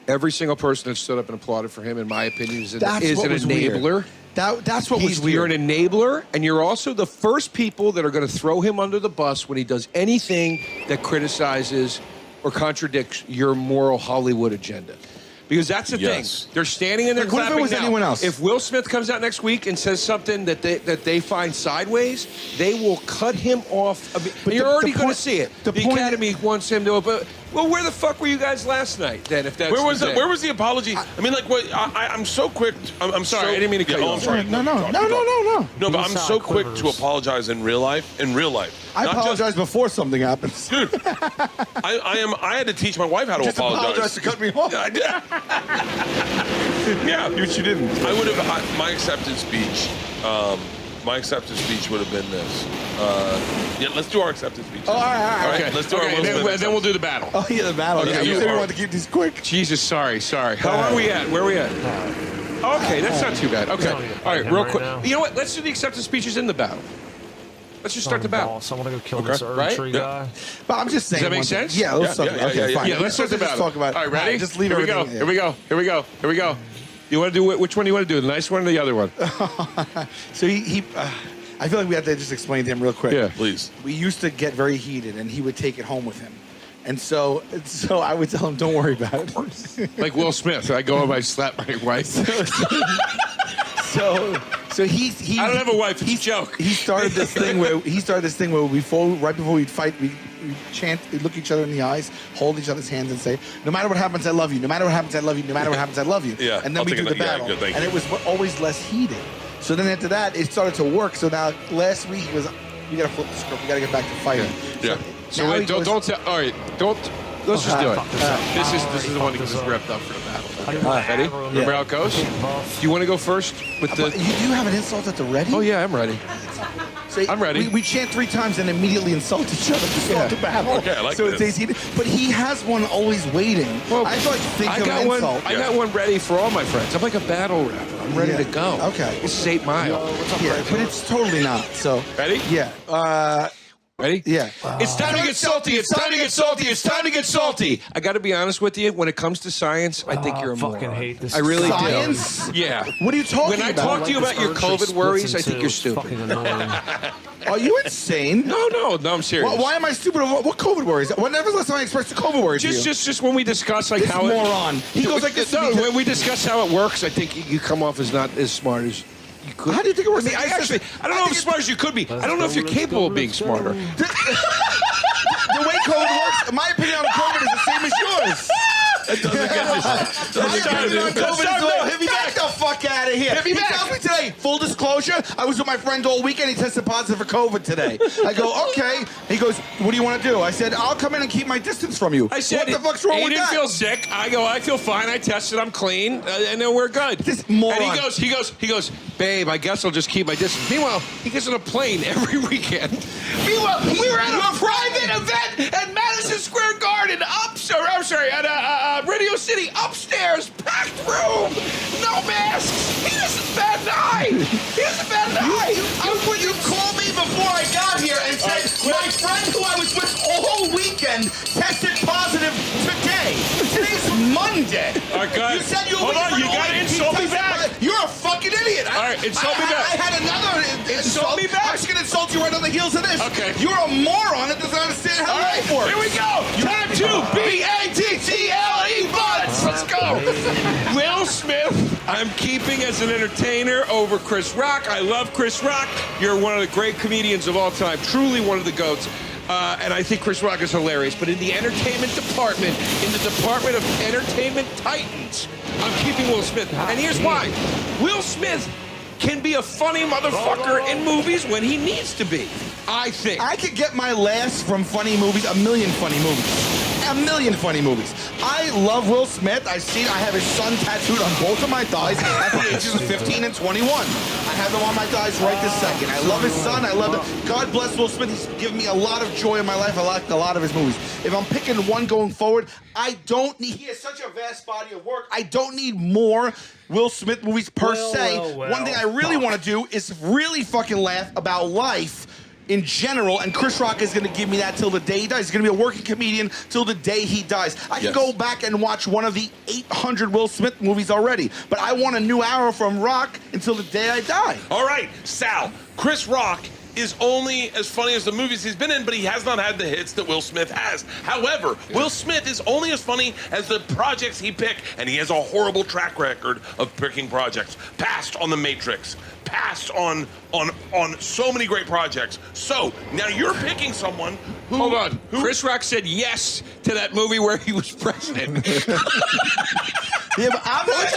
every single person that stood up and applauded for him, in my opinion, is an enabler. Weird. That's what was weird. You're an enabler, and you're also the first people that are going to throw him under the bus when he does anything that criticizes or contradicts your moral Hollywood agenda. Because that's the thing. They're standing in there clapping. What if it was anyone else? If Will Smith comes out next week and says something that they find sideways, they will cut him off. But you're already going to see it. The Academy wants him to. But well, where the fuck were you guys last night? Then, if that's where was the apology? I mean, like, what? I'm so quick. I'm sorry. I didn't mean to cut you off. I'm sorry. No. No, but I'm so quick to apologize in real life. I apologize before something happens. Dude, I had to teach my wife how to apologize. To cut me off. Yeah, which you didn't. I would have my acceptance speech. My acceptance speech would have been this. Yeah, let's do our acceptance speech. Oh, all right. Okay, let's do our then we'll do the battle. Oh, yeah, the battle. Okay, you said we wanted to keep these quick. Jesus, sorry. How are we at? Where are we at? Okay, that's not too bad. Okay. All right, real quick. You know what? Let's do the acceptance speeches in the battle. Let's just start the battle. So I'm gonna go kill this Erdtree guy. But I'm just saying. Does that make sense? Yeah, let's talk about it. Okay, fine. Yeah, let's start the battle. Talk about all right, ready? Just leave Here everything. Here we go. You want to do which one do you want to do? The nice one or the other one? So he I feel like we have to just explain to him real quick. Yeah, please. We used to get very heated, and he would take it home with him. And so I would tell him, don't worry about it. Like Will Smith. I go home, I slap my wife. So he I don't have a wife. It's a joke. He started this thing where right before we'd fight, we'd chant, we'd look each other in the eyes, hold each other's hands, and say, "No matter what happens, I love you. No matter what happens, I love you. No matter what happens, I love you." Yeah. And then we do the battle, good, and it was always less heated. So then after that, it started to work. So now last week he was, "We got to flip the script. We got to get back to fighting." Yeah. So wait, don't tell. All right, don't. Let's just do it. This is the one that gets us repped up for the battle. Ready? Remember how it goes? Do you want to go first with the? You have an insult at the ready? Oh yeah, I'm ready. So I'm ready. We chant 3 times and immediately insult each other to start the battle. Okay, I like so this. It's easy. But he has one always waiting. Well, I thought think of an insult. I got one ready for all my friends. I'm like a battle rapper. I'm ready to go. Okay. This is 8 Mile. Yeah, but it's totally not. So ready? Yeah. Ready? Yeah. It's time to get salty. It's time to get salty. It's time to get salty. I got to be honest with you. When it comes to science, I think you're a moron. fucking hate this. I really Science? do. Yeah. What are you talking about? When I talk to you about your COVID worries, I think you're stupid. Are you insane? No, I'm serious. Why am I stupid? What COVID worries? Whenever last time I expressed the COVID worries? Just when we discuss like this how moron. He goes like this. No, when we discuss how it works, I think you come off as not as smart as you could. How do you think it works? I don't know how smart as you could be. I don't know if you're capable of being smarter. The way COVID works, my opinion on COVID is the same as yours. That doesn't get this. Hit me back the fuck fuck out of here. He tells me today, full disclosure, I was with my friend all weekend. He tested positive for COVID today. I go, okay. He goes, what do you want to do? I said, I'll come in and keep my distance from you. I said, what the fuck's wrong with that? He didn't feel sick. I go, I feel fine. I tested. I'm clean. And then we're good. This moron. And he goes, babe, I guess I'll just keep my distance. Meanwhile, he gets on a plane every weekend. Meanwhile, we were at a private event at Madison Square Garden, at Radio City, upstairs, packed room, no masks. He doesn't bat an eye. You called me before I got here and said my friend who I was with all weekend tested positive today. Today's Monday. All right, guys. You said you hold on, you gotta insult me back. You're a fucking idiot. All right, insult me back. I had another insult me back. I'm just gonna insult you right on the heels of this. Okay. You're a moron that doesn't understand how life works. Here we go. Time to B-A-T-T-L-E butts. Let's go. Will Smith, I'm keeping as an entertainer over Chris Rock. I love Chris Rock. You're one of the great comedians of all time. Truly one of the GOATs. And I think Chris Rock is hilarious. But in the entertainment department, in the department of entertainment titans, I'm keeping Will Smith. And here's why. Will Smith can be a funny motherfucker in movies when he needs to be, I think. I could get my laughs from funny movies, a million funny movies. I love Will Smith. I have his son tattooed on both of my thighs at the ages of 15 and 21. I have them on my thighs right this second. I love his son. I love him. God bless Will Smith. He's given me a lot of joy in my life. I like a lot of his movies. If I'm picking one going forward, he has such a vast body of work. I don't need more Will Smith movies per se. One thing I really want to do is really fucking laugh about life in general, and Chris Rock is going to give me that till the day he dies. He's going to be a working comedian till the day he dies. I can go back and watch one of the 800 Will Smith movies already, but I want a new hour from Rock until the day I die. All right, Sal, Chris Rock is only as funny as the movies he's been in, but he has not had the hits that Will Smith has. However, Will Smith is only as funny as the projects he picked, and he has a horrible track record of picking projects. Passed on The Matrix, passed on so many great projects. So now you're picking someone who... Hold on. Chris Rock said yes to that movie where he was president. Yeah, but I'm not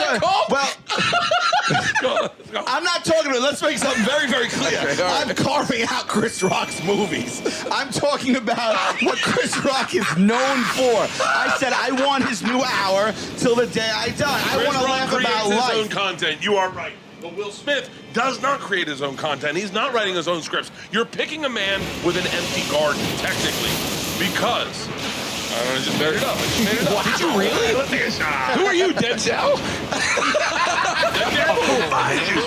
I'm not talking about. Let's make something very, very clear. Okay, I'm carving out Chris Rock's movies. I'm talking about what Chris Rock is known for. I said I want his new hour till the day I die. I want to laugh about life. His own content. You are right. But Will Smith does not create his own content. He's not writing his own scripts. You're picking a man with an empty garden, technically, because... I just made it up. Did you really? Let's take a shot. Who are you, Denzel?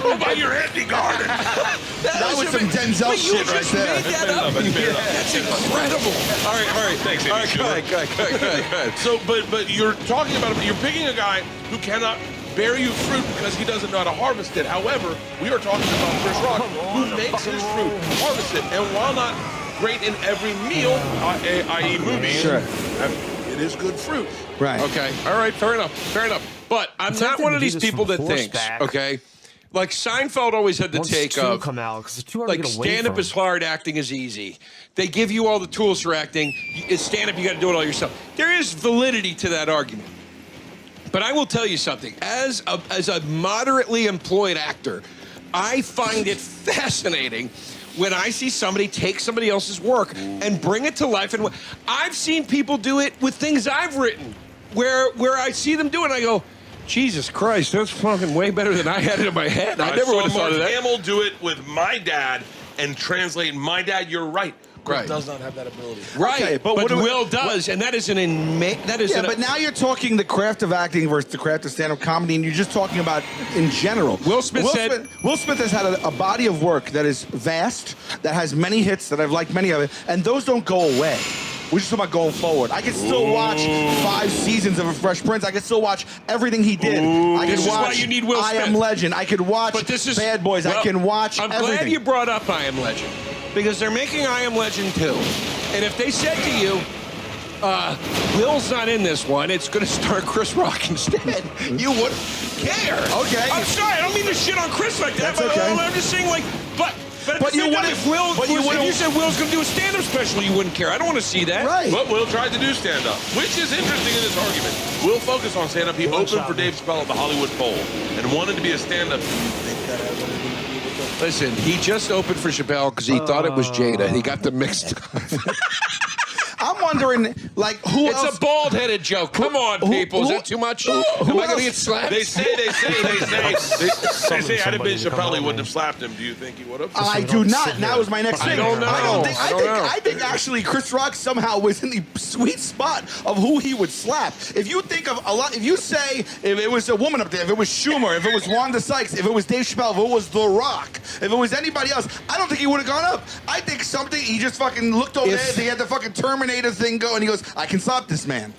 Who by your empty garden? That was some Denzel shit right there. That's incredible. All right. Thanks, Andy. All right, go ahead. So, but you're talking about you're picking a guy who cannot bear you fruit because he doesn't know how to harvest it. However, we are talking about Chris Rock, who makes his fruit, harvests it, and while not great in every meal, i.e. movie, sure, it is good fruit. Right. Okay. All right. Fair enough. But I'm not one of these people that thinks, okay, like Seinfeld always had the take of, like, stand-up is hard, acting is easy. They give you all the tools for acting. Stand-up, you got to do it all yourself. There is validity to that argument. But I will tell you something. As a moderately employed actor, I find it fascinating when I see somebody take somebody else's work and bring it to life. And I've seen people do it with things I've written, where I see them do it and I go, Jesus Christ, that's fucking way better than I had it in my head. I never would have thought of that. Mark Hamill do it with my dad and translate my dad, you're right. Right. Does not have that ability. Right, okay, but Will does, and that is but now you're talking the craft of acting versus the craft of stand-up comedy, and you're just talking about in general. Will Smith has had a body of work that is vast, that has many hits, that I've liked many of it, and those don't go away. We're just talking about going forward. I can still watch 5 seasons of A Fresh Prince. I can still watch everything he did. I this can is watch why you need Will Smith. I Am Legend. I could watch Bad Boys. Well, I can watch everything. I'm glad you brought up I Am Legend, because they're making I Am Legend 2. And if they said to you, Will's not in this one, it's going to star Chris Rock instead, you wouldn't care. Okay. I'm sorry, I don't mean to shit on Chris like that, That's okay. I'm just saying, like, but But you would if you said Will's going to do a stand-up special, you wouldn't care. I don't want to see that. Right. But Will tried to do stand-up, which is interesting in this argument. Will focused on stand-up. He opened for Dave Chappelle at the Hollywood Bowl and wanted to be a stand-up. Do you think that has anything to do with it? Listen, he just opened for Chappelle because he thought it was Jada. He got them mixed up. I'm wondering, like, who else? It's a bald-headed joke. Come on, people. Is that too much? Am I going to get slapped? They say I'd have been Chappelle, he wouldn't have slapped him. Do you think he would have? I do not. And that was my next thing. I don't know. I think actually Chris Rock somehow was in the sweet spot of who he would slap. If you think of a lot, if you say if it was a woman up there, if it was Schumer, if it was Wanda Sykes, if it was Dave Chappelle, if it was The Rock, if it was anybody else, I don't think he would have gone up. I think something, he just fucking looked over there, they had the fucking Terminator thing go, and he goes, I can stop this man.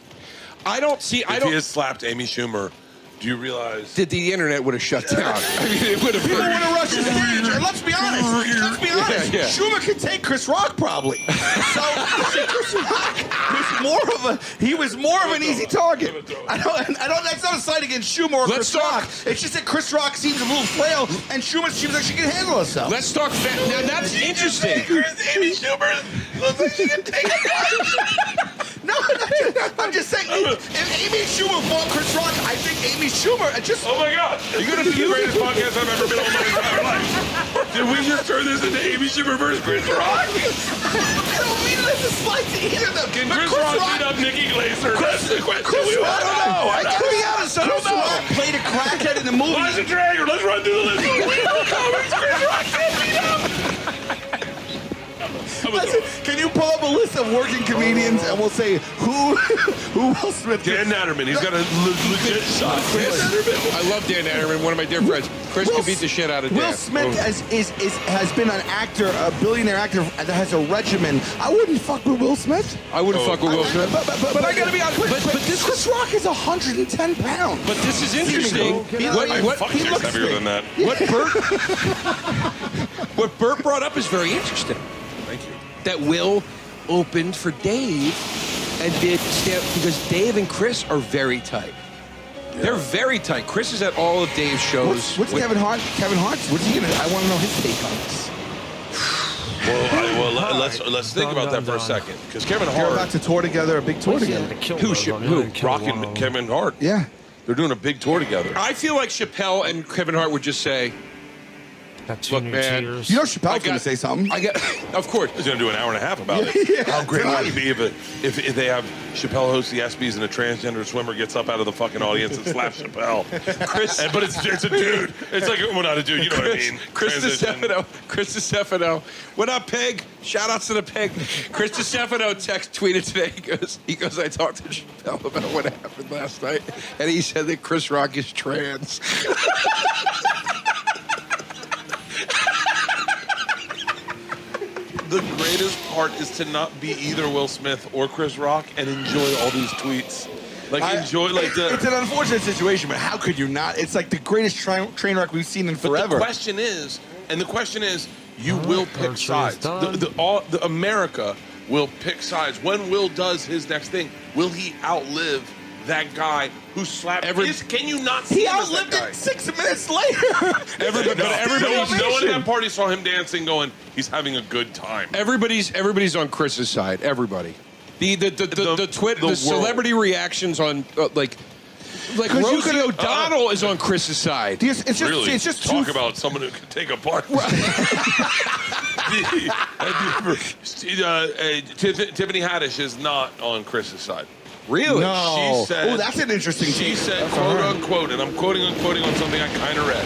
I don't see. If he had slapped Amy Schumer, do you realize that the internet would have shut down? I mean, it would have. People would have rushed the stage. And let's be honest. Yeah. Schumer could take Chris Rock probably. So Chris Rock was more of an easy target. I don't. That's not a slight against Schumer or Chris Rock. It's just that Chris Rock seems a little frail, and Schumer seems like she can handle herself. Let's talk. Now that's interesting. Amy Schumer looks like she can take it. No, I'm just saying. If Amy Schumer fought Chris Rock, I think Amy Schumer just. Oh my God! You're gonna be the greatest podcast I've ever been on my entire life. Did we just turn this into Amy Schumer versus Chris Rock? I don't mean it as a slight to either of them. Can Chris Rock beat up Nikki Glaser? That's the question. I don't know. I gotta be honest. Chris Rock played a crackhead in the movie. Why's a dragger? Let's run through the list. Chris Rock can't beat up. Can you pull up a list of working comedians and we'll say who Will Smith? Dan Natterman. He's got a legit shot. I love Dan Natterman, one of my dear friends. Chris can beat the shit out of Dan. Will Smith has been an actor, a billionaire actor that has a regimen. I wouldn't fuck with Will Smith. I wouldn't fuck with Will Smith. But I gotta be honest. But this Chris Rock is 110 pounds. But this is interesting. He looks heavier than that. What Bert brought up is very interesting. Thank you. That Will opened for Dave and did stand because Dave and Chris are very tight. Yeah. They're very tight. Chris is at all of Dave's shows. What's Kevin Hart? Kevin Hart's? What's he gonna? I want to know his take on this. Well, let's think about that for a second. Because Kevin Hart, they're about to tour together, a big tour together. Who? Rock and Kevin Hart. Yeah, they're doing a big tour together. I feel like Chappelle and Kevin Hart would just say, Look, man, you know Chappelle's going to say something. Of course. He's going to do an hour and a half about it. Yeah. How great would it be if they have Chappelle host the ESPYs and a transgender swimmer gets up out of the fucking audience and slaps Chappelle? But it's a dude. It's like, well, not a dude, you know what I mean. Chris DiStefano. What up, Peg? Shout outs to the Peg. Chris DiStefano tweeted today. He goes, I talked to Chappelle about what happened last night, and he said that Chris Rock is trans. The greatest part is to not be either Will Smith or Chris Rock and enjoy all these tweets. It's an unfortunate situation, but how could you not? It's like the greatest train wreck we've seen in forever. But the question is, you will pick sides. The America will pick sides. When Will does his next thing, will he outlive that guy who slapped can you not see he him outlived as that guy? it 6 minutes later. No one at that party saw him dancing going, he's having a good time. Everybody's on Chris's side. Everybody. The celebrity reactions on like Rosie O'Donnell is on Chris's side. It's just talk about someone who can take a part. Tiffany Haddish is not on Chris's side. Really? No. She said, that's an interesting She said, quote unquote, and I'm quoting on something I kind of read.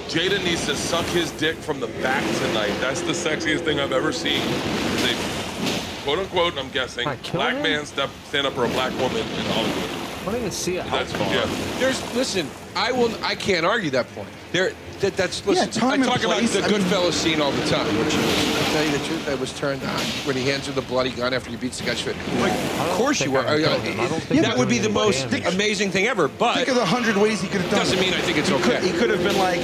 Jada needs to suck his dick from the back tonight. That's the sexiest thing I've ever seen. They, quote unquote, I'm guessing, black man stand up for a black woman in Hollywood. I don't even see it. That's far. Yeah. Listen, I can't argue that point. Listen, I talk about the Goodfellas scene all the time, which is, I tell you the truth, I was turned on when he hands her the bloody gun after he beats the guy's foot. Of course you were. That would be the most amazing thing ever, but think of the 100 ways he could have done doesn't mean I think it's okay. He could have been like,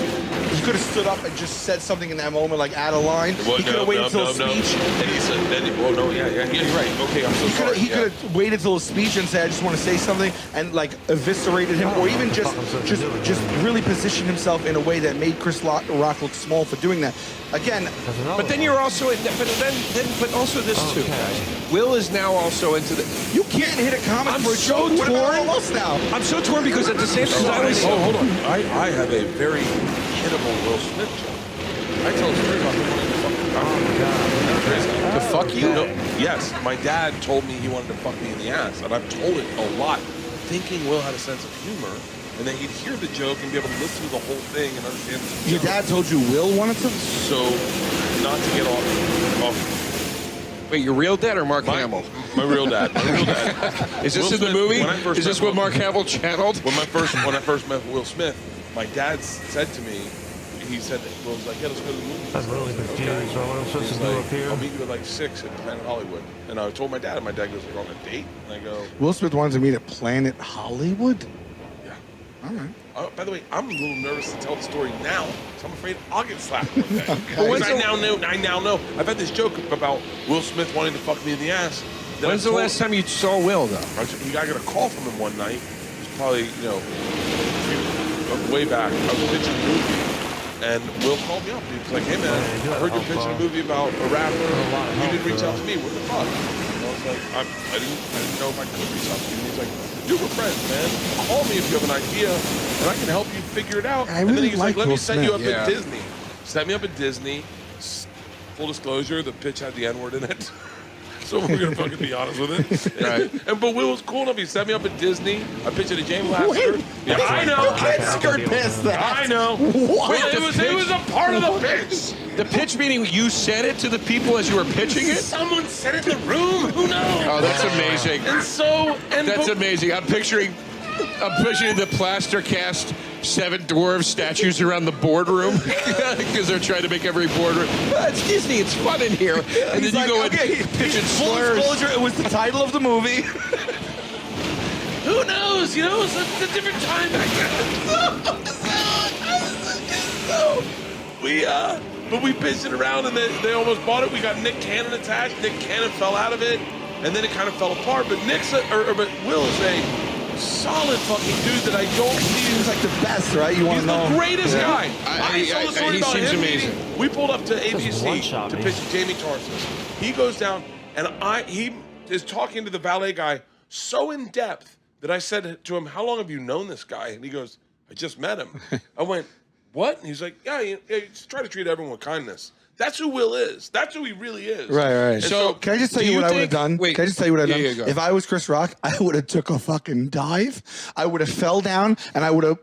could have stood up and just said something in that moment, like out of line. He could have waited until his speech. And he said, you're right. Okay, I'm so sorry. He could have waited till his speech and said, I just want to say something, and like eviscerated him, or even just really position himself in a way that made Chris Rock look small for doing that. Again, but then you're also, but also this too. Guys. Will is now also into the. You can't hit a comic I'm for so torn. Now? I'm so torn because at the same time, hold on. I have a very hittable Will Smith joke. I tell a story about him. To fuck you? No, yes, my dad told me he wanted to fuck me in the ass, and I've told it a lot, thinking Will had a sense of humor. And then he'd hear the joke and be able to listen to the whole thing and understand the Your dad told you Will wanted to? So, not to get off. Wait, your real dad or Mark Hamill? My real dad. My real dad. Is this in the movie? Is this what Mark Hamill channeled? When I first met Will Smith, my dad said to me, he said, Will was like, yeah, let's go to the movie. I'm really confused. So what am I supposed to do up here? I'll meet you at like 6 at Planet Hollywood. And I told my dad, and my dad goes, we're on a date? And I go, Will Smith wanted to meet at Planet Hollywood? All right. By the way, I'm a little nervous to tell the story now, so I'm afraid I'll get slapped one day. Okay. Because I now know. I've had this joke about Will Smith wanting to fuck me in the ass. When's the last time you saw Will, though? I got a call from him one night. It was probably, way back. I was pitching a movie, and Will called me up. He was like, hey, man, I heard you're pitching a movie about a rapper. You didn't reach out to me. What the fuck? And I was like, I didn't know if I could reach out to you. And he's like, you're a friend, man. Call me if you have an idea, and I can help you figure it out. And then he's like, let me set you up at Disney. Set me up at Disney. Full disclosure, the pitch had the N-word in it. So we're going to fucking be honest with it. Right. But Will was cool enough. He set me up at Disney. I pitched it to Jamie Lasker. Yeah, I know. You can't skirt past that. I know. What? It was a part of the pitch. The pitch meaning you said it to the people as you were pitching it? Someone said it in the room. Who knows? Oh, that's amazing. That's amazing. I'm picturing the plaster cast 7 dwarves statues around the boardroom because they're trying to make every boardroom. It's Disney. It's fun in here. And then you go and pitch it slurs. Full disclosure, it was the title of the movie. Who knows? You know, it's a different time back then. But we pitched it around, and they almost bought it. We got Nick Cannon attached. Nick Cannon fell out of it, and then it kind of fell apart. But but Will is a solid fucking dude that I don't see. He's like the best, right? You want to know? He's the greatest guy. I told the story he about seems him amazing. meeting. We pulled up to ABC to pitch Jamie Tarsis. He goes down, and he is talking to the valet guy so in depth that I said to him, how long have you known this guy? And he goes, I just met him. I went, what? And he's like, yeah, you just try to treat everyone with kindness. That's who Will is. That's who he really is. Right. So can I just tell you what I would have done? Wait, can I just tell you what I've done? Go. If I was Chris Rock, I would have took a fucking dive. I would have fell down, and I would have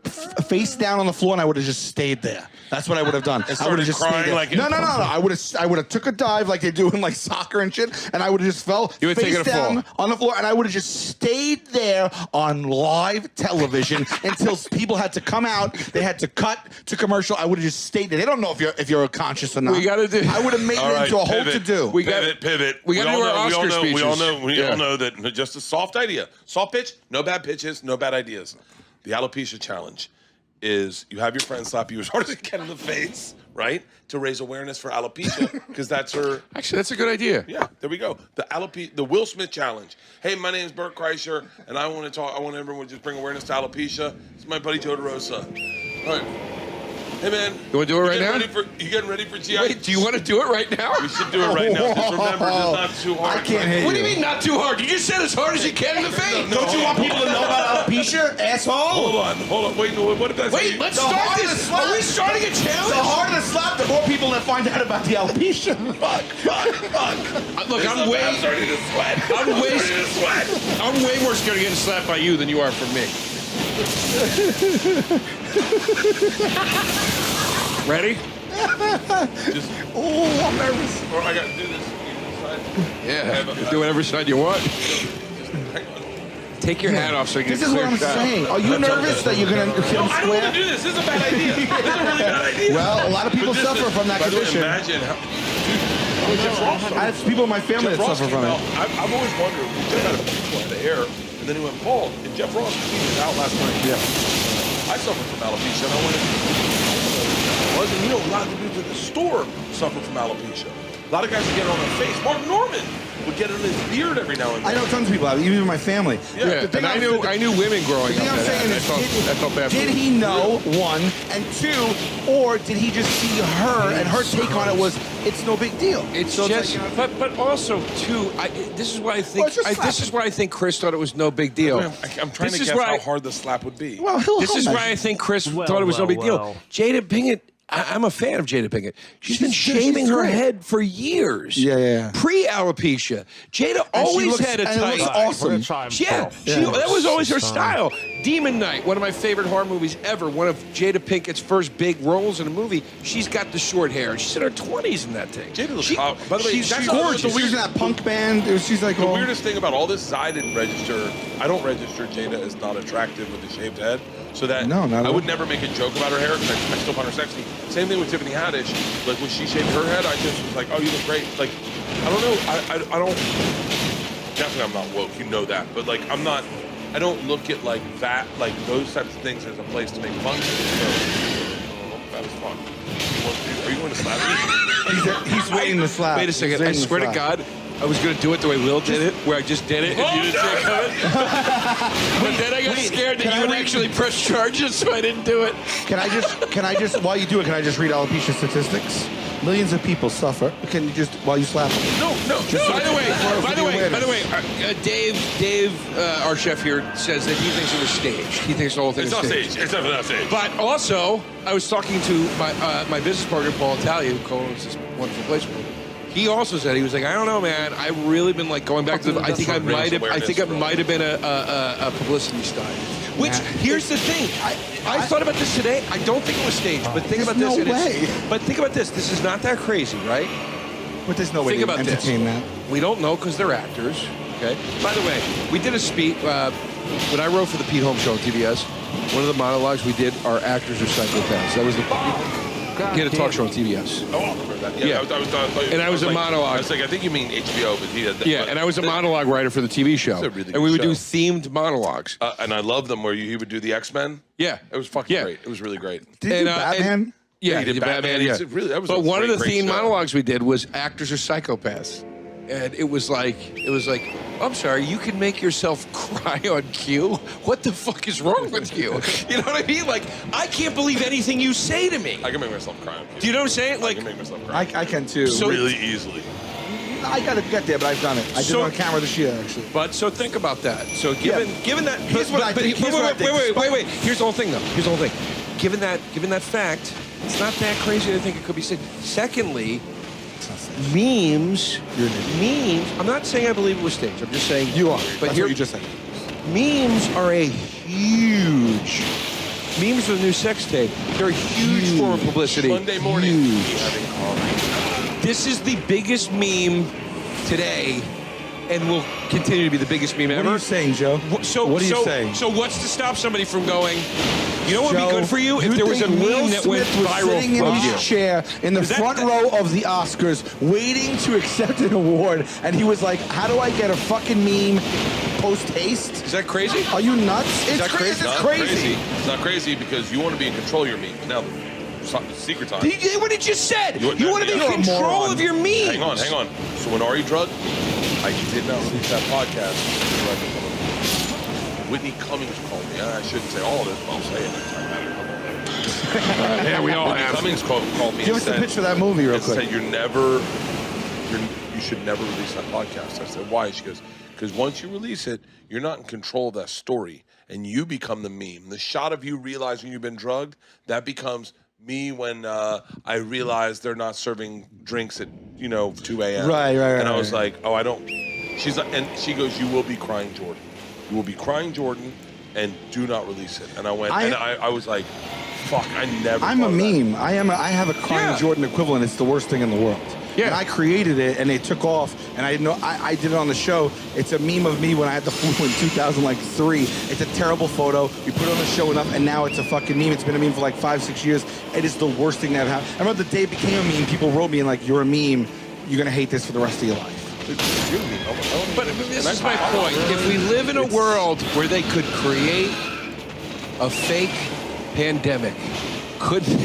face down on the floor, and I would have just stayed there. That's what I would have done. I would have just stayed there. No. I would have took a dive like they do in like soccer and shit, and I would have just fell face down on the floor, and I would have just stayed there on live television until people had to come out. They had to cut to commercial. I would have just stayed there. They don't know if you're conscious or not. We gotta do. I would have made it into a whole to-do. Pivot. We got to do our Oscar speeches. We all know that just a soft idea. Soft pitch, no bad pitches, no bad ideas. The alopecia challenge is you have your friend slap you as hard as you can in the face, right? To raise awareness for alopecia, because that's her. Actually, that's a good idea. Yeah, there we go. The Will Smith challenge. Hey, my name's Bert Kreischer, and I want everyone to just bring awareness to alopecia. It's my buddy Todorosa. All right. Hey, man. You want to do it right now? You getting ready for GI? Wait, do you want to do it right now? We should do it right now. Just remember, it's not too hard. I can't hear you. What do you mean not too hard? You just said as hard as you can in the face. Don't you want people to know about alopecia, asshole? Hold on. Wait, what if that's... Wait, let's start this. Are we starting a challenge? The harder the slap, the more people that find out about the alopecia. Fuck. Look, I'm starting to sweat. I'm way more scared of getting slapped by you than you are from me. Ready? I'm nervous. Or I got to do this. Yeah, do whatever side you want. Take your hat off so you can This is what I'm saying. Are you nervous that you're going to kill I don't want to do this. This is a bad idea. This is a really bad idea. Well, a lot of people suffer from that condition. Imagine how... I have people in my family that suffer from it. I've always wondered, we just had a people had the hair, and then he went bald. And Jeff Ross tweeted out last night. Yeah. I suffer from alopecia, and I went was, and you know, a lot of the dudes at the store suffer from alopecia. A lot of guys would get it on their face. Mark Norman would get it in his beard every now and then. I know tons of people have it, even in my family. Yeah, The thing and I knew women growing up. The thing I'm saying is, did he know, one, and two, or did he just see her and her take on it was, it's no big deal? It's so just, it's like, you know, but also too. This is why I think. This is why I think Chris thought it was no big deal. I'm trying to guess how hard the slap would be. Well, this is why I think Chris thought it was no big deal. Jada Pinkett. I'm a fan of Jada Pinkett. She's been shaving her head for years. Yeah. Pre-alopecia. Jada always had a tight. Awesome. Yeah, that was always her style. Demon Knight, one of my favorite horror movies ever. One of Jada Pinkett's first big roles in a movie. She's got the short hair. She's in her 20s in that thing. Jada looks by the way, she's that's gorgeous. She's in that punk band. She's like the weirdest thing about all this is I don't register Jada as not attractive with a shaved head. So that I would never make a joke about her hair because I still find her sexy. Same thing with Tiffany Haddish. Like when she shaved her head, I just was like, oh, you look great. Like, I don't know. I don't. Definitely, I'm not woke. You know that. But like, I don't look at like that, like those types of things as a place to make fun. So, that was fun. Are you going to slap me? He's waiting to slap. Wait a second. I swear to God, I was going to do it the way Will did it, where I just did it and you didn't see it coming. But then I got scared that you would actually press charges, so I didn't do it. Can I just, while you do it, can I just read alopecia statistics? Millions of people suffer. Can you just, while you slap them? No. By the way, Dave, our chef here, says that he thinks it was staged. He thinks the whole thing is staged. It's definitely not staged. But also, I was talking to my business partner, Paul Italia, who co-owns this wonderful place for me. He also said, he was like, I don't know, man. I've really been like going back to the, I think it might have been a publicity stunt. Which, here's the thing. I thought about this today. I don't think it was staged, but think about this. No way. But think about this. This is not that crazy, right? But there's no way to entertain that. We don't know because they're actors, okay? By the way, we did a speech, when I wrote for the Pete Holmes Show on TBS, one of the monologues we did, our actors are psychopaths. That was he had a talk show on TBS. Oh, I remember that. Yeah. I was a monologue. I was like, I think you mean HBO, but he had that. Yeah, and I was a monologue writer for the TV show. And we would do themed monologues. And I love them where he would do the X-Men. Yeah. It was fucking great. It was really great. Did he do Batman? Yeah, he did Batman. Yeah. But one of the themed monologues we did was actors are psychopaths. And it was like, I'm sorry, you can make yourself cry on cue? What the fuck is wrong with you? You know what I mean? Like, I can't believe anything you say to me. I can make myself cry on cue. Do you know what I'm saying? Like, I can make myself cry. I can too. So, really easily. I gotta get there, but I've done it. I did it on camera this year, actually. But so think about that. So given that, here's what I think. Wait. Here's the whole thing, though. Given that fact, it's not that crazy to think it could be said. Secondly, memes. I'm not saying I believe it was staged. I'm just saying you are. But That's what you just said. Memes are a huge. Memes are the new sex tape. They're a huge form of publicity. Monday morning. Huge. This is the biggest meme today, and will continue to be the biggest meme ever. What are you saying, Joe? What are you saying? So what's to stop somebody from going, you know what would be good for you? If there was a meme that went viral sitting in his chair in the front row of the Oscars waiting to accept an award, and he was like, how do I get a fucking meme post-haste? Is that crazy? Are you nuts? It's crazy. It's crazy. It's not crazy because you want to be in control of your memes. Now, secret time. What did you said? You want to be in control of your memes. Hang on. So when Ari drugged, I did not release that podcast. Whitney Cummings called me. I shouldn't say all of this, but I'll say it. Yeah, we all Whitney have. Cummings called me. Give us the pitch for that movie real quick. Said you should never release that podcast. I said, why? She goes, because once you release it, you're not in control of that story, and you become the meme. The shot of you realizing you've been drugged, that becomes me when I realized they're not serving drinks at 2 a.m. Right. And I was like, oh, I don't. She's like, and she goes, you will be crying Jordan. You will be crying Jordan, and do not release it. And I went, I was like, fuck, I never. I'm a meme. I have a crying Jordan equivalent. It's the worst thing in the world. Yeah. And I created it, and it took off, and I did it on the show. It's a meme of me when I had the flu in 2003. It's a terrible photo. We put it on the show enough, and now it's a fucking meme. It's been a meme for like 5-6 years. It is the worst thing that happened. I remember the day it became a meme, people wrote me and like, you're a meme. You're going to hate this for the rest of your life. But this is my point. If we live in a world where they could create a fake pandemic, couldn't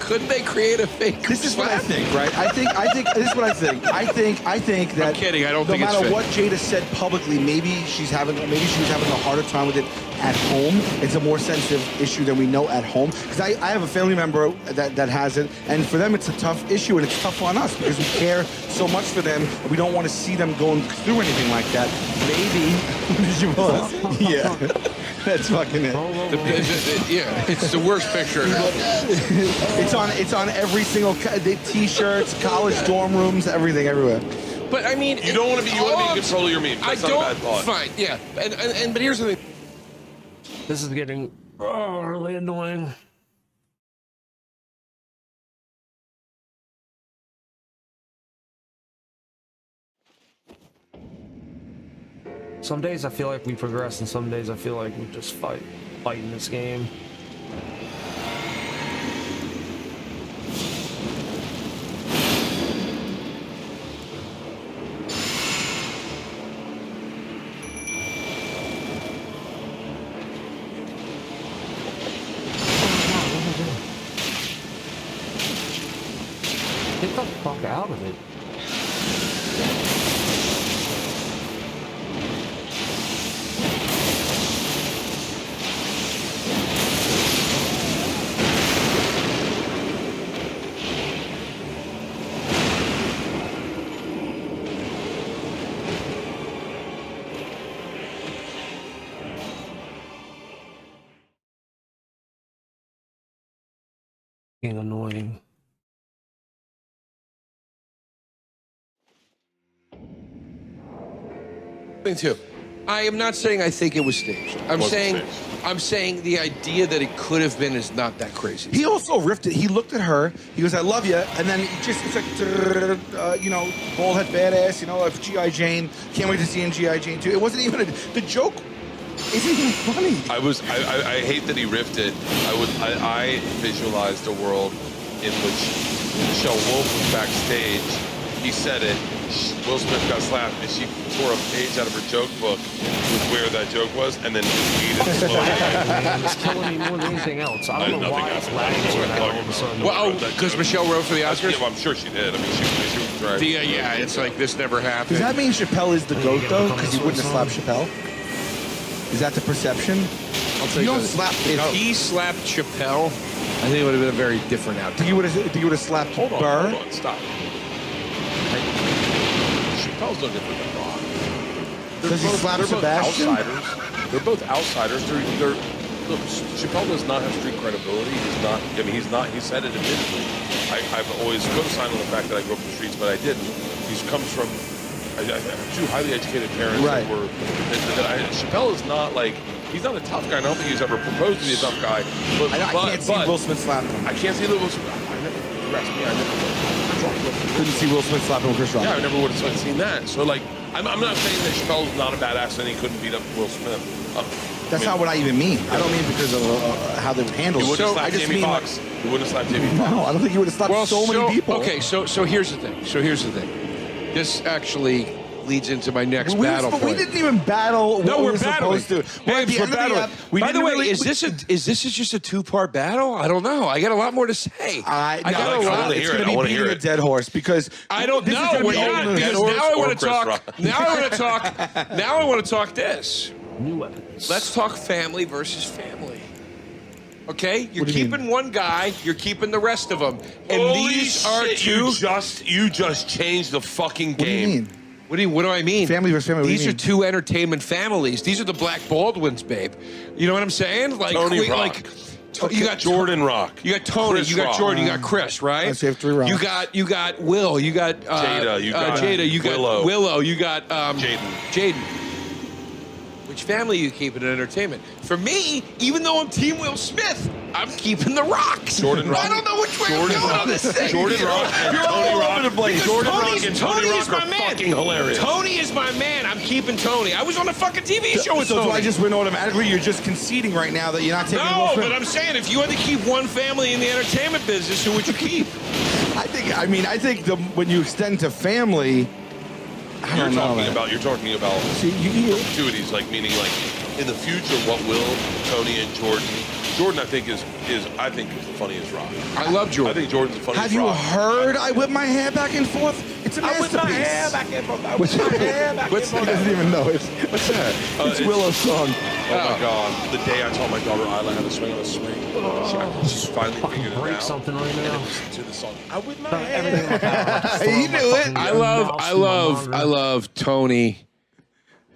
Couldn't they create a fake? This is what I think, right? I think this is what I think. I think that I'm kidding. I don't no think it's matter fake. what Jada said publicly, maybe she was having a harder time with it at home. It's a more sensitive issue than we know at home. Because I have a family member that has it, and for them it's a tough issue, and it's tough on us because we care so much for them. And we don't want to see them going through anything like that. Maybe. Yeah. That's fucking it. Yeah, it's the worst picture. It's on every single T-shirts, college dorm rooms, everything, everywhere. But I mean, You want to be in control of your meme. That's not a bad thought. Fine, yeah, and but here's the thing. This is getting really annoying. Some days I feel like we progress, and some days I feel like we just fighting this game. Get the fuck out of it. Annoying. Thing too. I am not saying I think it was staged. I'm saying the idea that it could have been is not that crazy. He also riffed it. He looked at her. He goes, "I love you," and then it's like, you know, bald head badass. You know, G.I. Jane. Can't wait to see in G.I. Jane too. It wasn't even the joke. Isn't even funny. I hate that he riffed it. I visualized a world in which Michelle Wolf was backstage. He said it. Will Smith got slapped, and she tore a page out of her joke book with where that joke was, and then just beat it slowly. It's killing me more than anything else. I don't know why it's lagging so bad all of a sudden. Well, because Michelle wrote for the Oscars? Yeah, well, I'm sure she did. I mean, she was trying. Yeah, it's like this never happened. Does that mean Chappelle is the GOAT, though? Because he wouldn't have slapped Chappelle? Is that the perception? I'll tell you don't this. slap. If he slapped Chappelle, I think it would have been a very different outcome. Do you would have slapped Hold Burr? on, stop. Chappelle's no different than Rock. Does he slap Sebastian? Outsiders. They're both outsiders. Look, Chappelle does not have street credibility. He's not. I mean, he's not. He said it admittedly. I've always co-signed on the fact that I grew up in the streets, but I didn't. He comes from two highly educated parents. Right. Chappelle is not like. He's not a tough guy. I don't think he's ever proposed to be a tough guy. But I can't see Will Smith slapping him. I can't see Will Smith. Couldn't see Will Smith slapping Chris Rock. Yeah, I never would have seen that. So, like, I'm not saying that Chappelle's not a badass and he couldn't beat up Will Smith. That's not what I even mean. I don't mean because of how they would handle it. He wouldn't have I slapped just Jamie mean Foxx. He wouldn't have slapped Jamie Foxx. No, I don't think he would have slapped so many people. Okay, so here's the thing. This actually leads into my next battle point. We didn't even battle. No, what we're battling. Babes, We're battling. By the way, is this just a two-part battle? I don't know. I got a lot more to say. I got a lot. It's going to be beating a dead horse because I don't know. We're not. Because now I want to talk. Now I want to talk. Now I want to talk this. New weapons. Let's talk family versus family. Okay, you're What do you keeping one guy, you're keeping the rest of them, and Holy these are shit, two. You just changed the fucking What do you game. mean? What do I mean? Family versus family. These are two entertainment families. These are the Black Baldwins, babe. You know what I'm saying? Like, Tony Rock. You got Jordan Rock. You got Tony. Chris you got Rock. Jordan. You got Chris. Right? So you have 3 Rocks. You got Will. You got Jada. You got Jada. You got Willow. Willow. You got Jaden. Which family you keeping in entertainment? For me, even though I'm Team Will Smith, I'm keeping the Rocks. Jordan Rock. I don't know which way I'm going on this thing. Jordan Rock and Tony Rock. Jordan Rock and Tony is Rock my are man. fucking hilarious. Tony is my man. I'm keeping Tony. I was on a fucking TV show with So Tony. do I just win automatically? You're just conceding right now that you're not taking Will No, Smith? but I'm saying if you had to keep one family in the entertainment business, who would you keep? I think when you extend to family, You're talking about See, perpetuities, like meaning like in the future, what will Tony and Jordan Jordan, I think is the funniest rock. I love Jordan. I think Jordan's the funniest Have you rock. heard I whip my hair back and forth? It's a masterpiece. I whip my hair back and forth. I whip my hair back and forth. He doesn't even know it. What's that? It's Willow's song. Oh my God! The day I taught my daughter Isla how to swing on a swing, I just finally figured it out. Something right now. To the song, I whip my hair. You knew it. I love Tony.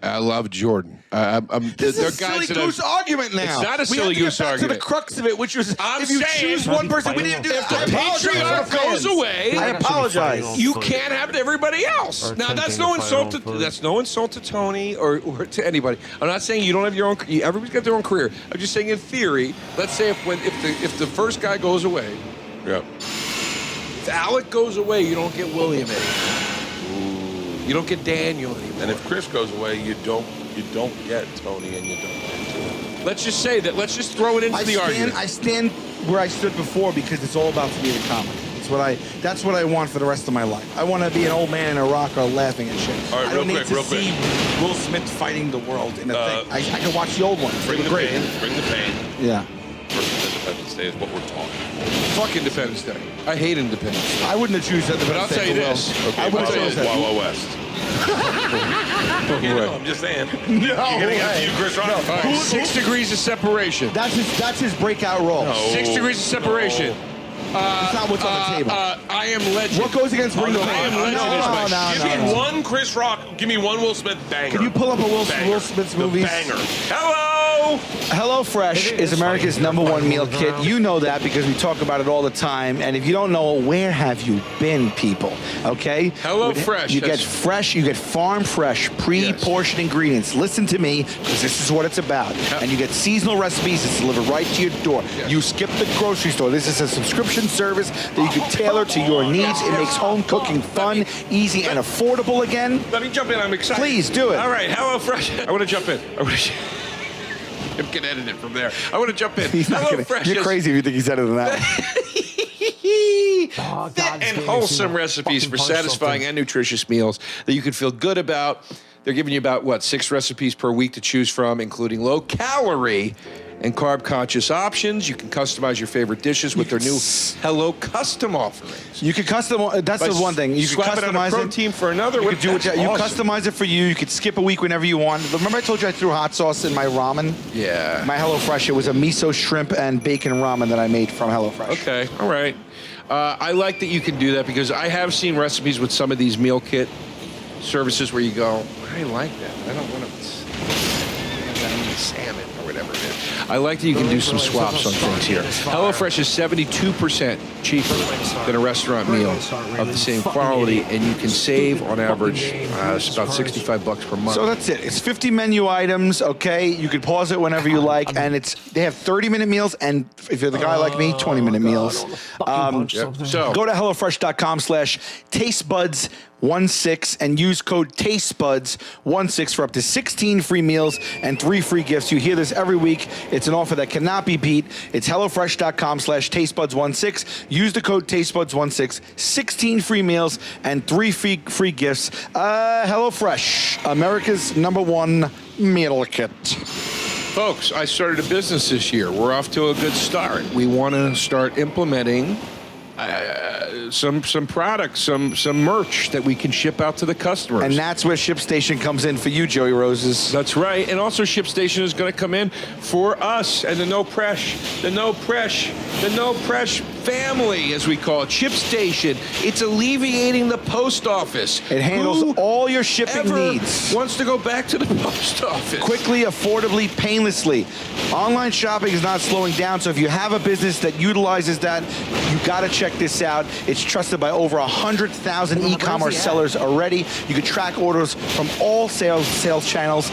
I love Jordan. This is a silly goose argument now. It's not a silly goose argument. To the crux of it, which was if you choose one person, we didn't do if that. the patriarch goes away, I apologize. You can't have everybody else. Now that's no insult to Tony or to anybody. I'm not saying you don't have your own. Everybody's got their own career. I'm just saying in theory. Let's say if the first guy goes away, if Alec goes away, you don't get William anymore. You don't get Daniel anymore. And if Chris goes away, you don't get Tony and you don't get Jordan. Let's just say that. Let's just throw it into the argument. I stand where I stood before because it's all about comedic comedy. That's what I want for the rest of my life. I want to be an old man in a rocker laughing at shit. All right, I don't real need quick. to see Will Smith fighting the world in a thing. I can watch the old ones. Bring the great. pain. Bring the pain. Yeah. Versus Independence Day is what we're talking. Fuck Independence Day. I hate Independence Day. I wouldn't have chosen Independence Day. But I'll tell you this. Okay, I would have chosen Wild Wild West. I'm just saying. No You're gonna get you, Chris Rock. All right, 6 degrees of separation. That's his breakout role. No. 6 degrees of separation. It's not what's on the table. I Am Legend. What goes against Ring of I Am Legend is my shit. Give me one Chris Rock. Give me one Will Smith banger. Can you pull up a Will Smith's movies? Banger. Hello. HelloFresh is America's #1 meal kit. You know that because we talk about it all the time. And if you don't know, where have you been, people? Okay? HelloFresh. You get fresh, you get farm fresh, pre-portioned ingredients. Listen to me, because this is what it's about. And you get seasonal recipes that's delivered right to your door. You skip the grocery store. This is a subscription service that you can tailor to your needs. It makes home cooking fun, easy, and affordable again. Let me jump in. I'm excited. Please do it. All right, HelloFresh. I want to jump in. I can edit it from there. I want to jump in. HelloFresh. You're crazy if you think he's better than that. Fit and wholesome recipes for satisfying and nutritious meals that you can feel good about. They're giving you about, 6 recipes per week to choose from, including low-calorie and carb-conscious options. You can customize your favorite dishes with their new Hello Custom offerings. You can custom. That's the one thing. You can swap it on a customize protein for another. You can do That's you awesome. customize it for you. You could skip a week whenever you want. Remember I told you I threw hot sauce in my ramen? Yeah. My HelloFresh. It was a miso shrimp and bacon ramen that I made from HelloFresh. Okay. All right. I like that you can do that because I have seen recipes with some of these meal kit services where you go, I like that. I don't want to. Salmon or whatever it is. I like that you can do some swaps on things here. HelloFresh is 72% cheaper than a restaurant meal of the same quality, and you can save on average it's about $65 per month. So that's it. It's 50 menu items, okay? You can pause it whenever you like, and they have 30-minute meals, and if you're the guy like me, 20-minute meals. So go to HelloFresh.com/tastebuds16 and use code tastebuds16 for up to 16 free meals and 3 free gifts. You hear this every week. It's an offer that cannot be beat. It's HelloFresh.com/tastebuds16. Use the code tastebuds16. 16 free meals and 3 free gifts. HelloFresh, America's #1 meal kit. Folks, I started a business this year. We're off to a good start. We want to start implementing some products, some merch that we can ship out to the customers. And that's where ShipStation comes in for you, Joey Roses. That's right. And also ShipStation is going to come in for us and the No Press family, as we call it. ShipStation. It's alleviating the post office. It handles all your shipping needs. Wants to go back to the post office quickly, affordably, painlessly. Online shopping is not slowing down, so if you have a business that utilizes that, you got to check this out. It's trusted by over 100,000 e-commerce sellers already. You can track orders from all sales channels.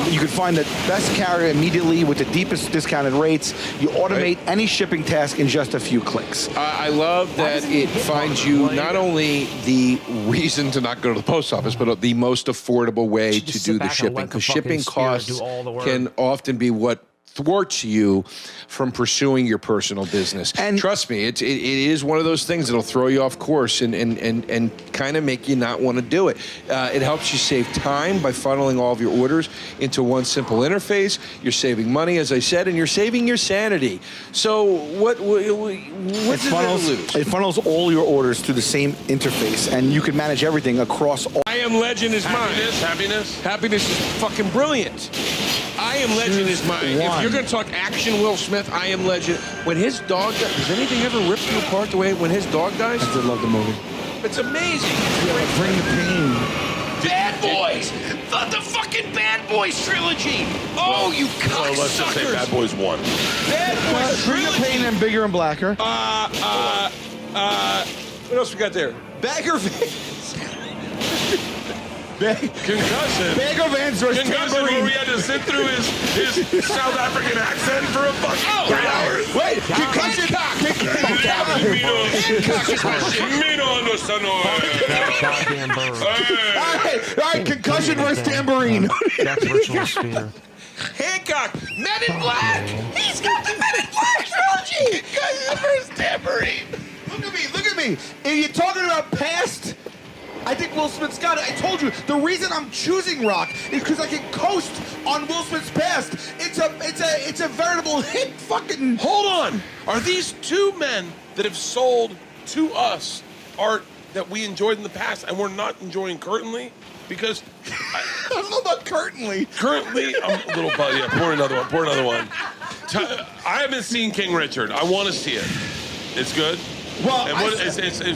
You can find the best carrier immediately with the deepest discounted rates. You automate any shipping task in just a few clicks. I love that it finds you not only the reason to not go to the post office, but the most affordable way to do the shipping, because shipping costs can often be what thwarts you from pursuing your personal business. And trust me, it is one of those things that'll throw you off course and kind of make you not want to do it. It helps you save time by funneling all of your orders into one simple interface. You're saving money, as I said, and you're saving your sanity. So what does it lose? It funnels all your orders through the same interface, and you can manage everything across all. I Am Legend is mine. Happiness is fucking brilliant. I Am Legend is mine. If you're going to talk action Will Smith, I Am Legend. When his dog dies, does anything ever rip you apart the way when his dog dies? I did love the movie. It's amazing. Bring the pain. Bad Boys! The fucking Bad Boys trilogy! Oh, you cocksuckers! Let's just say Bad Boys 1. Bad Boys Bring the trilogy! pain and bigger and blacker. What else we got there? Bagger Vans. Concussion. Bagger Vans versus Concussion where we had to sit through his South African accent for a fucking 3 hours. Wait, concussion. Hancock is my shit. All right, concussion versus tambourine. That's virtual spear. Hancock, Men in Black. He's got the Men in Black trilogy. Concussion versus tambourine. Look at me. If you're talking about past, I think Will Smith's got it. I told you, the reason I'm choosing Rock is because I can coast on Will Smith's past. It's a veritable hit fucking... Hold on. Are these two men that have sold to us art that we enjoyed in the past and we're not enjoying currently? Because... I don't know about currently. Currently, I'm a little... Yeah, pour another one. I haven't seen King Richard. I want to see it. It's good? Well, and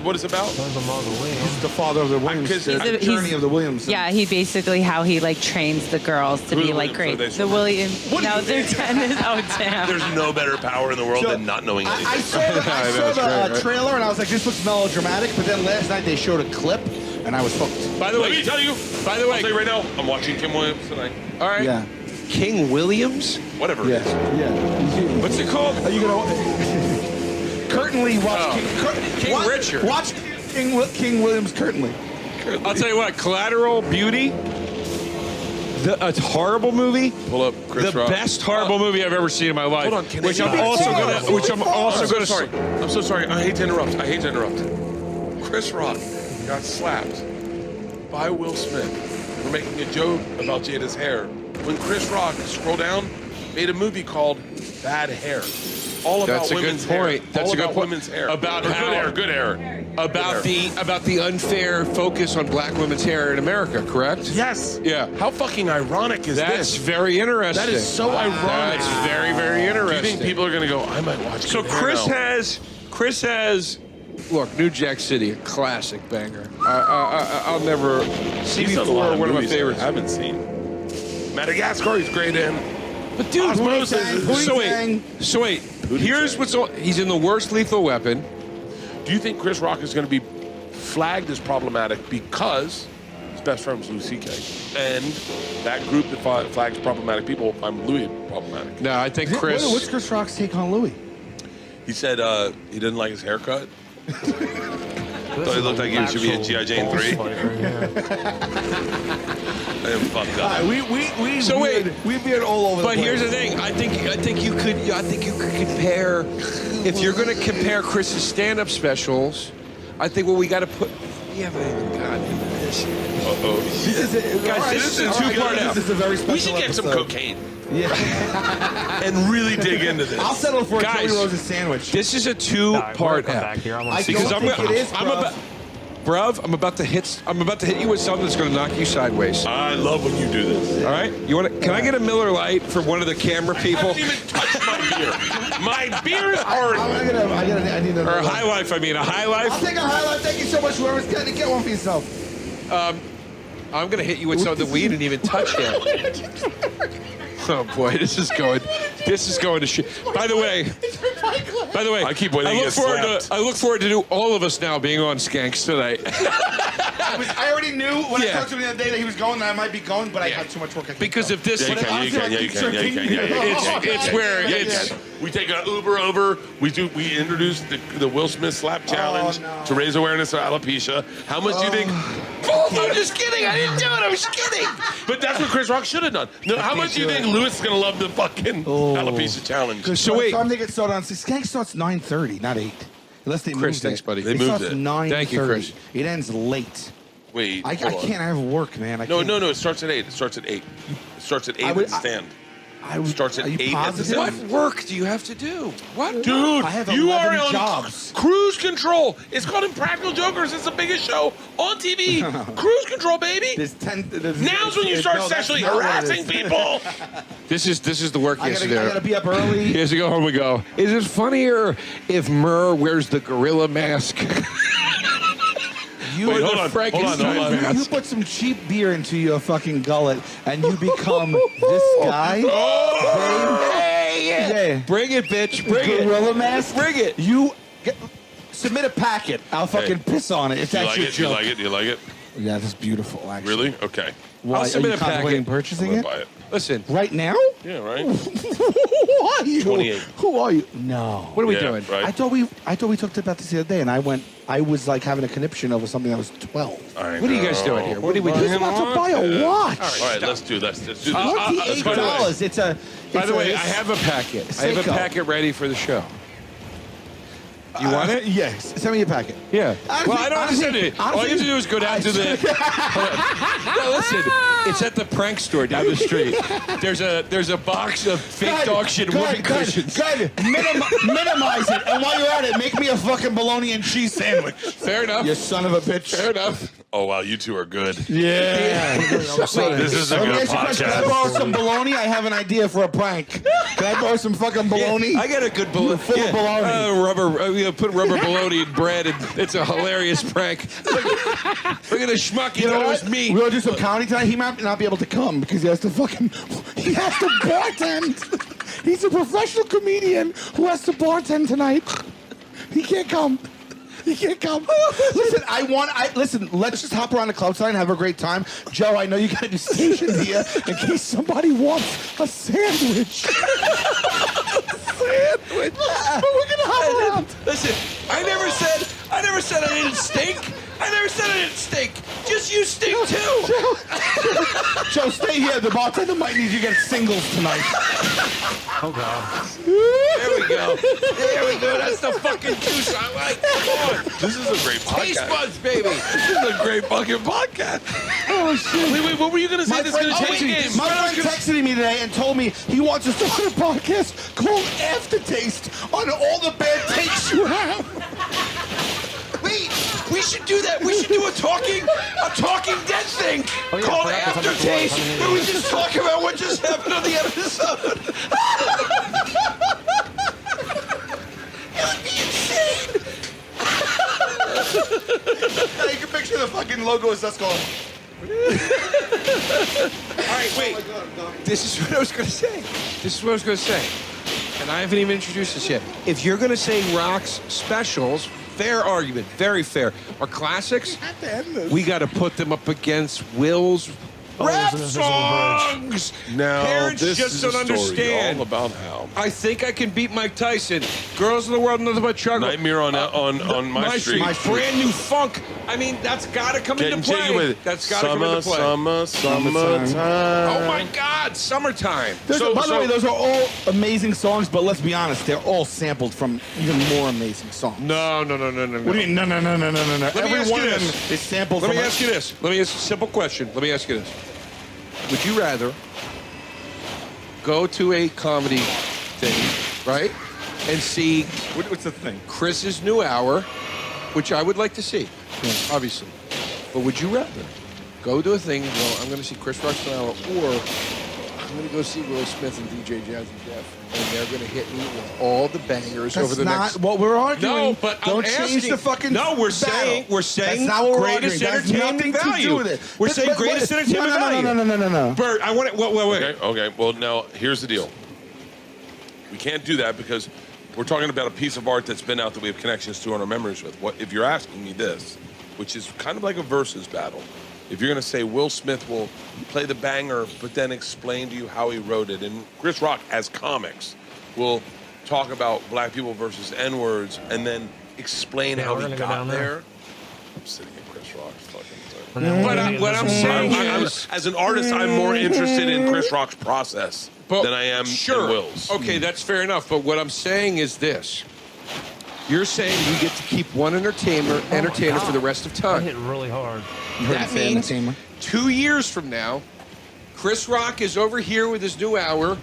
what it's about? He's the father of the Williams. The journey of the Williams. Yeah, he basically how he like trains the girls to be like great. The Williams. No, they're tennis. Oh damn. There's no better power in the world than not knowing anything. I saw the trailer and I was like, this looks melodramatic. But then last night they showed a clip and I was hooked. By the way, I'll tell you right now, I'm watching Kim Williams tonight. All right. Yeah. King Williams? Whatever it is. Yeah. What's it called? Are you gonna? Currently watch King Richard. Watch King Williams currently. I'll tell you what, Collateral Beauty, a horrible movie. Pull up Chris Rock. The best horrible movie I've ever seen in my life. Hold on, which I'm also gonna. Sorry, I'm so sorry. I hate to interrupt. Chris Rock got slapped by Will Smith for making a joke about Jada's hair. When Chris Rock, scroll down, made a movie called Bad Hair. All about women's hair. That's a good point. Women's hair. About good hair. About the unfair focus on black women's hair in America, correct? Yes. Yeah. How fucking ironic is this? That's very interesting. That is so ironic. That's very, very interesting. Do you think people are going to go, I might watch So Chris has, look, New Jack City, a classic banger. I'll never, CB4, one of my favorites. I haven't seen. Madagascar, he's great in. But dude, Osmosis. So wait. Here's what's on. He's in the worst Lethal Weapon. Do you think Chris Rock is going to be flagged as problematic because his best friend was Louis C.K. and that group that flags problematic people finds Louis problematic? No, I think Chris. What's Chris Rock's take on Louis? He said he didn't like his haircut. Thought he looked like he should be in G.I. Jane 3. I am fucked up. We've been all over. But here's the thing. I think you could compare. If you're going to compare Chris's stand-up specials, I think what we got to put. We haven't even gotten into this. This is a two-part out. This is a very special We should get some episode. cocaine. Yeah. And really dig into this. I'll settle for a Joey Rose's sandwich. This is a two-part back here. I don't think it is, Bruv, I'm about to hit you with something that's going to knock you sideways. I love when you do this. All right? You want to? Can I get a Miller Lite from one of the camera people? I haven't even touched my beer. My beer's already. I need Or a High Life, a High Life. I'll take a High Life. Thank you so much, whoever's going to get one for yourself. I'm going to hit you with something we didn't even touch yet. Oh boy, this is going to shit. By the way, I keep waiting to get slapped. I look forward to do all of us now being on Skanks tonight. I already knew when I talked to him the other day that he was going, that I might be going, but I had too much work. Because if this, you can. It's where we take an Uber over. We introduce the Will Smith slap challenge to raise awareness of alopecia. How much do you think? I'm just kidding. I didn't do it. I was kidding. But that's what Chris Rock should have done. No, how much do you think Lewis is gonna love the fucking alopecia challenge? So wait, time they get started on Skank starts 9:30, not 8. Unless they Chris, moved thanks, it. buddy. They moved starts it. 9:30. Thank you, Chris. It ends late. Wait, I can't. I have work, man. No. It starts at 8. It starts at 8. It starts at 8 at the stand. Starts at 8 at the stand. What work do you have to do? What? Dude, I have you 11 are on jobs. cruise control. It's called Impractical Jokers. It's the biggest show on TV. Cruise control, baby. Now's when you start sexually harassing people. This is the work he has to do. I gotta be up early. He has to go home and go, is it funnier if Murr wears the gorilla mask? You, Wait, hold on. You put some cheap beer into your fucking gullet and you become this guy. Hey, bring it, bitch. Bring it. Gorilla mask. Bring it. You submit a packet. I'll fucking piss on it. If that's your joke. Do you like it? Yeah, that's beautiful. Actually. Really? Okay. Why, I'll submit are you a packet. contemplating purchasing I'm it? gonna buy it. Listen. Right now? Yeah, right. Who are you? 28. Who are you? No. What are we doing? Right. I thought we talked about this the other day, and I was like having a conniption over something that was 12. What are you guys doing here? What are we doing? He's about to buy a watch. All right, let's do this. $28. By the way, I have a packet. I have a packet ready for the show. You want it? Yes. Send me a packet. Yeah. Honestly, Well, I don't understand it. All you have to do is go down to the. No, listen. It's at the prank store down the street. There's a box of fake dog shit whoopee cushions. Good. Minimize it, and while you're at it, make me a fucking bologna and cheese sandwich. Fair enough. You son of a bitch. Fair enough. Oh wow, you two are good. Yeah. This is a good podcast. Can I borrow some bologna? I have an idea for a prank. Can I borrow some fucking bologna? Yeah, I got a good bologna. Full of bologna. Put rubber bologna in bread, and it's a hilarious prank. Look at the schmuck. You know it was me. We're gonna do some comedy tonight. He might not be able to come because he has to bartend. He's a professional comedian who has to bartend tonight. He can't come. Listen, let's just hop around the club tonight and have a great time. Joe, I know you gotta be stationed here in case somebody wants a sandwich. But we're gonna hop around. Listen, I never said I didn't stink. I never said I didn't stink. Just you stink too. Joe, stay here. The bartender might need you to get singles tonight. Oh God. There we go. That's the fucking juice I like. Come on. This is a great podcast. Taste buds, baby. This is a great fucking podcast. Oh shit. Wait, what were you gonna say? This is gonna change the game. My friend texted me today and told me he wants us to start a podcast called Aftertaste on all the bad takes you have. Wait, we should do that. We should do a talking dead thing called Aftertaste, where we just talk about what just happened on the episode. It would be insane. Now you can picture the fucking logo as us going. All right, wait. This is what I was going to say. And I haven't even introduced this yet. If you're going to say Rock's specials, fair argument, very fair. Our classics, we got to put them up against Will's rap songs. Now, Parents this just is don't a story understand. all about how I think I can beat Mike Tyson. Girls in the world, nothing but trouble. Nightmare on my street. My brand new funk. I mean, that's got to come into play. With it. That's got to come into play. Summertime. Oh my God, summertime. By the way, those are all amazing songs, but let's be honest, they're all sampled from even more amazing songs. No. What do you mean? No. Every one of them is sampled Let from me ask you this. Let me ask you a simple question. Let me ask you this. Would you rather go to a comedy thing, right, and see what's the thing? Chris's new hour, which I would like to see, obviously. But would you rather go to a thing, well, I'm going to see Chris Rock's new hour, or I'm going to go see Will Smith and DJ Jazzy Jeff, and they're going to hit me with all the bangers over the next... That's not what we're arguing. No, but don't I'm change asking... the fucking No, we're battle. saying That's not what greatest we're arguing. entertainment That's nothing value. to do with it. We're saying greatest entertainment value. No. Bert, I want it... Wait. Okay. Well, now here's the deal. We can't do that because we're talking about a piece of art that's been out that we have connections to and our memories with. What if you're asking me this? which is kind of like a versus battle. If you're going to say Will Smith will play the banger, but then explain to you how he wrote it, and Chris Rock, as comics, will talk about black people versus N-words, and then explain how he got there. I'm sitting in Chris Rock's fucking thing. But what I'm saying is, as an artist, I'm more interested in Chris Rock's process than I am in Will's. Okay, that's fair enough. But what I'm saying is this. You're saying you get to keep one entertainer for the rest of time. I hit really hard. That means 2 years from now, Chris Rock is over here with his new hour,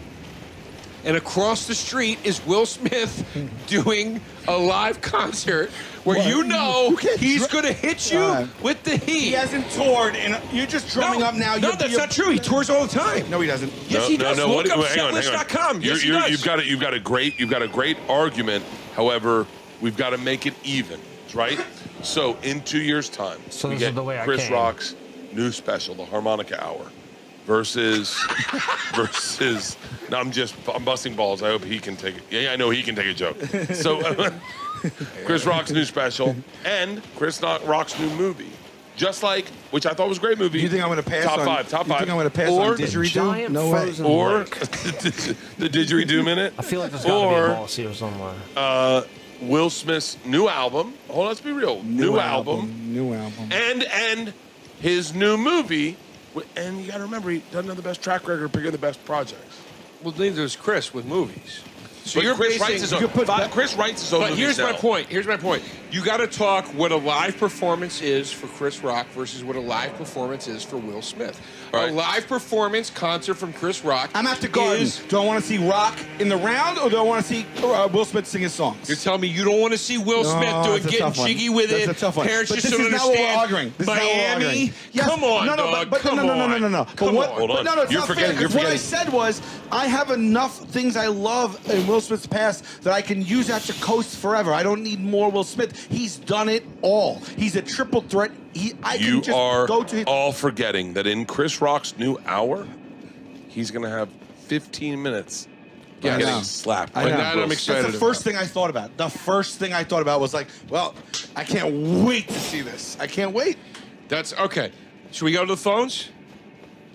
and across the street is Will Smith doing a live concert where he's going to hit you with the heat. He hasn't toured, and you're just drumming up now. No, that's not true. He tours all the time. No, he doesn't. Yes, he does. Look up setlist.com. Yes, he does. You've got a great argument. However, we've got to make it even, right? So in 2 years' time, we get Chris Rock's new special, the Harmonica Hour, versus. No, I'm busting balls. I hope he can take it. Yeah, I know he can take a joke. So Chris Rock's new special and Chris Rock's new movie. Just like, which I thought was a great movie. You think I'm going to pass top on? five. You think I'm going to pass on Didgeridoo? No way. Or the Didgeridoo minute. I feel like there's got to be a boss here somewhere. Will Smith's new album. Hold on, let's be real. New album. New album. And his new movie. And you got to remember, he doesn't have the best track record of picking the best projects. Well, neither does Chris with movies. So but Chris writes his own. Chris writes his own. But here's my point. Here's my point. You got to talk what a live performance is for Chris Rock versus what a live performance is for Will Smith. Right. A live performance concert from Chris Rock. I'm at the Garden. Do I want to see Rock in the round, or do I want to see Will Smith sing his songs? You're telling me you don't want to see Will Smith doing getting jiggy with it? That's a tough one. Parents but just this don't is understand. Not what we're arguing. This Miami. Is not what we're arguing. Yes. Come on, dog. Come on. No. Come on. Hold on. No, it's You're not forgetting. fair. What I said was, I have enough things I love in Will Smith's past that I can use that to coast forever. I don't need more Will Smith. He's done it all. He's a triple threat. You are all forgetting that in Chris Rock's new hour, he's going to have 15 minutes getting slapped. I know. I'm excited. That's the first thing I thought about. The first thing I thought about was like, well, I can't wait to see this. I can't wait. That's okay. Should we go to the phones?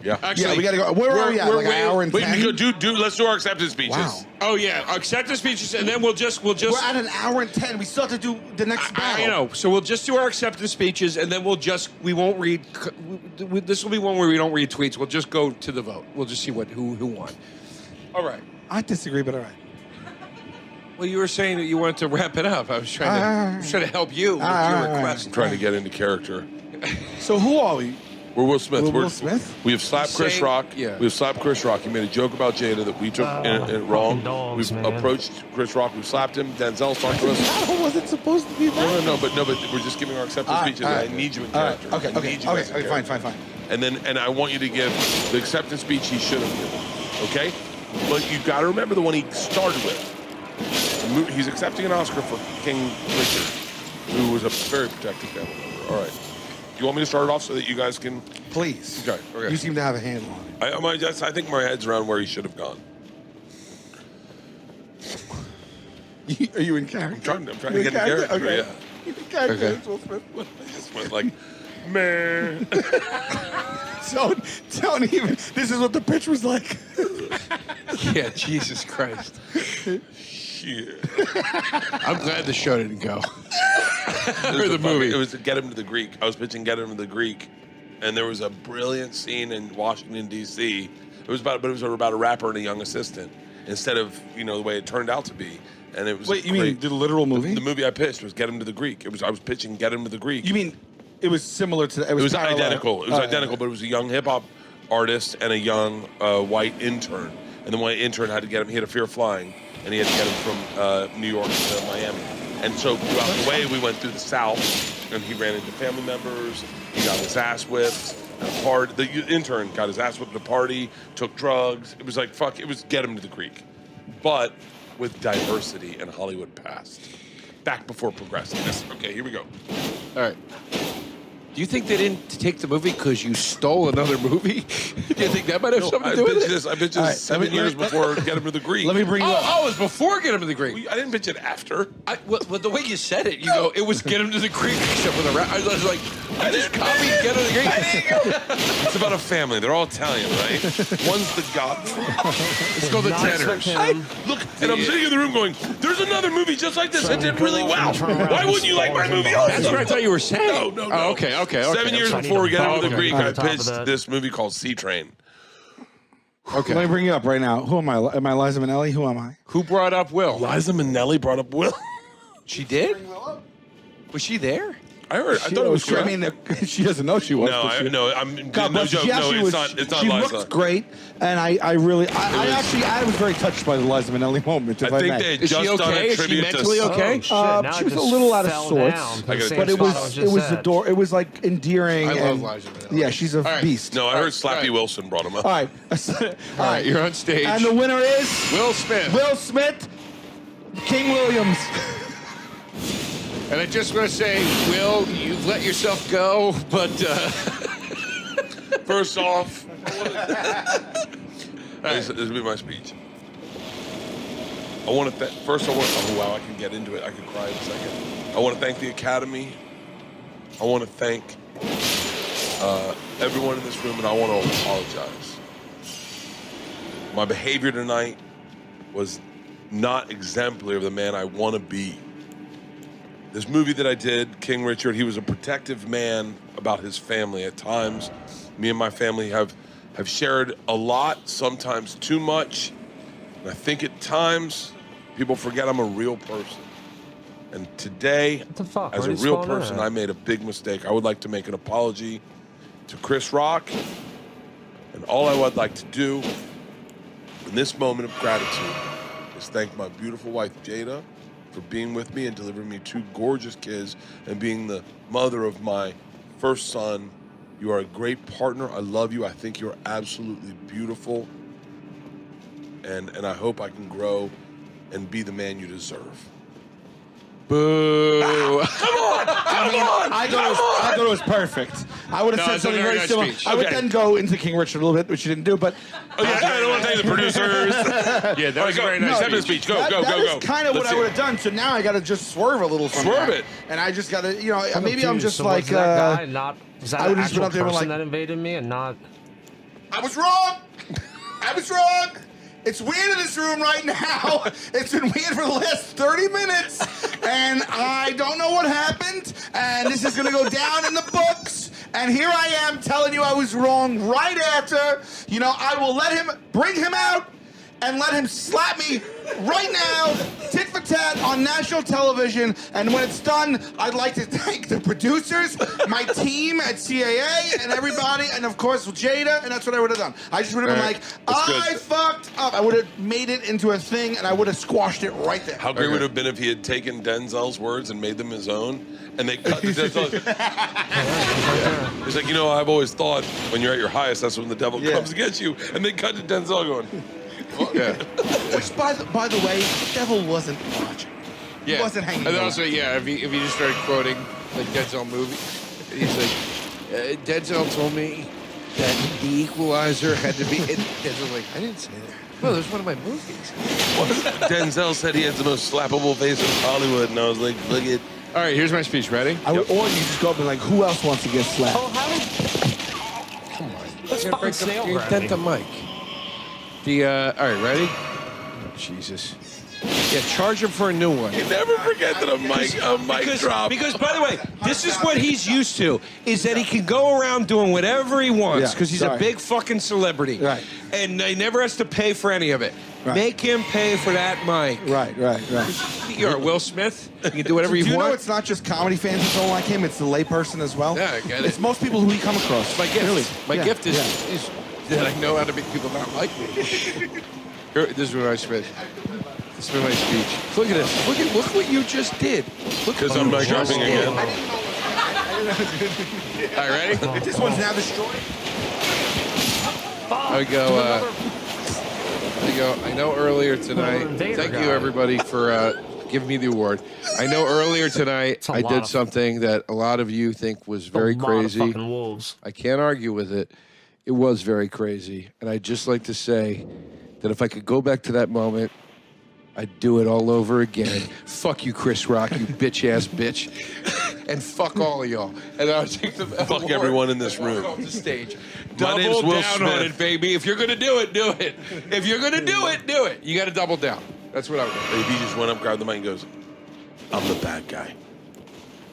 Yeah. Actually, we got to go. Where are we at? Like an hour and 10? Let's do our acceptance speeches. Wow. Oh yeah, acceptance speeches, and then we'll just. We're at an hour and 10. We still have to do the next battle. I know. So we'll just do our acceptance speeches, and then we won't read. This will be one where we don't read tweets. We'll just go to the vote. We'll just see who won. All right. I disagree, but all right. Well, you were saying that you wanted to wrap it up. I was trying to help you with your request. I'm trying to get into character. So who are we? We're Will Smith. Will Smith? We have slapped Chris Rock. Yeah. We have slapped Chris Rock. He made a joke about Jada that we took wrong. Dogs, We've man. approached Chris Rock. We've slapped him. Denzel's talked to us. That wasn't supposed to be that. No, but we're just giving our acceptance speeches. I need you in character. Fine. And I want you to give the acceptance speech he should have given. Okay? But you've got to remember the one he started with. He's accepting an Oscar for King Richard, who was a very protective family member. All right. Do you want me to start it off so that you guys can? Please. Okay. You seem to have a handle on it. I think my head's around where he should have gone. Are you in character? I'm trying to get in character. Okay. Yeah. You in character, Will Smith? I just went like, man. Don't even. This is what the pitch was like. Yeah, Jesus Christ. Shit. I'm glad the show didn't go. Or the movie. It was to get him to the Greek. I was pitching Get Him to the Greek, and there was a brilliant scene in Washington, D.C. It was about a rapper and a young assistant, instead of the way it turned out to be. And it was Wait, you mean the literal movie? The movie I pitched was Get Him to the Greek. I was pitching Get Him to the Greek. You mean it was similar to? It was identical. It was identical, but it was a young hip hop artist and a young white intern. And the white intern had to get him. He had a fear of flying, and he had to get him from New York to Miami. And so throughout the way, we went through the South, and he ran into family members. He got his ass whipped at a party. The intern got his ass whipped at a party, took drugs. It was like, fuck, it was Get Him to the Greek. But with diversity and Hollywood past. Back before progressiveness. Okay, here we go. All right. Do you think they didn't take the movie because you stole another movie? Do you think that might have something to do with it? I bitched this 7 years before Get Him to the Greek. Let me bring you up. Oh, it was before Get Him to the Greek. I didn't bitch it after. Well, the way you said it, you go, it was Get Him to the Greek, except for the rap. I was like, I just copied Get Him to the Greek. It's about a family. They're all Italian, right? One's the Godfather. Let's go the tenors. Look, and I'm sitting in the room going, there's another movie just like this that did really well. Why wouldn't you like my movie? That's what I thought you were saying. No. Oh, okay. 7 years before we Get Him to the Greek, I pitched this movie called Sea Train. Okay. Let me bring you up right now. Who am I? Am I Liza Minnelli? Who am I? Who brought up Will? Liza Minnelli brought up Will. She did? Was she there? I thought it was great. I mean, she doesn't know she was. No, God no bless joke. you. No, She it's was- not. It's not She Liza. looked great, and I was very touched by the Liza Minnelli moment. If I think may. they had Is she just done okay? a Is she tribute to. mentally okay? She was a little out of sorts, but it was adorable. It was like endearing. I love and- Liza Minnelli. Yeah, she's a beast. No, I heard Slappy Wilson brought him up. All right, All right, you're on stage. and the winner is Will Smith. Will Smith, King Williams. And I just want to say, Will, you've let yourself go, but First off, this will be my speech. I want to oh wow, I can get into it. I can cry in a second. I want to thank the Academy. I want to thank everyone in this room, and I want to apologize. My behavior tonight was not exemplary of the man I want to be. This movie that I did, King Richard, he was a protective man about his family. At times, me and my family have shared a lot, sometimes too much. And I think at times, people forget I'm a real person. And today, as a real person, I made a big mistake. I would like to make an apology to Chris Rock. And all I would like to do in this moment of gratitude is thank my beautiful wife, Jada, for being with me and delivering me 2 gorgeous kids and being the mother of my first son. You are a great partner. I love you. I think you're absolutely beautiful. And I hope I can grow and be the man you deserve. boo. Come on! I thought it was perfect. I would have said something very similar. I would then go into King Richard a little bit, which you didn't do, but... Oh, yeah, I don't want to thank the producers. Yeah, that was a very nice speech. Go. That is kind of what I would have done, so now I got to just swerve a little from Swerve that. it. And I just got to, maybe I'm just so like... was that guy not... Was that I an would just been actual up there and person like... that invaded me and not... I was wrong! I was wrong! It's weird in this room right now. It's been weird for the last 30 minutes. And I don't know what happened. And this is going to go down in the books. And here I am telling you I was wrong right after. I will bring him out and let him slap me right now, tit for tat, on national television. And when it's done, I'd like to thank the producers, my team at CAA, and everybody, and of course Jada, and that's what I would have done. I just would have been like, I fucked up. I would have made it into a thing, and I would have squashed it right there. How great would it have been if he had taken Denzel's words and made them his own, and they cut to Denzel. He's like, I've always thought when you're at your highest, that's when the devil comes to get you, and they cut to Denzel going, Which, by the way, the devil wasn't watching. He wasn't hanging And then around. also, if you just started quoting like Denzel movie, he's like, Denzel told me that The Equalizer had to be. And Denzel's like, I didn't say that. Well, there's one of my movies. Denzel said he had the most slappable face in Hollywood, and I was like, look at. All right, here's my speech. Ready? Or you just go up and like, who else wants to get slapped? Oh, how? Come on. Let's fucking snail grab Dent me. the mic. All right, ready? Oh, Jesus. Yeah, charge him for a new one. You never forget that a mic drop. Because, by the way, this is what he's used to, is that he can go around doing whatever he wants, because he's a big fucking celebrity. Right. And he never has to pay for any of it. Right. Make him pay for that mic. Right. You're Will Smith. You can do whatever Do you you want. know it's not just comedy fans that don't like him, it's the layperson as well? Yeah, I get it. It's most people who we come across. My gift. Really. My gift is that I know how to make people not like me. This is what I spent. This is my speech. Look at this. Look what you just did. Because I'm not jumping again. All right, ready? This one's now destroyed. I go. I know earlier tonight. Thank you everybody for Give me the award. I know earlier tonight I did something that a lot of you think was very crazy. Fucking wolves. I can't argue with it. It was very crazy. And I'd just like to say that if I could go back to that moment, I'd do it all over again. Fuck you, Chris Rock, you bitch-ass bitch. And fuck all of y'all. And I'll take the Fuck everyone in this room. Off the stage. My name's Double Will down Smith. on it, baby. If you're going to do it, do it. If you're going to do it, do it. You got to double down. That's what I would do. If he just went up, grabbed the mic, and goes, "I'm the bad guy,"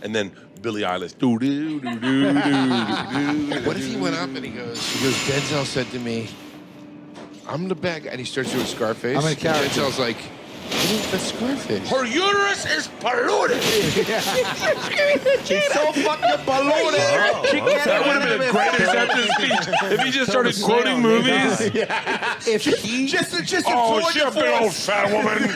and then Billie Eilish. Doo doo doo doo doo. What if he went up and he goes, Denzel said to me, "I'm the bad guy," and he starts doing Scarface. I'm a character. Denzel's like, that's Scarface. Her uterus is polluted. She's so fucking polluted. That would have been a great acceptance speech if he just started quoting movies. If he just a she a big old fat woman.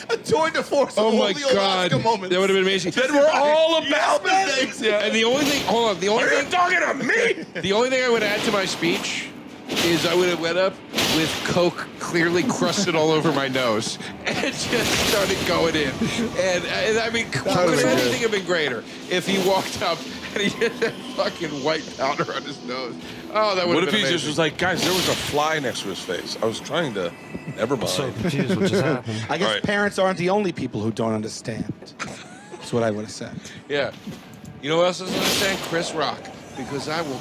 a tour de force. Oh of my all the God, Oscar moments. that would have been amazing. Then we're all about that. And the only thing, hold on, the only Are you thing, talking to me? the only thing I would add to my speech is I would have went up with Coke clearly crusted all over my nose and just started going in. And I mean, could anything have been greater if he walked up and he had that fucking white powder on his nose? Oh, that would What have if been he amazing. just was like, guys, there was a fly next to his face. I was trying to. Never mind. So confused what just happened. I guess All right. parents aren't the only people who don't understand. That's what I would have said. Yeah. You know what else I was going to say? Chris Rock. Because I will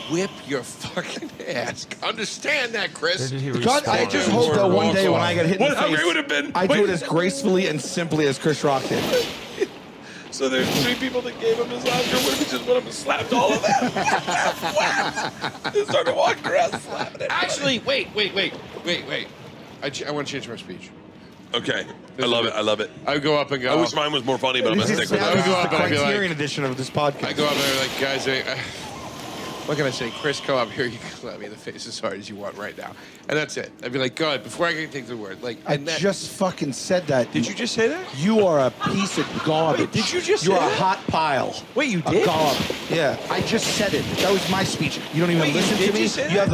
whip your fucking ass. Understand that, Chris? God, I just hope that one day when I get hit in the How face, great would it have been? I do it as gracefully and simply as Chris Rock did. So there's 3 people that gave him his Oscar. What if he just went up and slapped all of them? Just started walking around slapping it. Actually, wait. I want to change my speech. Okay. I love it. I love it. I would go up and go. I wish mine was more funny, but I'm going to stick with Now I would this go is up the and I'd be like- Criterion edition of this podcast. I go up there like, guys, what can I say? Chris, come up here. You can slap me in the face as hard as you want right now. And that's it. I'd be like, God, before I can take the word. Like, I just fucking said that. Did you just say that? You are a piece of garbage. Wait, did you just You're say a that? hot pile. Wait, you A did? gob. Yeah, I just said it. That was my speech. You don't even Wait, you listen did to me. just say You have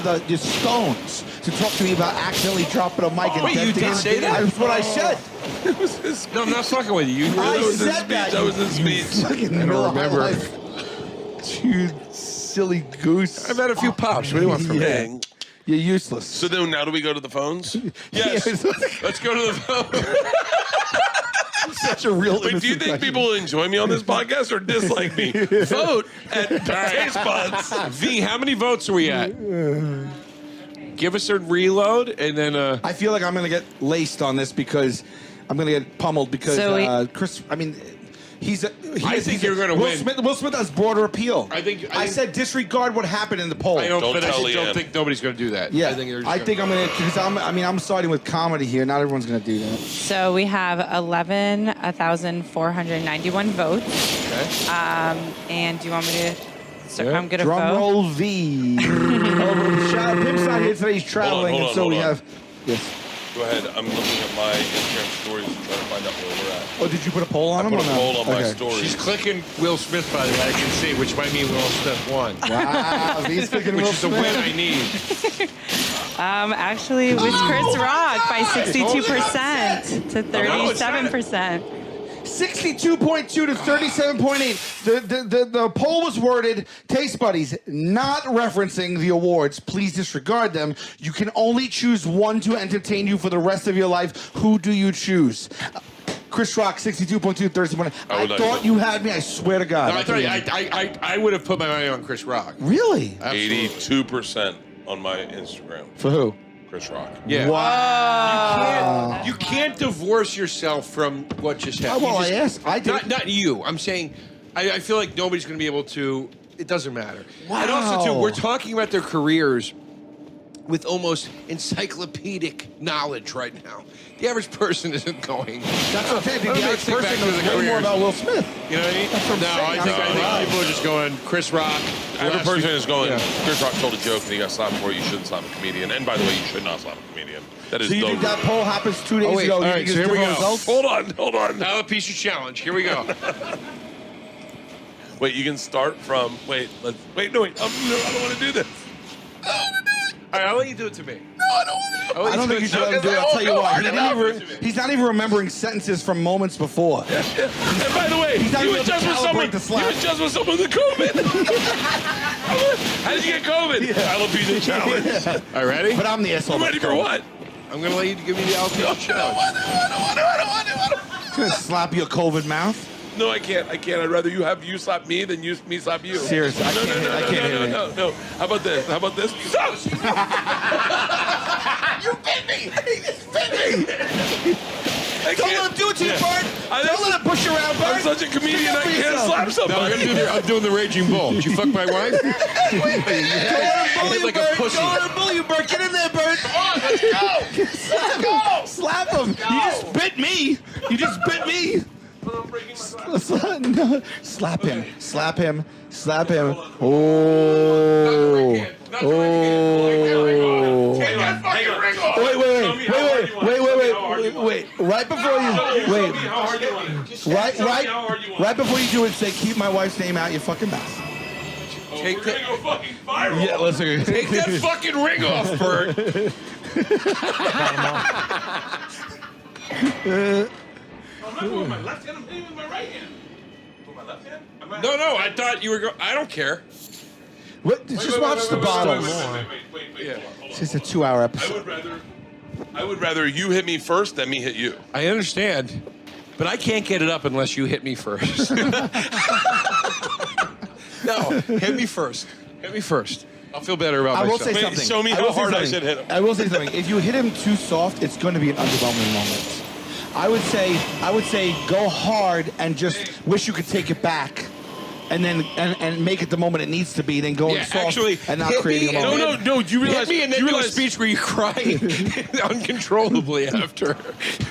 the stones to talk to me about accidentally dropping a mic and Wait, you did say that? That's what I said. No, I'm not fucking with you. I said that. That was his speech. I don't remember. You silly goose. I've had a few pops. What do you want from me? You're useless. So then now do we go to the phones? Yes. Let's go to the phone. Such a real. Wait, do you think people will enjoy me on this podcast or dislike me? Vote at Taste Buds. V, how many votes are we at? Give us a reload and then. I feel like I'm going to get laced on this because I'm going to get pummeled because So Chris. I mean, I think you're gonna win. Will Smith has broader appeal. I think said disregard what happened in the poll. I don't Leanne. think nobody's going to do that. Yeah, I think, they're just I'm going to because I'm starting with comedy here. Not everyone's going to do that. So we have 11,491 votes. Okay. And do you want me to? So I'm gonna Drum vote. roll V. Pim's not here today. He's traveling, hold on, and so hold we on. have. Yes. Go ahead. I'm looking at my Instagram stories to try to find out where we're at. Oh, did you put a poll on I him? put a or no? poll on my Okay. stories. She's clicking Will Smith, by the way, I can see, which might mean Will Smith won. Wow, he's picking Which Will is the Smith. win I need. Actually, it was Chris Rock by 62% to 37%. 62.2 to 37.8. The poll was worded, Taste Buddies, not referencing the awards. Please disregard them. You can only choose one to entertain you for the rest of your life. Who do you choose? Chris Rock, 62.2 to 37.8. I thought you had me. I swear to God. No, I would have put my money on Chris Rock. Really? 82% on my Instagram. For who? Chris Rock. Yeah. Wow. You can't divorce yourself from what just happened. Well, You just- I did. Not you. I'm saying, I feel like nobody's going to be able to. It doesn't matter. Wow. And also, too, we're talking about their careers with almost encyclopedic knowledge right now. The average person isn't going. That's what I'm saying. Let The me average think back person to knows the way more careers. about Will Smith. You know what I mean? That's what I'm No, saying. I think people are just going Chris Rock. Every person is going, Yeah. Chris Rock told a joke and he got slapped for it. You shouldn't slap a comedian. And by the way, you should not slap a comedian. That is So you think that poll happens 2 days ago? All You right, think so it's here we go. different results? Hold on. Alopecia challenge. Here we go. Wait, you can start from, wait, no, I don't want to do this. right, I'll let you do it to me. No, I don't want to. I don't think you should let him do it. I'll tell you why. He's not even remembering sentences from moments before. And by the way, he was just with someone. He was just with someone with COVID. How did you get COVID? Alopecia challenge. All right, ready? But I'm the asshole. I'm ready for what? I'm gonna let you give me the alopecia challenge. I don't want to. He's gonna slap your COVID mouth. No, I can't. I'd rather you slap me than me slap you. Seriously, I can't. No. How about this? You bit me! He just bit me! Don't let him do it to you, Bert! Don't let him push you around, Bert! I'm such a comedian, I can't slap somebody. No, I'm doing the raging bull. Did you fuck my wife? Don't let him bully you, Bert! Don't let him bully you, Bert! Get in there, Bert! Come on, let's go! Slap him! You just bit me! Slap him. Oh. Wait. Right before you do it, say, keep my wife's name out your fucking mouth. Take that fucking viral. Yeah, listen. Take that fucking ring off, Bert. I'm not doing my left hand, I'm hitting with my right hand. With my left hand? No, I thought you were going. I don't care. What? Just watch the bottle. Wait. It's just a 2-hour episode. I would rather you hit me first than me hit you. I understand, but I can't get it up unless you hit me first. No, hit me first. I'll feel better about myself. I will say something. Show me how hard I should hit him. I will say something. If you hit him too soft, it's going to be an underwhelming moment. I would say go hard and just wish you could take it back. And then and make it the moment it needs to be, then go soft actually, and not creating a moment. No. You realize? Hit me and then do a speech where you cry uncontrollably after,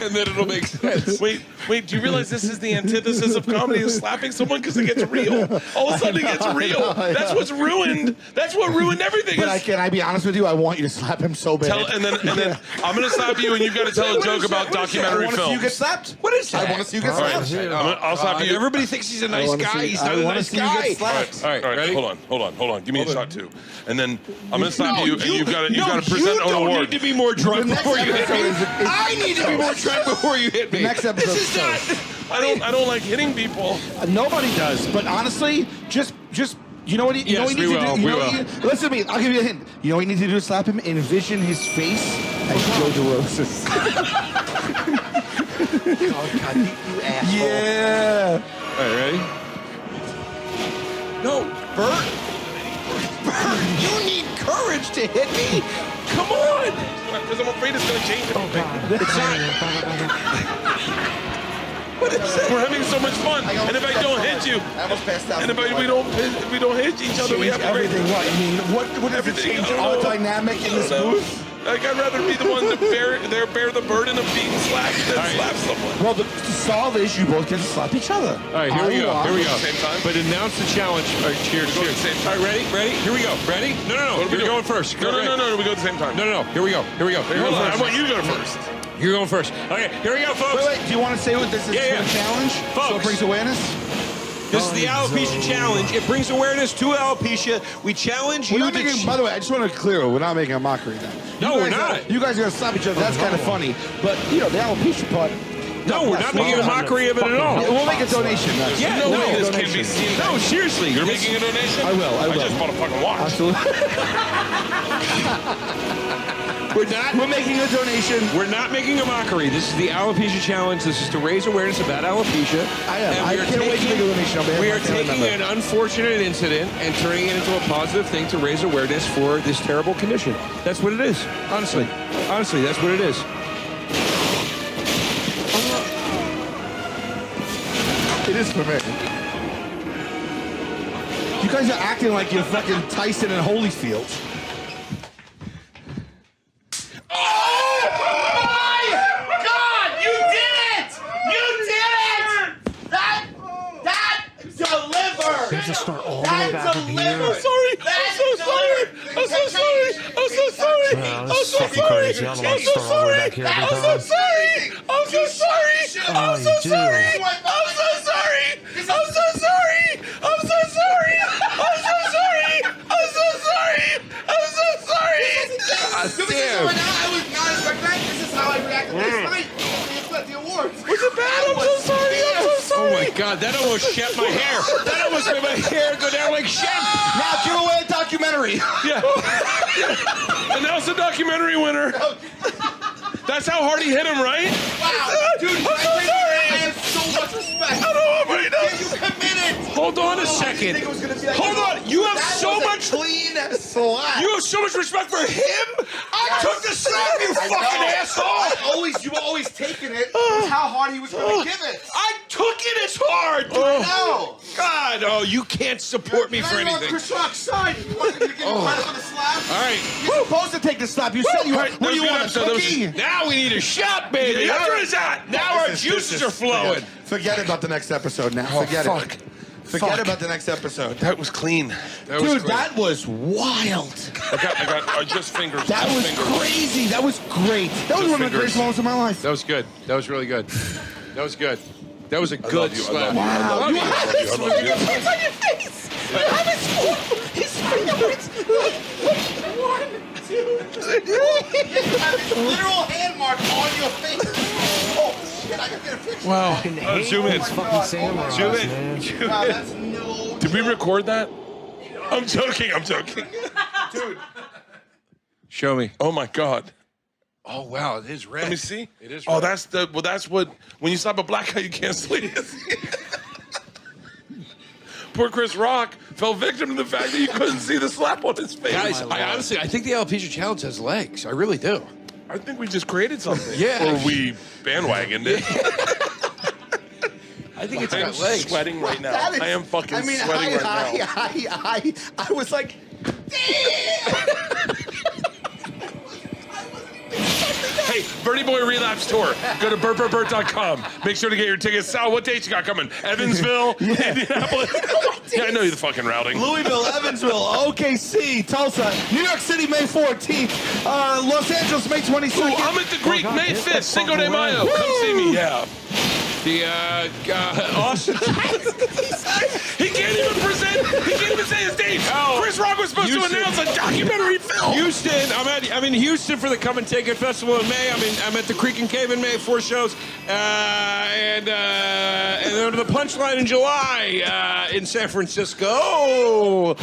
and then it'll make sense. Wait. Do you realize this is the antithesis of comedy? Is slapping someone because it gets real. All of a sudden it gets real. That's what's ruined. That's what ruined everything. But can I be honest with you? I want you to slap him so bad. And then I'm gonna slap you, and you've got to tell a joke about documentary films. I want to see you get slapped. What is that? I want to see you get slapped. I'll slap you. Everybody thinks he's a nice guy. He's not a nice guy. You get slapped. All right, ready? Hold on. Give me a shot too, and then I'm gonna slap you, and you've got to present an award. You need to be more drunk before you hit me. I need to be more drunk before you hit me. The next episode. This is not. I don't like hitting people. Nobody does, but honestly, just you know what you know what you need to do. Listen to me. I'll give you a hint. You know what you need to do to slap him? Envision his face as Joe DeRosa's. Oh God, you asshole. Yeah. All right, ready? No, Bert, you need courage to hit me. Come on. Because I'm afraid it's going to change everything. It's not. What is that? We're having so much fun, and if I don't hit you, I almost passed out. and if we don't hit each other, we have everything. What you mean? What does it change? All dynamic in this booth? Like, I'd rather be the one to bear the burden of being slapped than slap someone. Well, to solve the issue, you both get to slap each other. All right, here we go. Same time? But announce the challenge. All right, cheers. Same time. All right, ready? Here we go. Ready? No. You're going first. No. We go at the same time. No. Here we go. Hold on. I want you to go first. You're going first. Okay, here we go, folks. Wait. Do you want to say what this is for the challenge? Folks. So it brings awareness? This is the alopecia challenge. It brings awareness to alopecia. We challenge you to... By the way, I just want to be clear, we're not making a mockery of that. No, we're not. You guys are going to slap each other. That's kind of funny. But, the alopecia part... No, we're not making a mockery of it at all. We'll make a donation. Yeah, no, this can't be seen. No, seriously. You're making a donation? I will. I just bought a fucking watch. Absolutely. We're making a donation. We're not making a mockery. This is the alopecia challenge. This is to raise awareness about alopecia. I am. I can't wait to make a donation. We are taking an unfortunate incident and turning it into a positive thing to raise awareness for this terrible condition. That's what it is. Honestly, that's what it is. It is for me. You guys are acting like you're fucking Tyson and Holyfield. Just start all the way back up here. I'm so sorry. God Dude, damn. right now, I was not expecting that. This is how I reacted last night. It's not the awards. Was it bad? I'm so sorry. I'm so sorry. Oh my God, that almost shat my hair. That almost made my hair go down like shit. Now give away a documentary. Yeah. And that was the documentary winner. That's how hard he hit him, right? Wow, dude, I have so much respect. I don't know right now. You committed. Hold on a second. Hold on. You have so much. Clean slap. You have so much respect for him. I took the slap, you fucking asshole. You've always taken it. It's how hard he was going to give it. I took it as hard. No. God, oh, you can't support me for You're on anything. Chris Rock's side. You wanted to give him credit for the slap. All right. You're supposed to take the slap. You said you were. What do you want, a cookie? Now we need a shot, baby. Yeah. That's what it's at. Now our juices are flowing. Forget about the next episode now. Forget it. Forget about the next episode. That was clean. Dude, that was wild. I just fingers. That was crazy. That was great. That was one of the greatest moments of my life. That was good. That was really good. That was good. That was a good slap. Wow. I love you. You have his fingerprints on your face. You have his fingerprints. 1, 2, 3. You have his literal hand mark on your face. Oh, shit. I gotta get a picture. Wow. Zoom in. Zoom in. Wow, that's no Did we record that? I'm joking. I'm joking. Dude. Show me. Oh my God. Oh wow, it is red. Let me see. It is Oh, red. that's what. When you slap a black guy, you can't sleep. Poor Chris Rock fell victim to the fact that you couldn't see the slap on his face. Guys, I think the alopecia challenge has legs. I really do. I think we just created something. Yeah. Or we bandwagoned it. I think it's I am got legs. sweating right now. That is- I am fucking I mean, sweating right now. I was like, Hey, Birdie Boy Relapse Tour. Go to bird.com. Make sure to get your tickets. Sal, what dates you got coming? Evansville, Indianapolis. Yeah, I know you're the fucking routing. Louisville, Evansville, OKC, Tulsa, New York City, May 14th, Los Angeles, May 22nd. Ooh, I'm at the Greek May 5th, Cinco de Mayo. Come see me. Yeah. The Austin. He can't even present. He can't even say his dates. Oh, Chris Rock was supposed Houston. to announce a documentary film. Houston. I'm in Houston for the Come and Take It Festival in May. I'm at the Creek and Cave in May, 4 shows, and then the Punchline in July in San Francisco.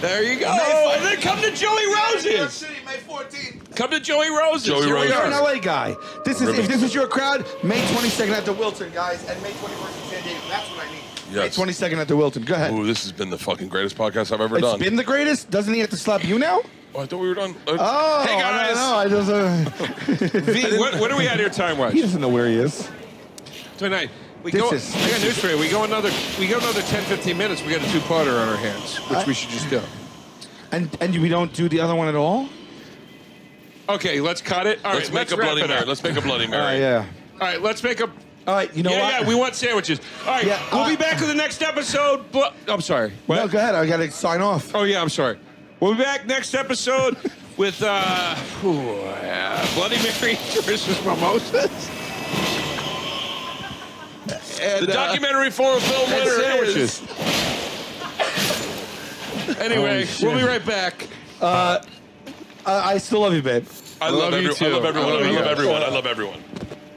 There you go. And then come to Joey Rose's. New York City, May 14th. Come to Joey Rose's. Joey Here we Rose. You're are. an LA guy. If this is your crowd, May 22nd at the Wilton, guys, and May 21st in San Diego. That's what I need. Yes. May 22nd at the Wilton. Go ahead. Ooh, this has been the fucking greatest podcast I've ever It's done. been the greatest. Doesn't he have to slap you now? Oh, I thought we were done. Oh, Hey, guys. I just. V, what are we at here time-wise? He doesn't know where he is. Tonight. I This got is- news for you. We go another 10, 15 minutes. We got a 2-parter on our hands, which we should just do. And we don't do the other one at all? Okay, let's cut it. All Let's right, make a wrap Bloody it Mary. up. Let's make a Bloody Mary. Yeah. All right, let's make a. All right, you know what? Yeah, we want sandwiches. All right, Yeah, we'll be back with the next episode. I'm sorry. What? No, go ahead. I got to sign off. Oh, yeah, I'm sorry. We'll be back next episode with Bloody Mary versus Mimosas. And, The documentary film and winner sandwiches. is... Anyway, Oh, we'll be right back. I still love you, babe. I love you too. I love everyone. I love everyone. I love everyone.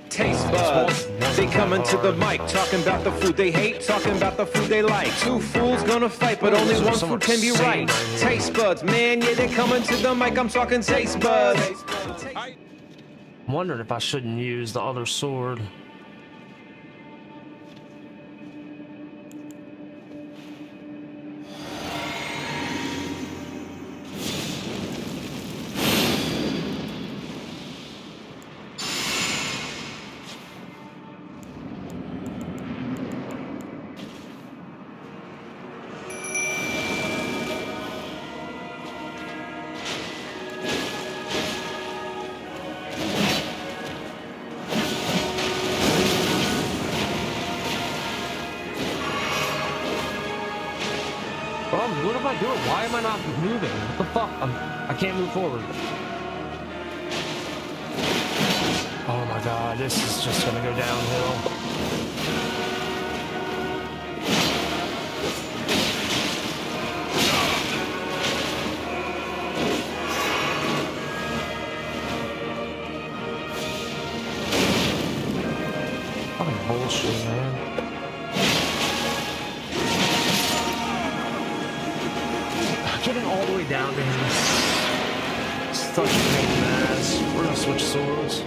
Taste buds, they coming to the mic, talking about the food they hate, talking about the food they like. Two fools gonna fight, but only one food can be right. Taste buds, man, yeah, they coming to the mic. I'm talking taste buds. I'm wondering if I shouldn't use the other sword. What am I doing? Why am I not moving? What the fuck? I can't move forward. Oh my god, this is just gonna go downhill. bullshit, man. Getting all the way down to him is such a pain in the ass. We're gonna switch swords.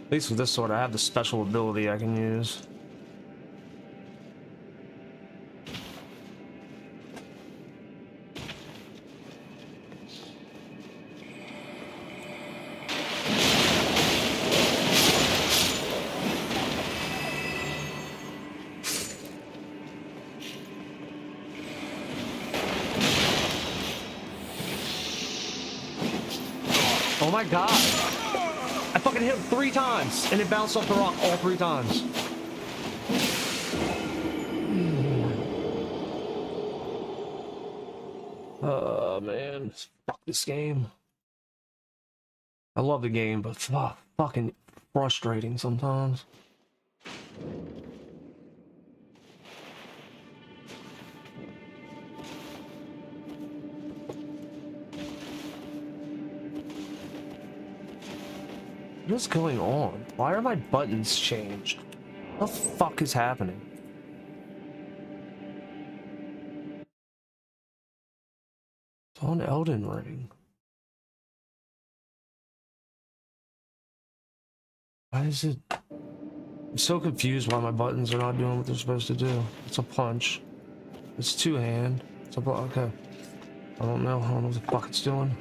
At least with this sword, I have the special ability I can use. Oh my god! I fucking hit him 3 times, and it bounced off the rock all 3 times. Oh man, fuck this game. I love the game, but fucking frustrating sometimes. What's going on? Why are my buttons changed? What the fuck is happening? It's on Elden Ring. Why is it? I'm so confused why my buttons are not doing what they're supposed to do. It's a punch. It's 2-hand. It's a block. Okay. I don't know what the fuck it's doing.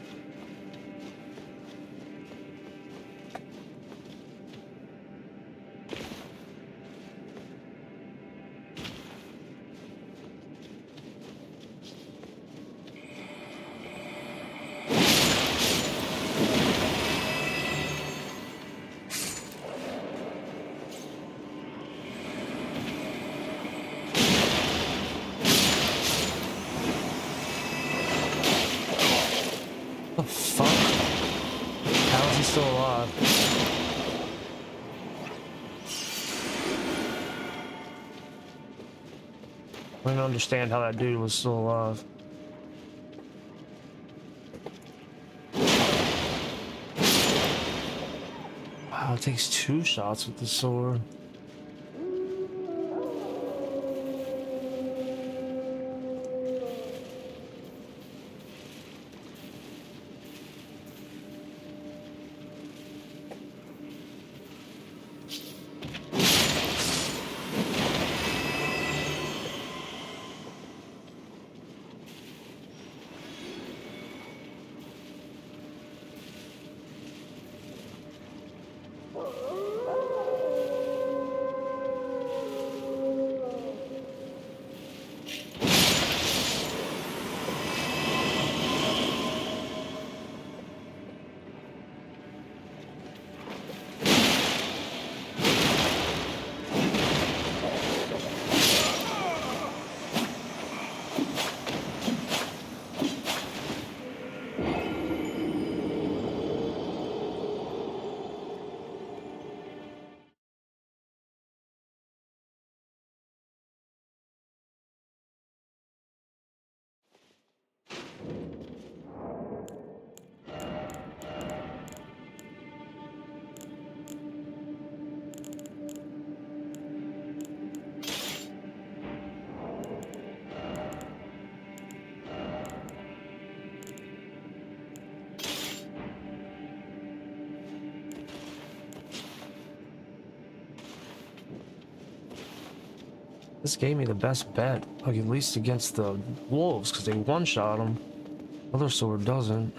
I don't understand how that dude was still alive. Wow, it takes 2 shots with the sword. This gave me the best bet, like at least against the wolves, because they one-shot them. Other sword doesn't.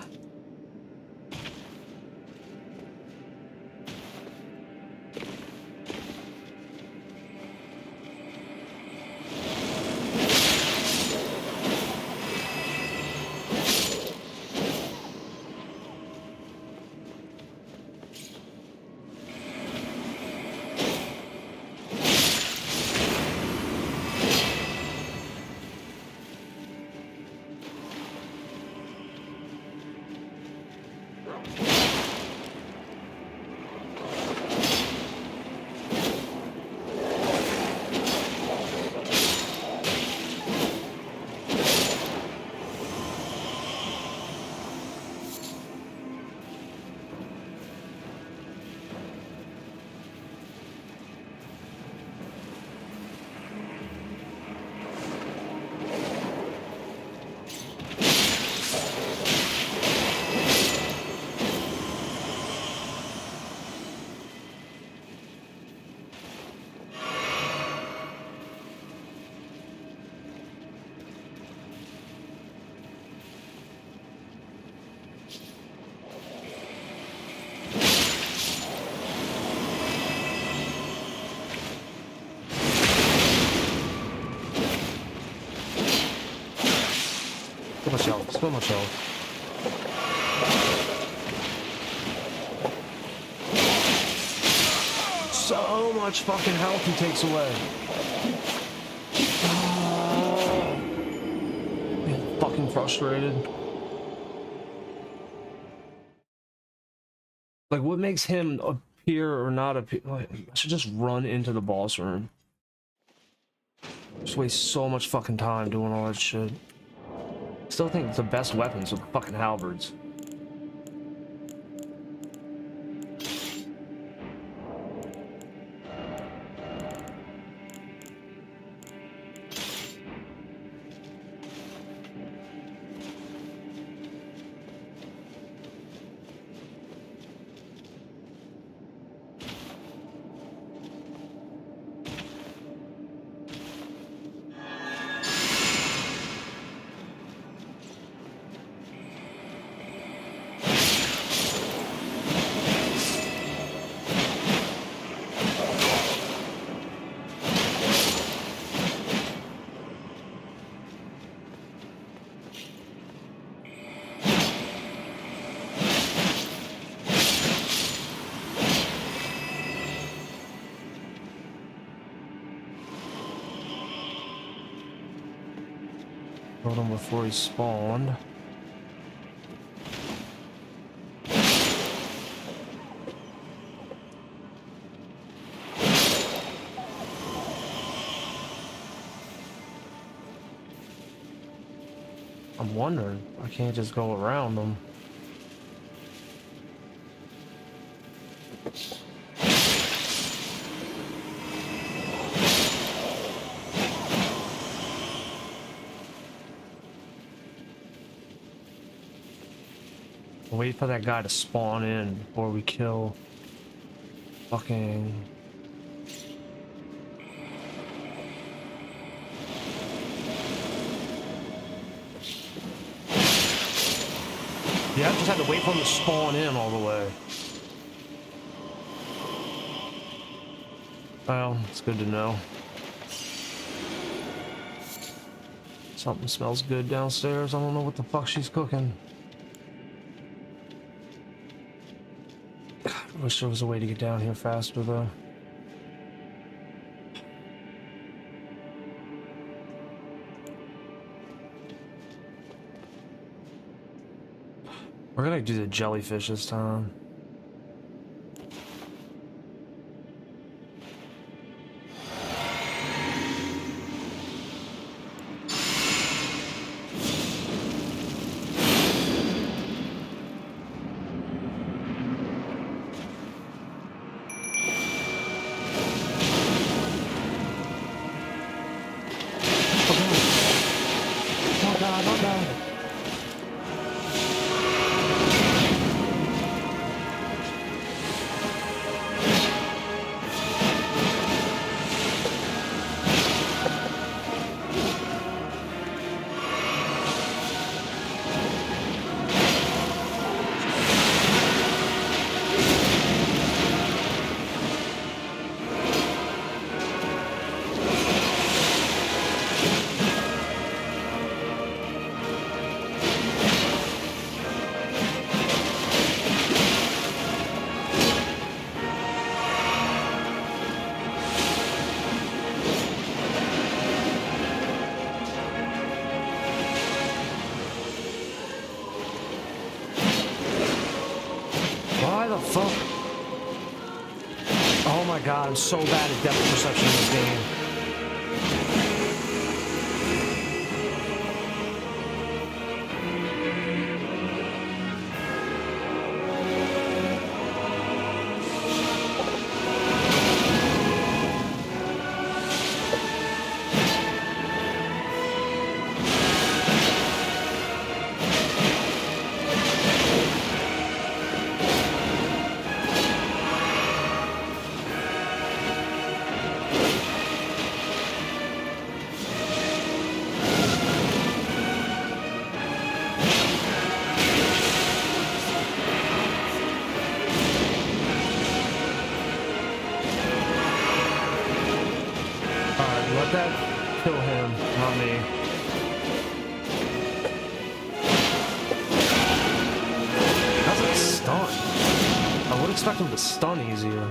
So much health. So much health. So much fucking health he takes away. I'm fucking frustrated. Like, what makes him appear or not appear? Like, I should just run into the boss room. Just waste so much fucking time doing all that shit. Still think the best weapons are the fucking halberds. Killed him before he spawned. I'm wondering, I can't just go around them. Wait for that guy to spawn in before we kill fucking... Yeah, I just had to wait for him to spawn in all the way. Well, it's good to know. Something smells good downstairs. I don't know what the fuck she's cooking. I wish there was a way to get down here faster, though. We're gonna do the jellyfish this time. God, I'm so bad at depth perception in this game. expect him to stun easier.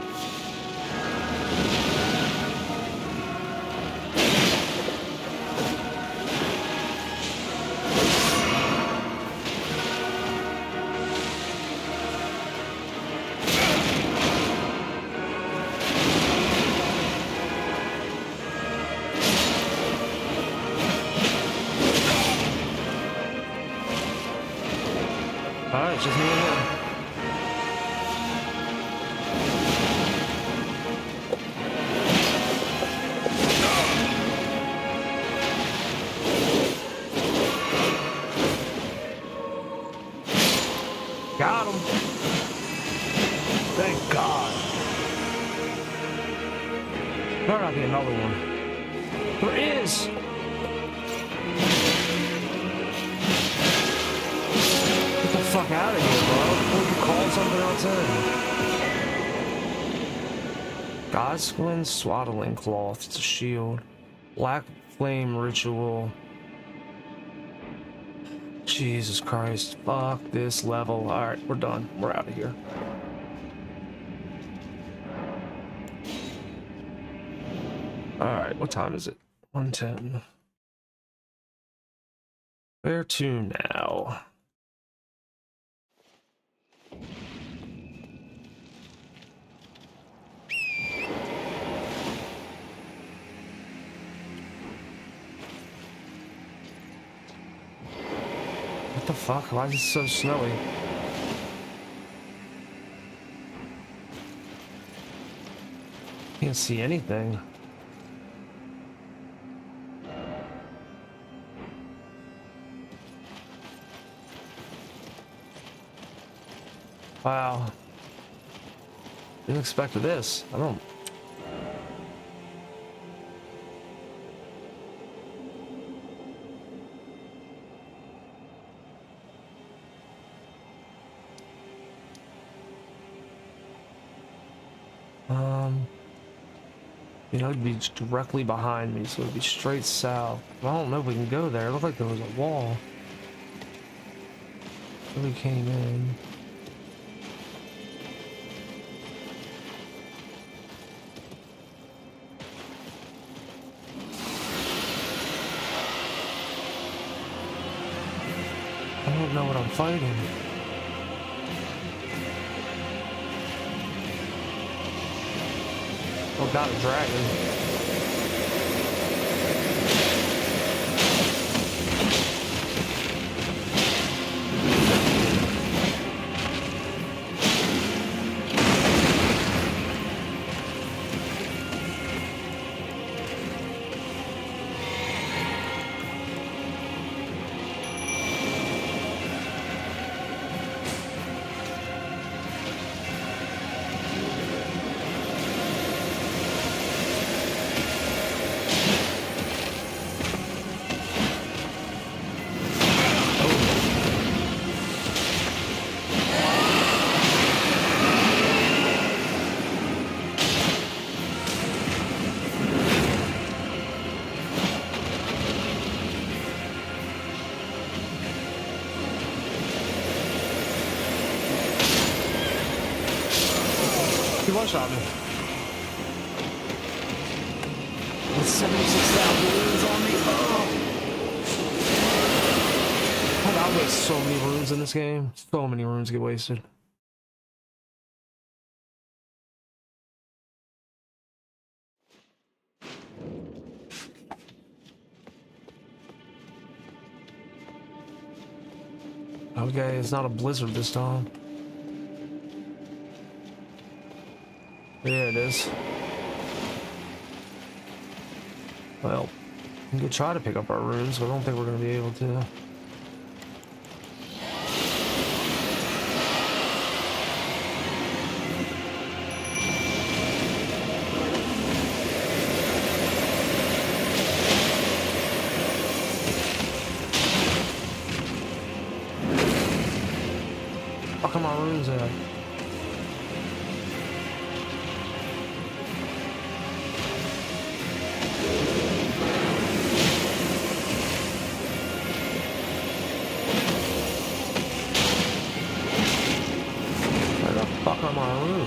Alright, just me and him. Got him. Thank God. There might be another one. There is. Get the fuck out of here, bro. Before you call something else in. Godskin swaddling cloth. It's a shield. Black flame ritual. Jesus Christ. Fuck this level. Alright, we're done. We're out of here. Alright, what time is it? 1:10. Where to now? What the fuck? Why is it so snowy? Can't see anything. Wow. Didn't expect this. I don't. You know, it'd be directly behind me, so it'd be straight south. I don't know if we can go there. It looked like there was a wall. We came in. I don't know what I'm fighting. Oh, got a dragon. One-shot me. With 76,000 runes on me. Oh, I waste so many runes in this game. So many runes get wasted. Okay, it's not a blizzard this time. Yeah, it is. Well, we could try to pick up our runes, but I don't think we're going to be able to. Fuck are my runes at? Fuck on my room.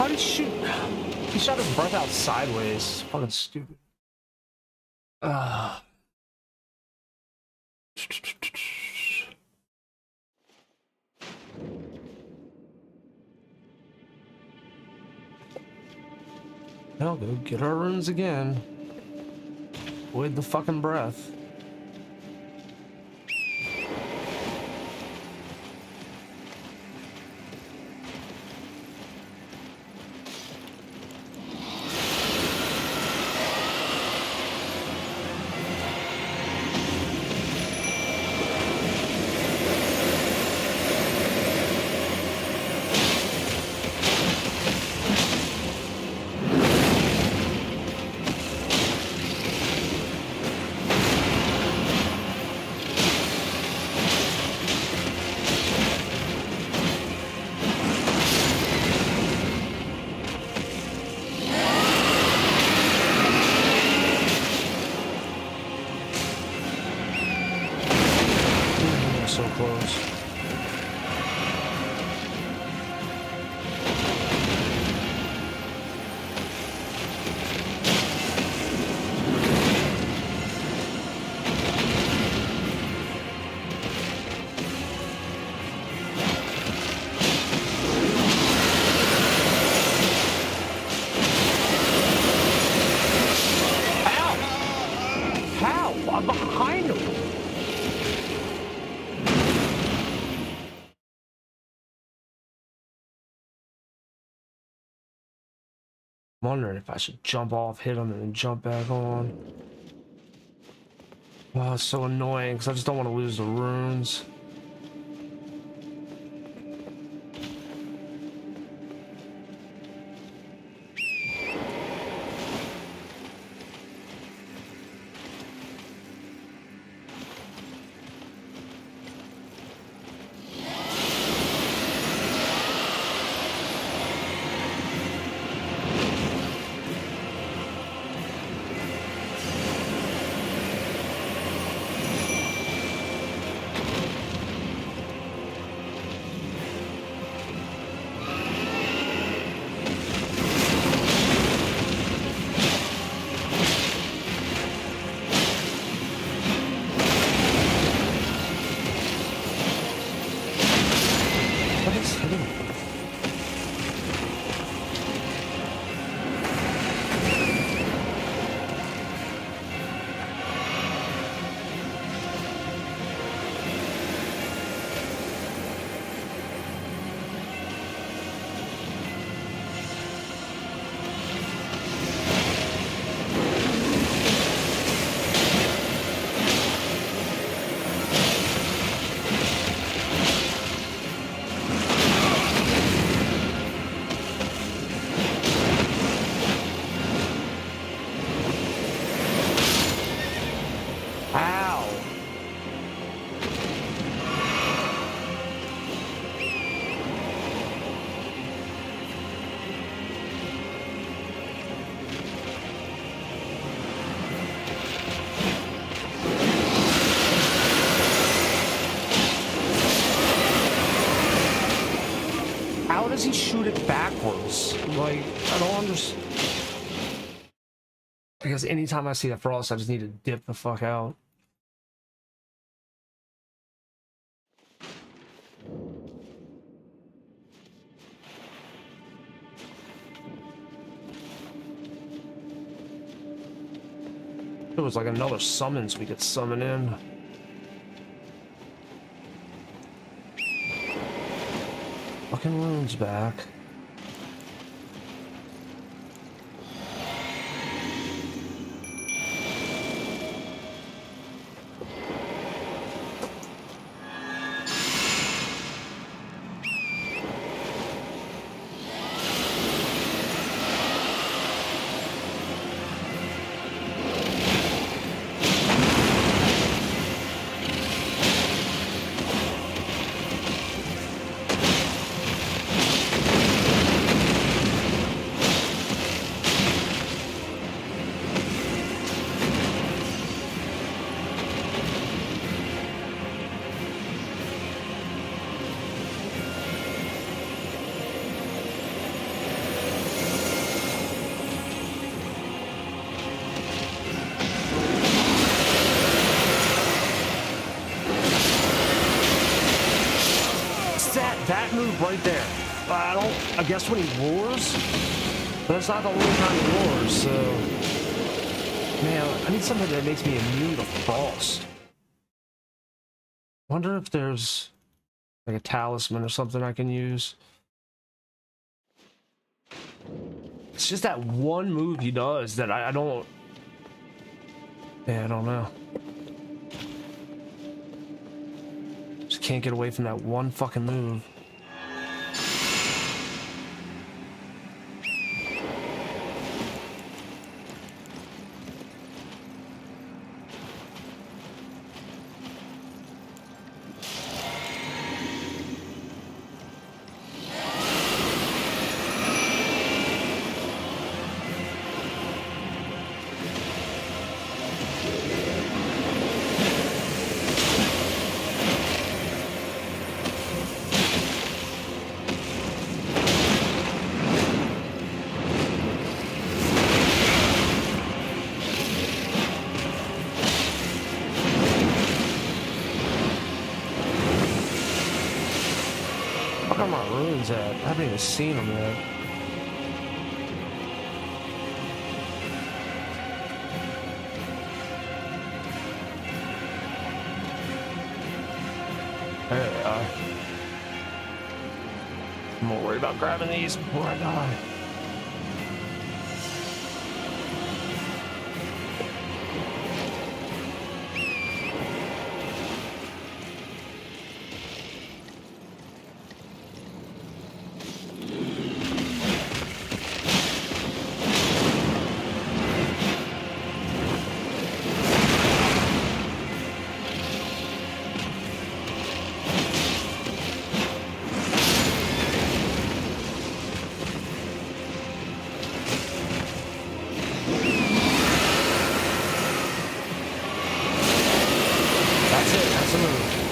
How did he shoot? He shot his breath out sideways. Fucking stupid. I'll go get our runes again. With the fucking breath. So close. How? I'm behind him. I'm wondering if I should jump off, hit him, and then jump back on. Wow, it's so annoying because I just don't want to lose the runes. Does he shoot it backwards? Like, I don't understand. Because anytime I see that frost, I just need to dip the fuck out. There was like another summons we could summon in. Fucking runes back. that move right there. I guess when he roars, but that's not the only time he roars, so... Man, I need something that makes me immune to frost. Wonder if there's like a talisman or something I can use. It's just that one move he does that I don't... Yeah, I don't know. Just can't get away from that one fucking move. At? I haven't even seen them yet. There they are. I'm more worried about grabbing these before I die.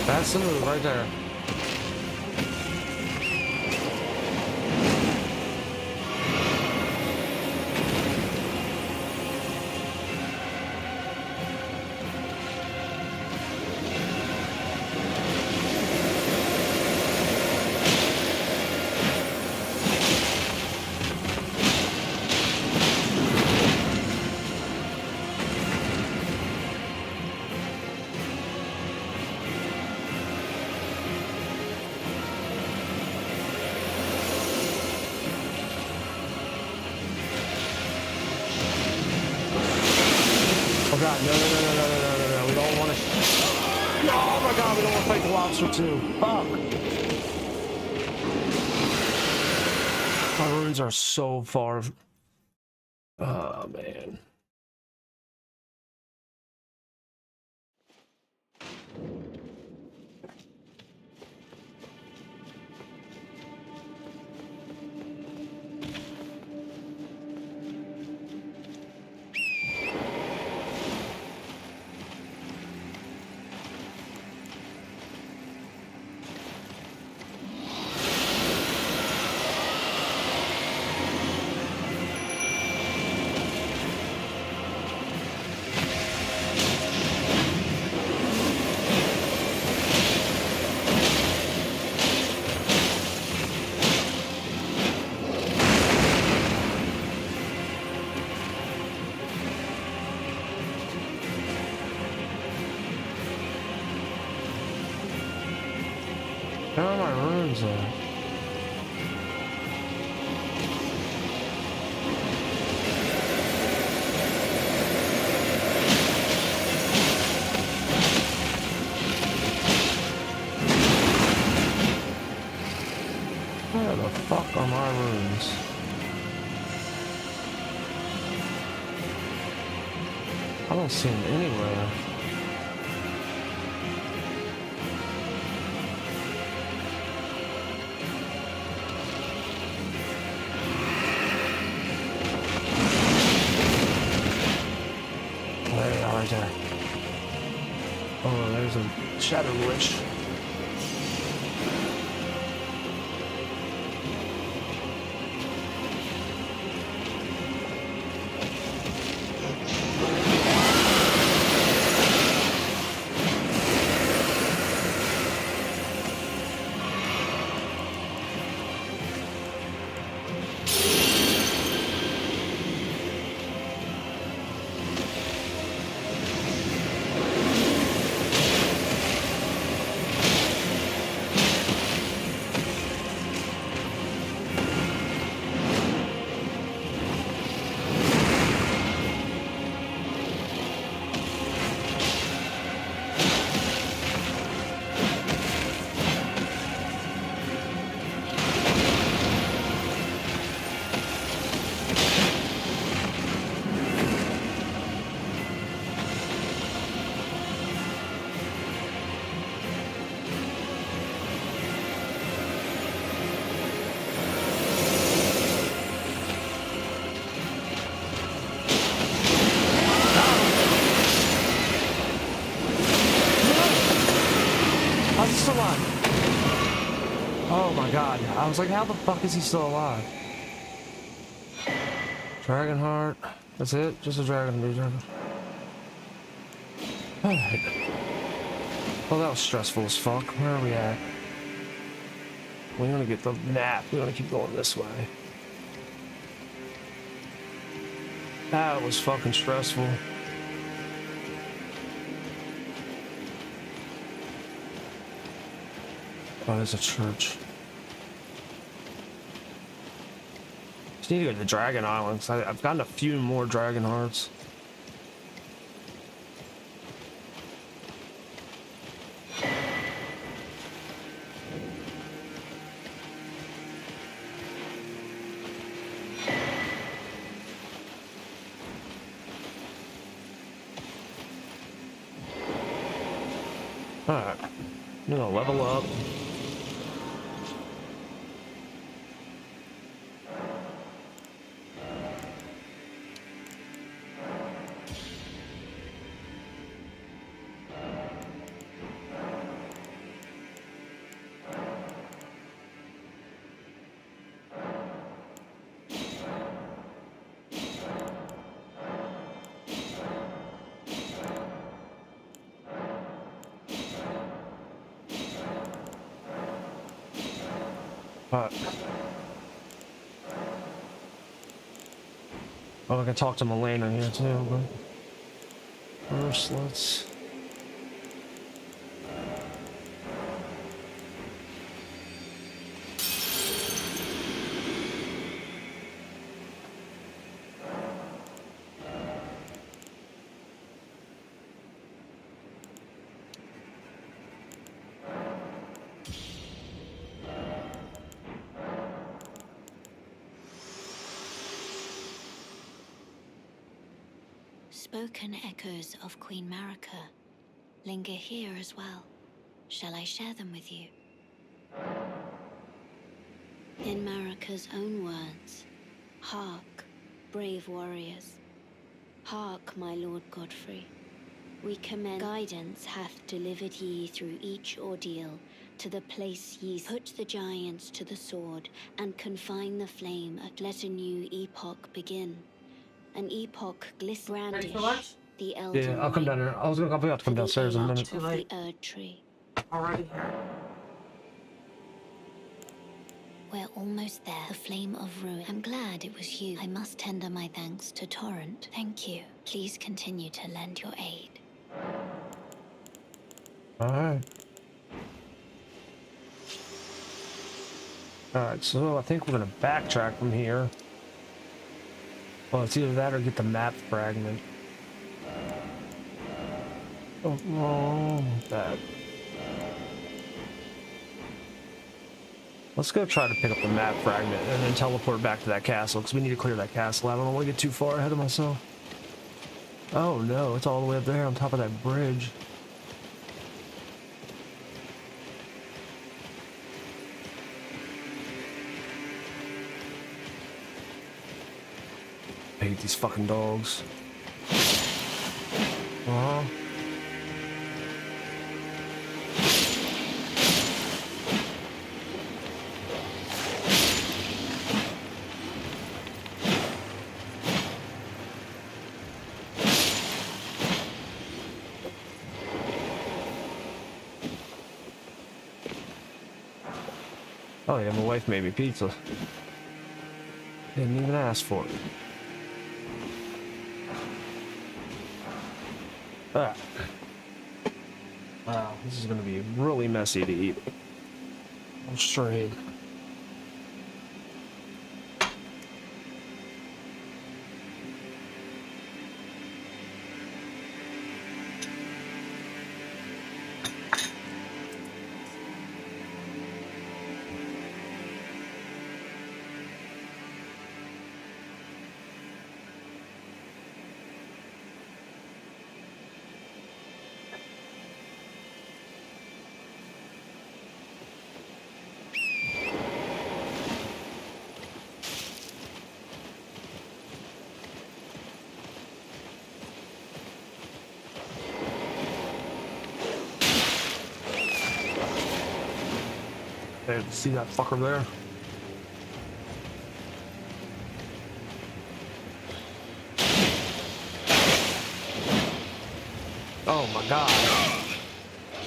That's the move right there. Oh god, no, we don't want to... Oh my god, we don't want to fight the lobster too. Fuck! My runes are so far... Oh man. Where are my runes at? Where the fuck are my runes? I don't see them anywhere. There. Oh, there's a shadow glitch. my god. I was like, how the fuck is he still alive? Dragonheart. That's it? Just a dragon. Alright. Well, that was stressful as fuck. Where are we at? We want to get the map. We want to keep going this way. That was fucking stressful. Oh, there's a church. Just need to go to the Dragon Islands. I've gotten a few more Dragon Hearts. Alright. I'm gonna level up. Oh, I can talk to Milena here too, but first let's... Spoken echoes of Queen Marika linger here as well. Shall I share them with you? In Marika's own words, hark, brave warriors. Hark, my lord Godfrey. We commend guidance hath delivered ye through each ordeal to the place ye put the giants to the sword and confine the flame. Let a new epoch begin. An epoch brandish the Elden Yeah, I'll come down here. I'll be out to come downstairs in a minute. of the Erdtree. Already here. We're almost there. The flame of ruin. I'm glad it was you. I must tender my thanks to Torrent. Thank you. Please continue to lend your aid. Alright. Alright, so I think we're gonna backtrack from here. Well, it's either that or get the map fragment. Oh, wrong with that. Let's go try to pick up the map fragment and then teleport back to that castle, because we need to clear that castle out. I don't want to get too far ahead of myself. Oh no, it's all the way up there on top of that bridge. I hate these fucking dogs. Oh yeah, my wife made me pizza. Didn't even ask for it. Ah. Wow, this is gonna be really messy to eat. I'm strayed. Okay, see that fucker there? Oh my god.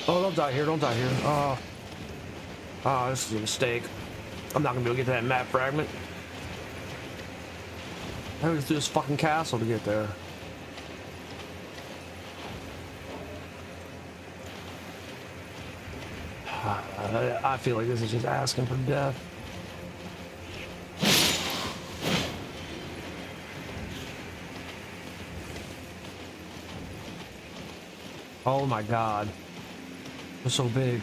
Oh, don't die here, don't die here. Oh, this is a mistake. I'm not gonna be able to get to that map fragment. I have to do this fucking castle to get there. I feel like this is just asking for death. Oh my god. They're so big.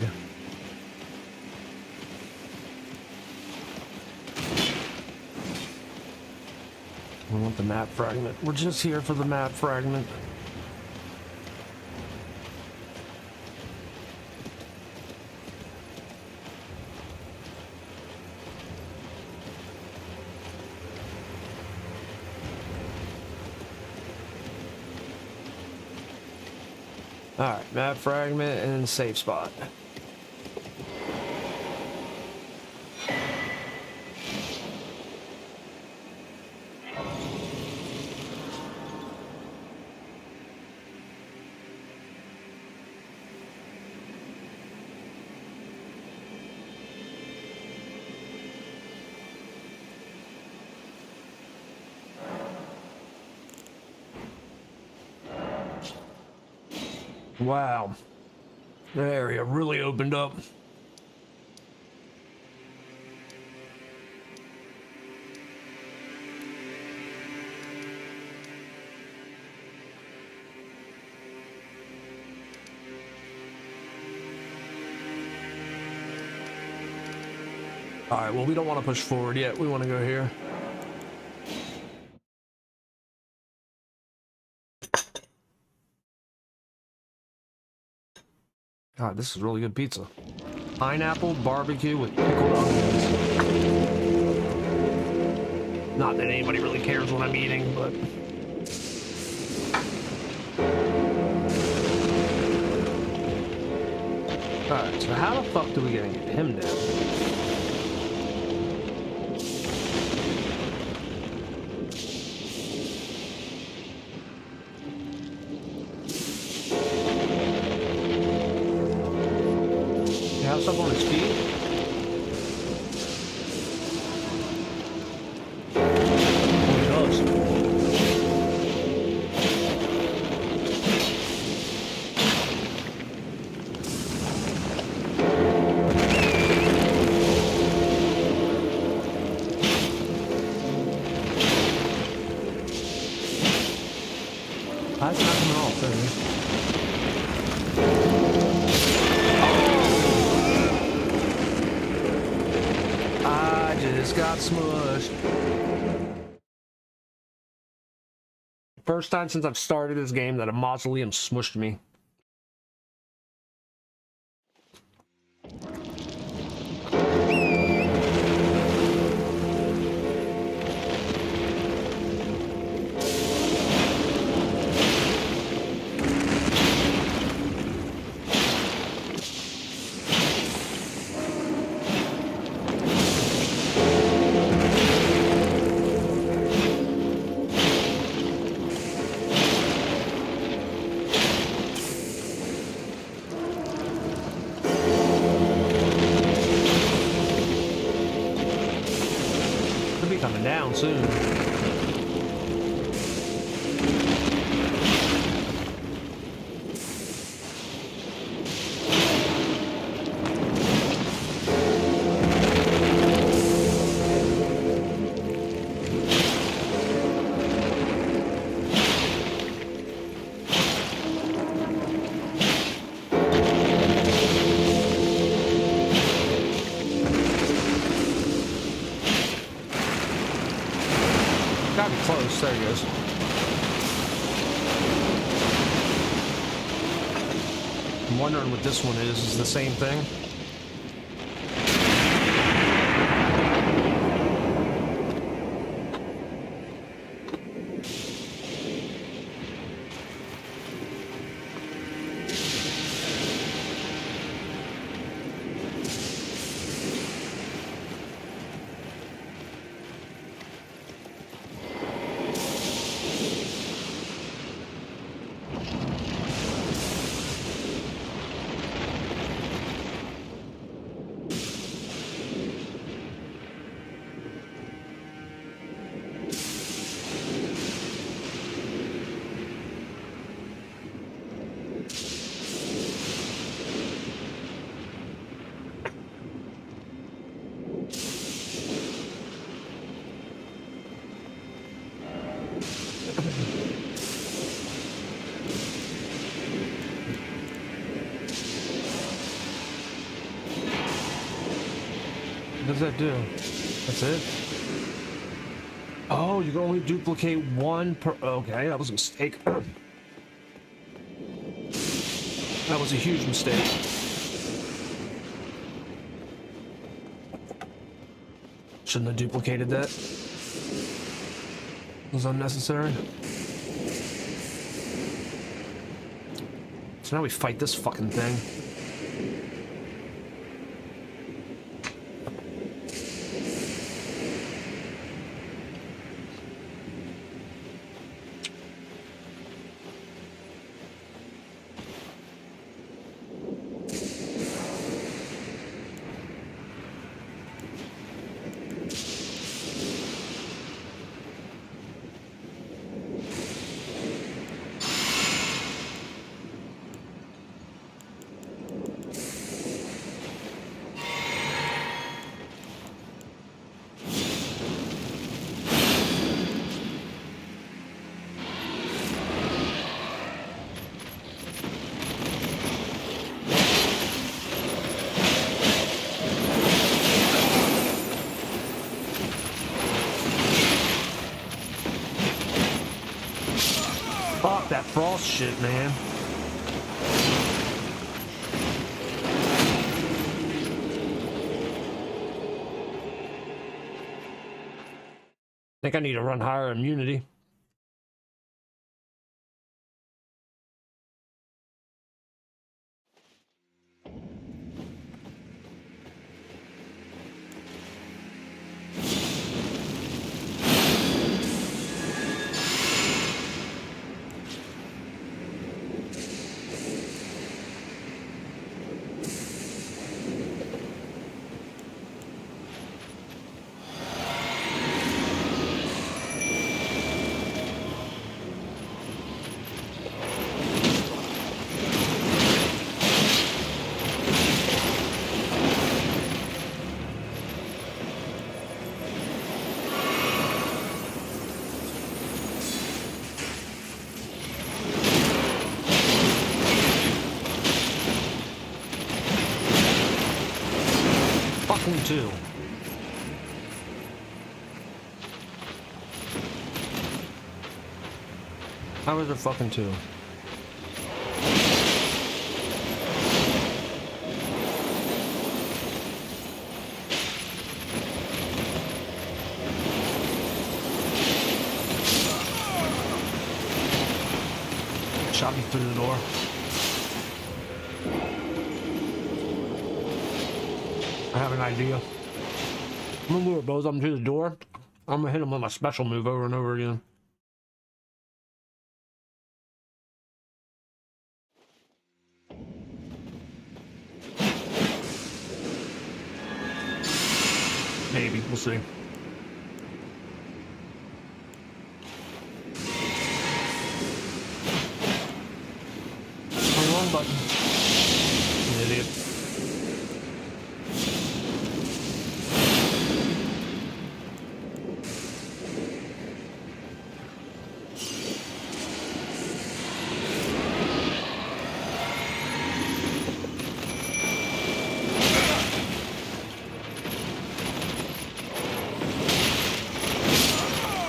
I want the map fragment. We're just here for the map fragment. Alright, map fragment and safe spot. Wow, that area really opened up. All right, well, we don't want to push forward yet. We want to go here. God, this is really good pizza. Pineapple barbecue with pickled onions. Not that anybody really cares what I'm eating, but... Alright, so how the fuck do we get him down? Up on his feet. Oh, he does. That's not coming off, there it is. Got smushed. First time since I've started this game that a mausoleum smushed me. Down soon. Gotta be close. There he goes. I'm wondering what this one is. Is the same thing? does that do? That's it? Oh, you can only duplicate one per... Okay, that was a mistake. That was a huge mistake. Shouldn't have duplicated that. It was unnecessary. So now we fight this fucking thing. Fuck that frost shit, man. Think I need to run higher immunity. Too. How is it fucking two? Shot me through the door. I have an idea. I'm gonna lure both of them to the door. I'm gonna hit them with my special move over and over again. Maybe, we'll see. Wrong button. An idiot.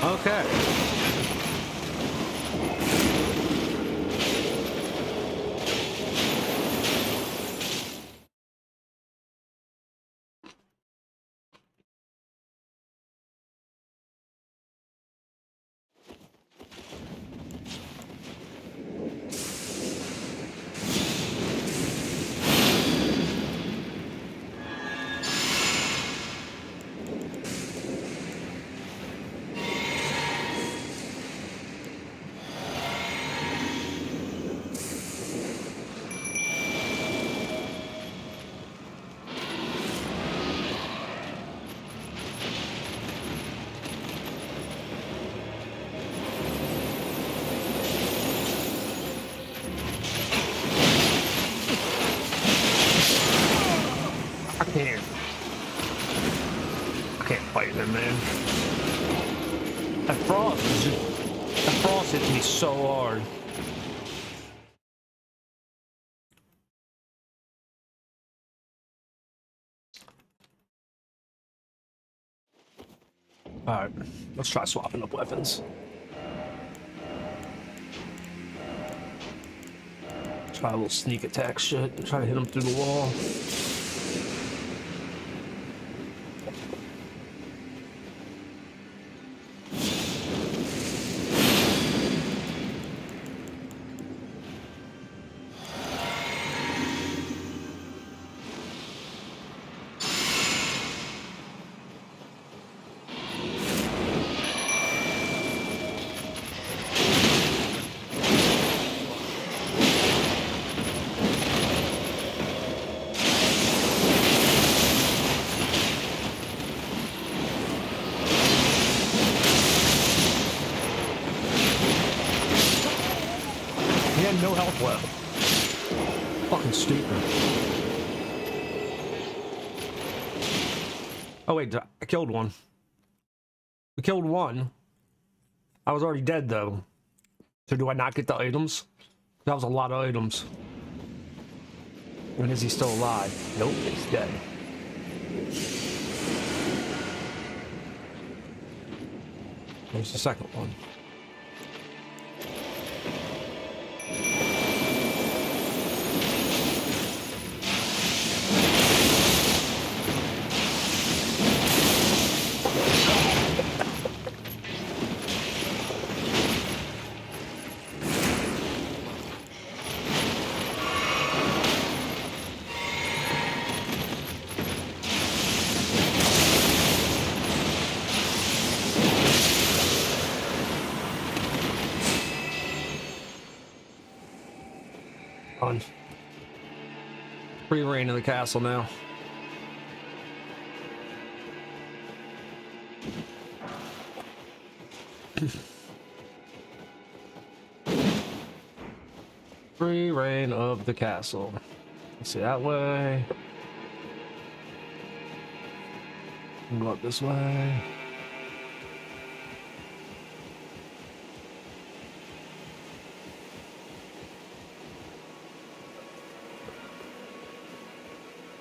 Okay. I can't fight them, man. That frost hits me so hard. Alright, let's try swapping up weapons. Try a little sneak attack shit and try to hit him through the wall. No health left. Fucking stupid. Oh wait, I killed one. We killed one. I was already dead though. So do I not get the items? That was a lot of items. And is he still alive? Nope, he's dead. There's the second one. Free reign of the castle now. Free reign of the castle. Let's see that way. Go up this way.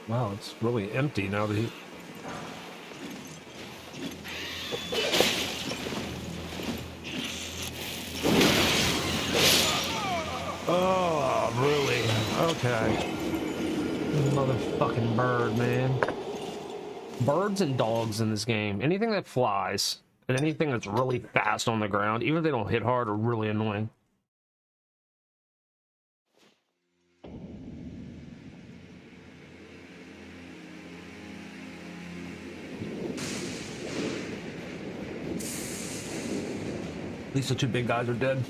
Wow, it's really empty now that he... Oh, really? Okay. Motherfucking bird, man. Birds and dogs in this game. Anything that flies and anything that's really fast on the ground, even if they don't hit hard, are really annoying. At least the two big guys are dead.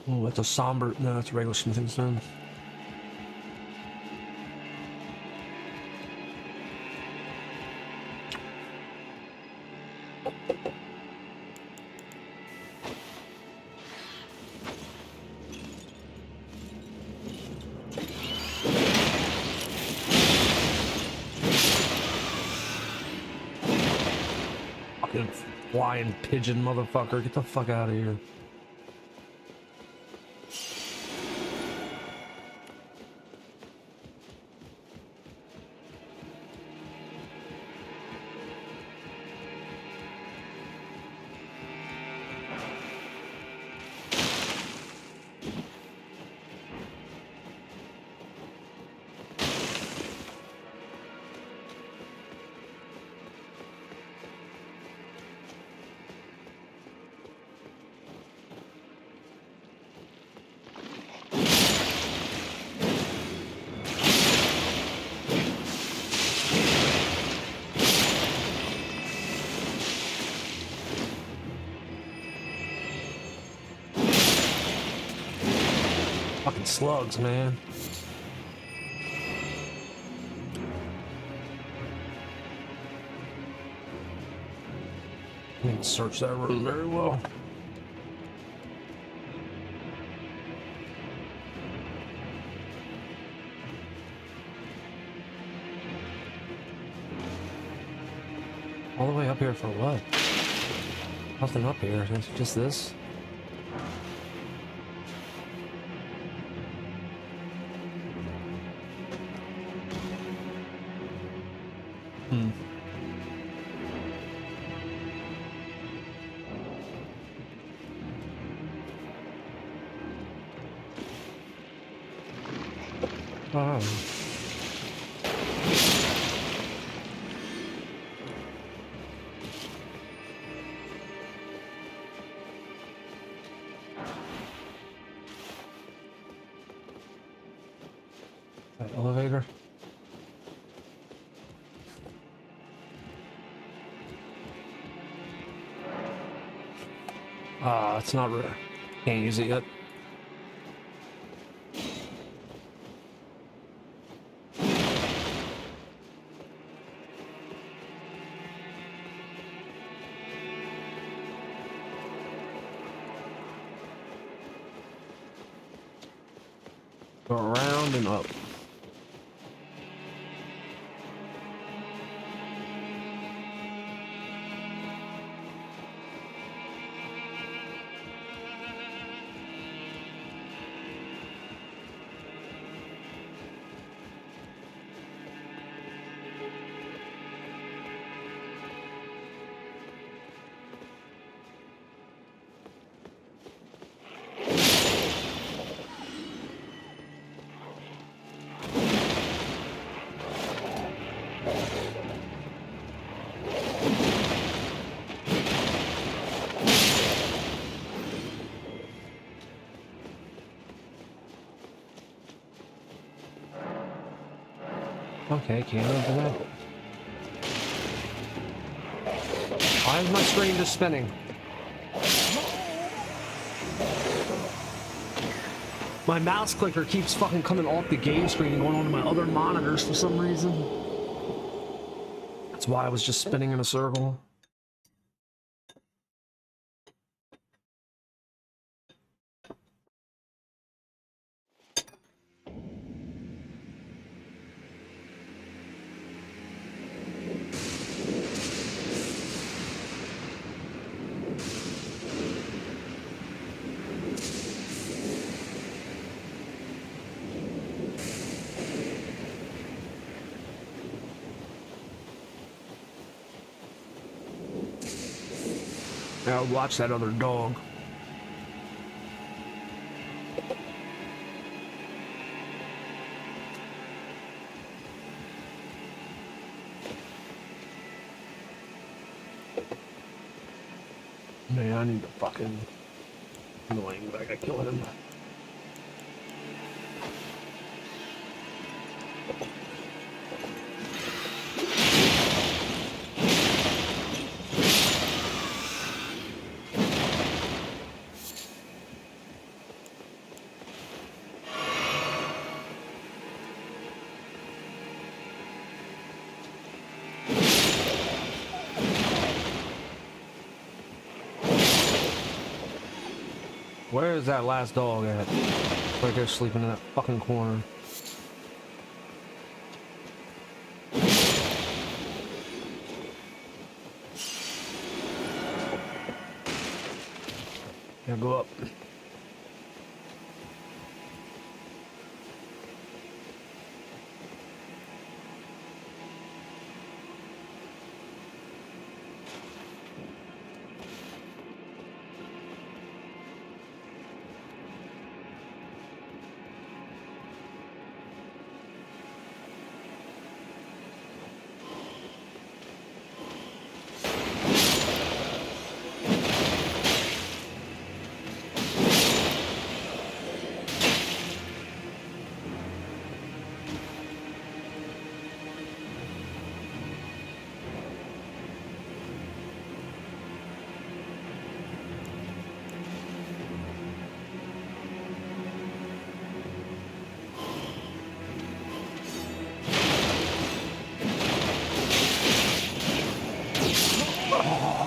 Oh, that's a somber... No, that's a regular smithing stone. Fucking flying pigeon motherfucker. Get the fuck out of here. Fucking slugs, man. I didn't search that room very well. All the way up here for what? Nothing up here, it's just this. Oh. That elevator. It's not rare. Can't use it yet. Go around and up. Okay, can't open that. Why is my screen just spinning? My mouse clicker keeps fucking coming off the game screen and going onto my other monitors for some reason. That's why I was just spinning in a circle. Now watch that other dog. Man, I need to fucking annoying, but I gotta kill him. Where is that last dog at? Right there sleeping in that fucking corner. Yeah, go up.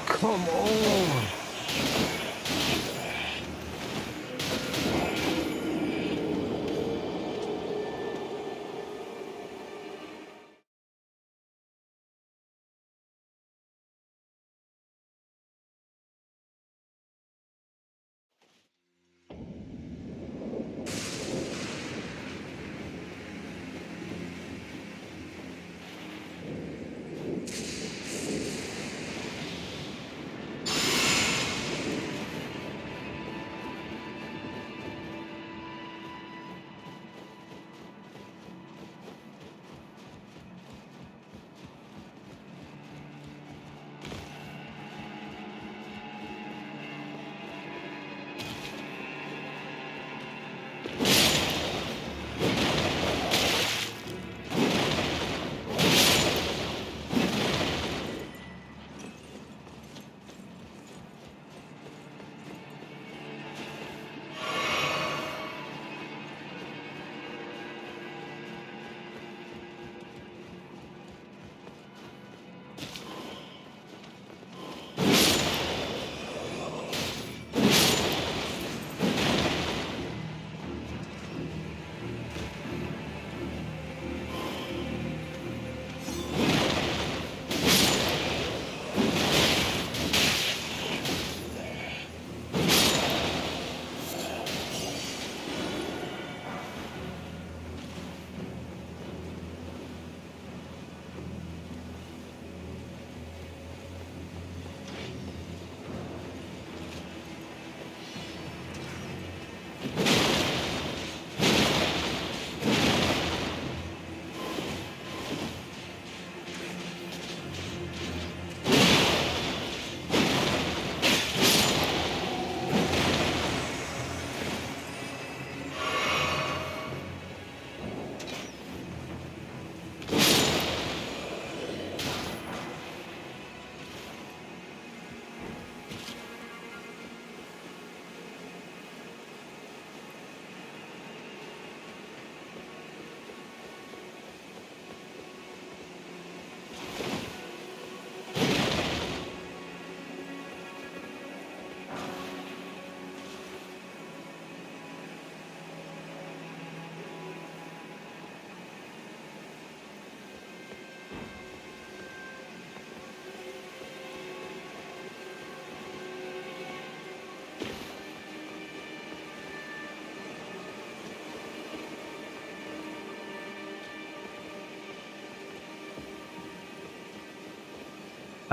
Come on.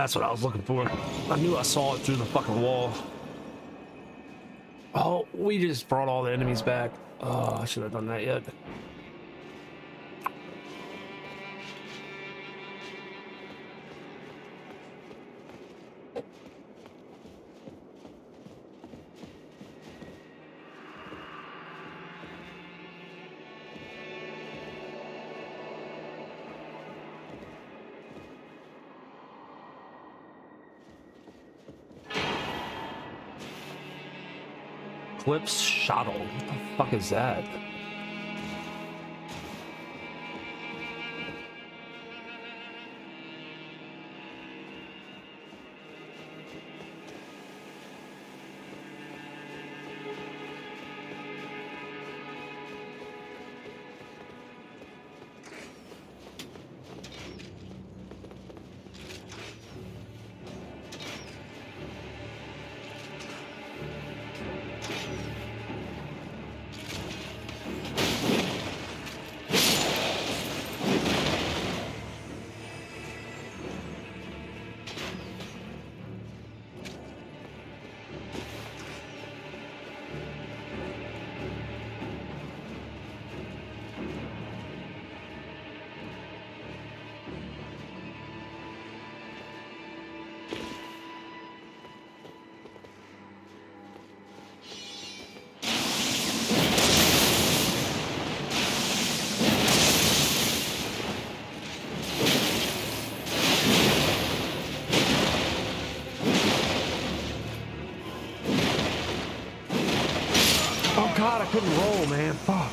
That's what I was looking for. I knew I saw it through the fucking wall. Oh, we just brought all the enemies back. Oh, I should have done that yet. Eclipse shuttle. What the fuck is that? God, I couldn't roll, man. Fuck.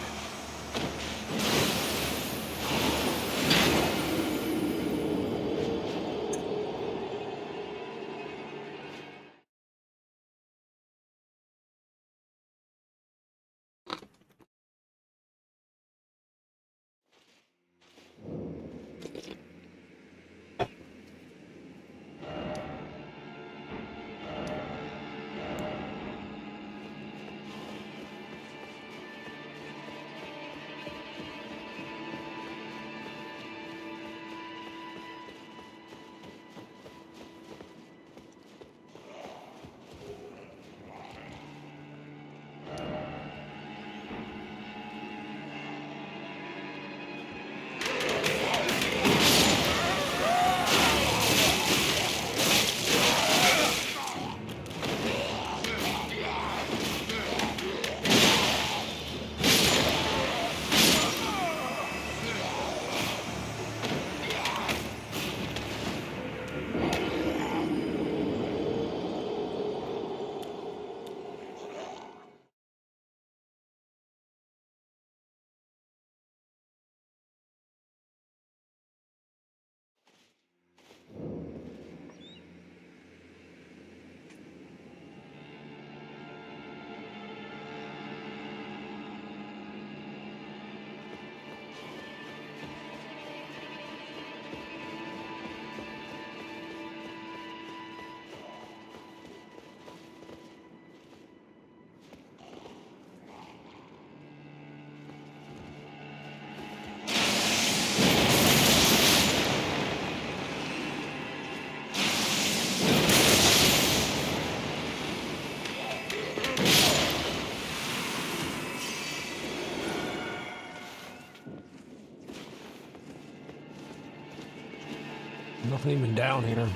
Nothing even down here.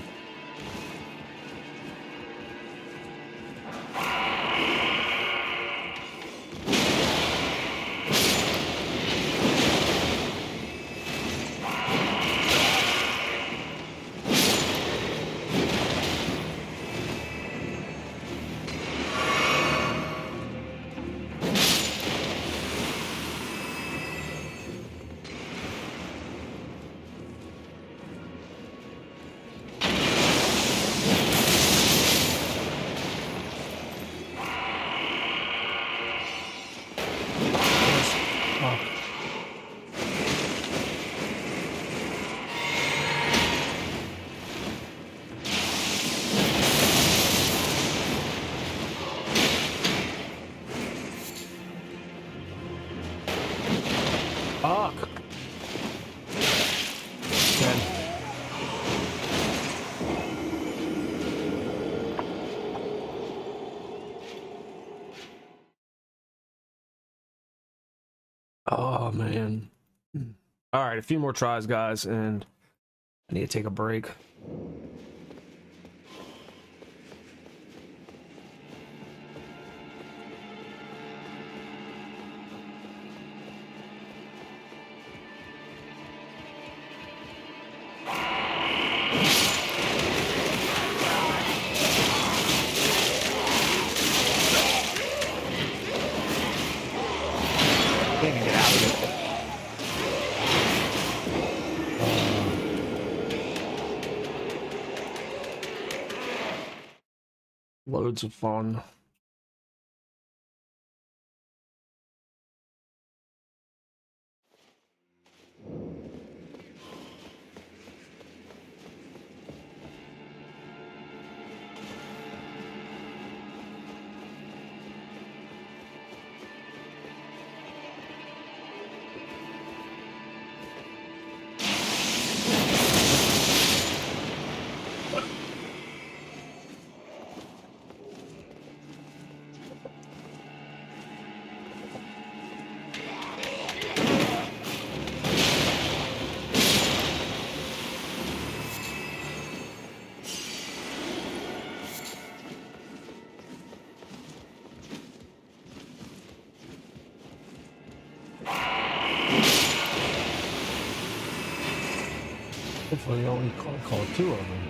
Oh, man. All right, a few more tries, guys, and I need to take a break. Loads of fun. Hopefully, they only call two of them.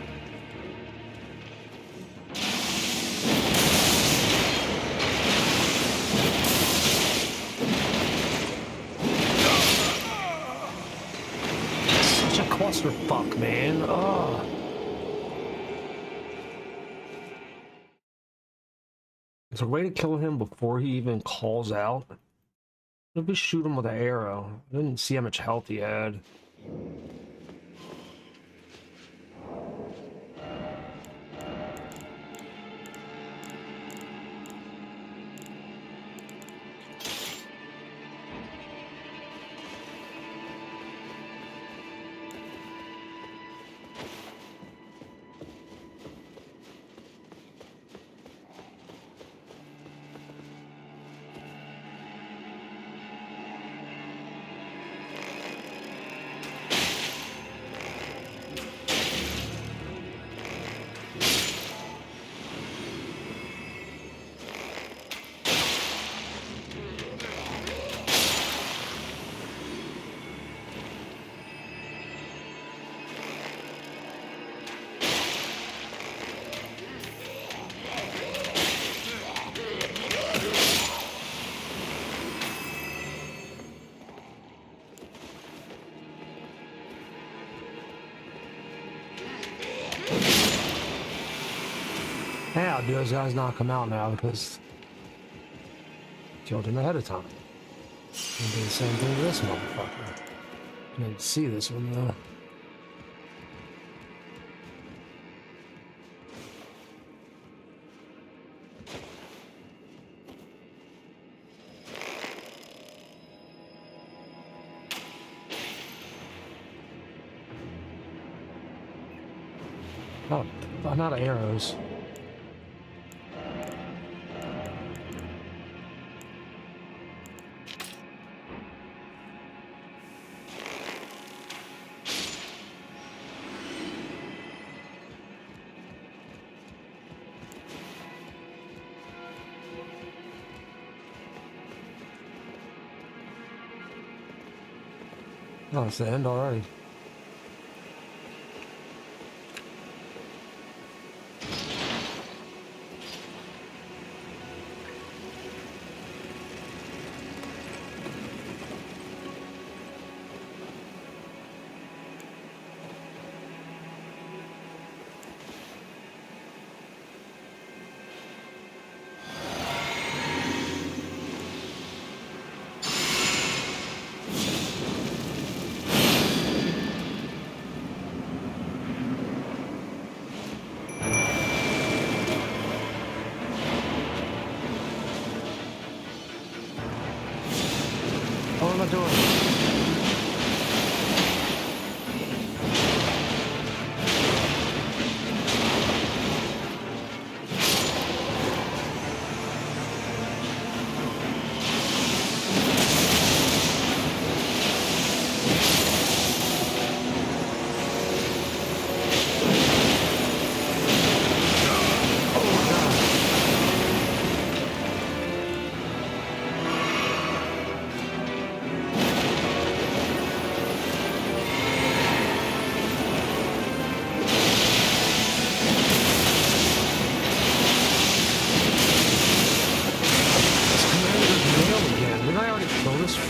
Such a clusterfuck, man. Oh. Is there a way to kill him before he even calls out? Maybe shoot him with an arrow. I didn't see how much health he had. Yeah, do those guys not come out now because killed him ahead of time. And do the same thing to this motherfucker. I didn't see this one though. Oh, I'm out of arrows. Oh, it's the end already. What am I doing?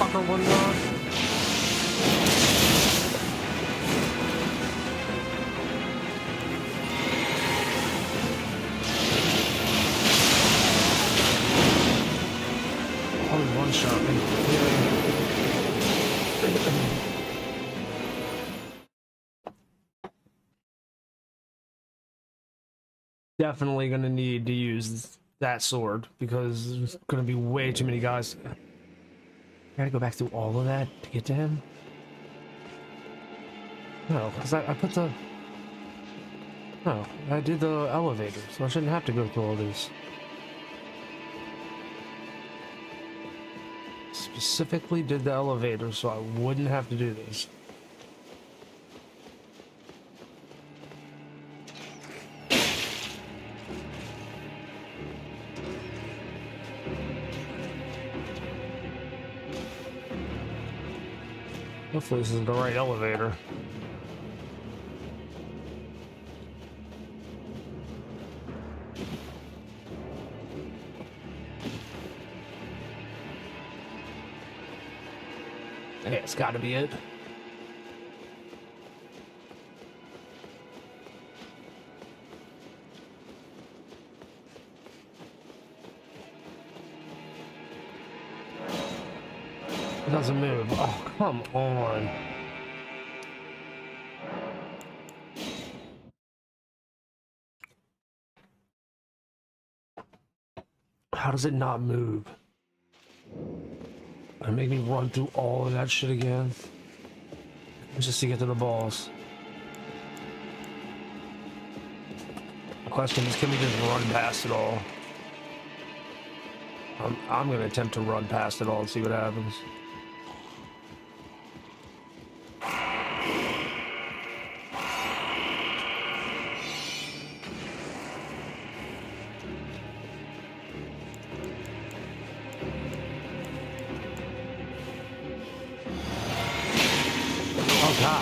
fucker wouldn't run. Probably one-shot me. Definitely gonna need to use that sword because there's gonna be way too many guys. I gotta go back through all of that to get to him. No, because I put the. No, I did the elevator, so I shouldn't have to go through all these. Specifically did the elevator so I wouldn't have to do this. Hopefully this is the right elevator. Yeah, it's gotta be it. It doesn't move. Oh, come on. How does it not move? And make me run through all of that shit again just to get to the boss. The question is, can we just run past it all? I'm gonna attempt to run past it all and see what happens.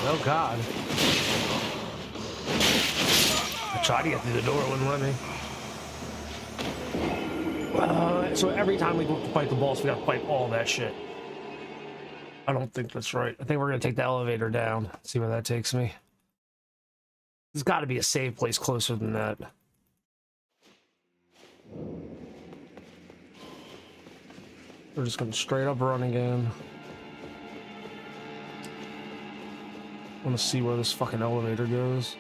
Oh God. I tried to get through the door, it wouldn't let me. So every time we go to fight the boss, we gotta fight all that shit. I don't think that's right. I think we're gonna take the elevator down, see where that takes me. There's gotta be a save place closer than that. We're just gonna straight up run again. I want to see where this fucking elevator goes.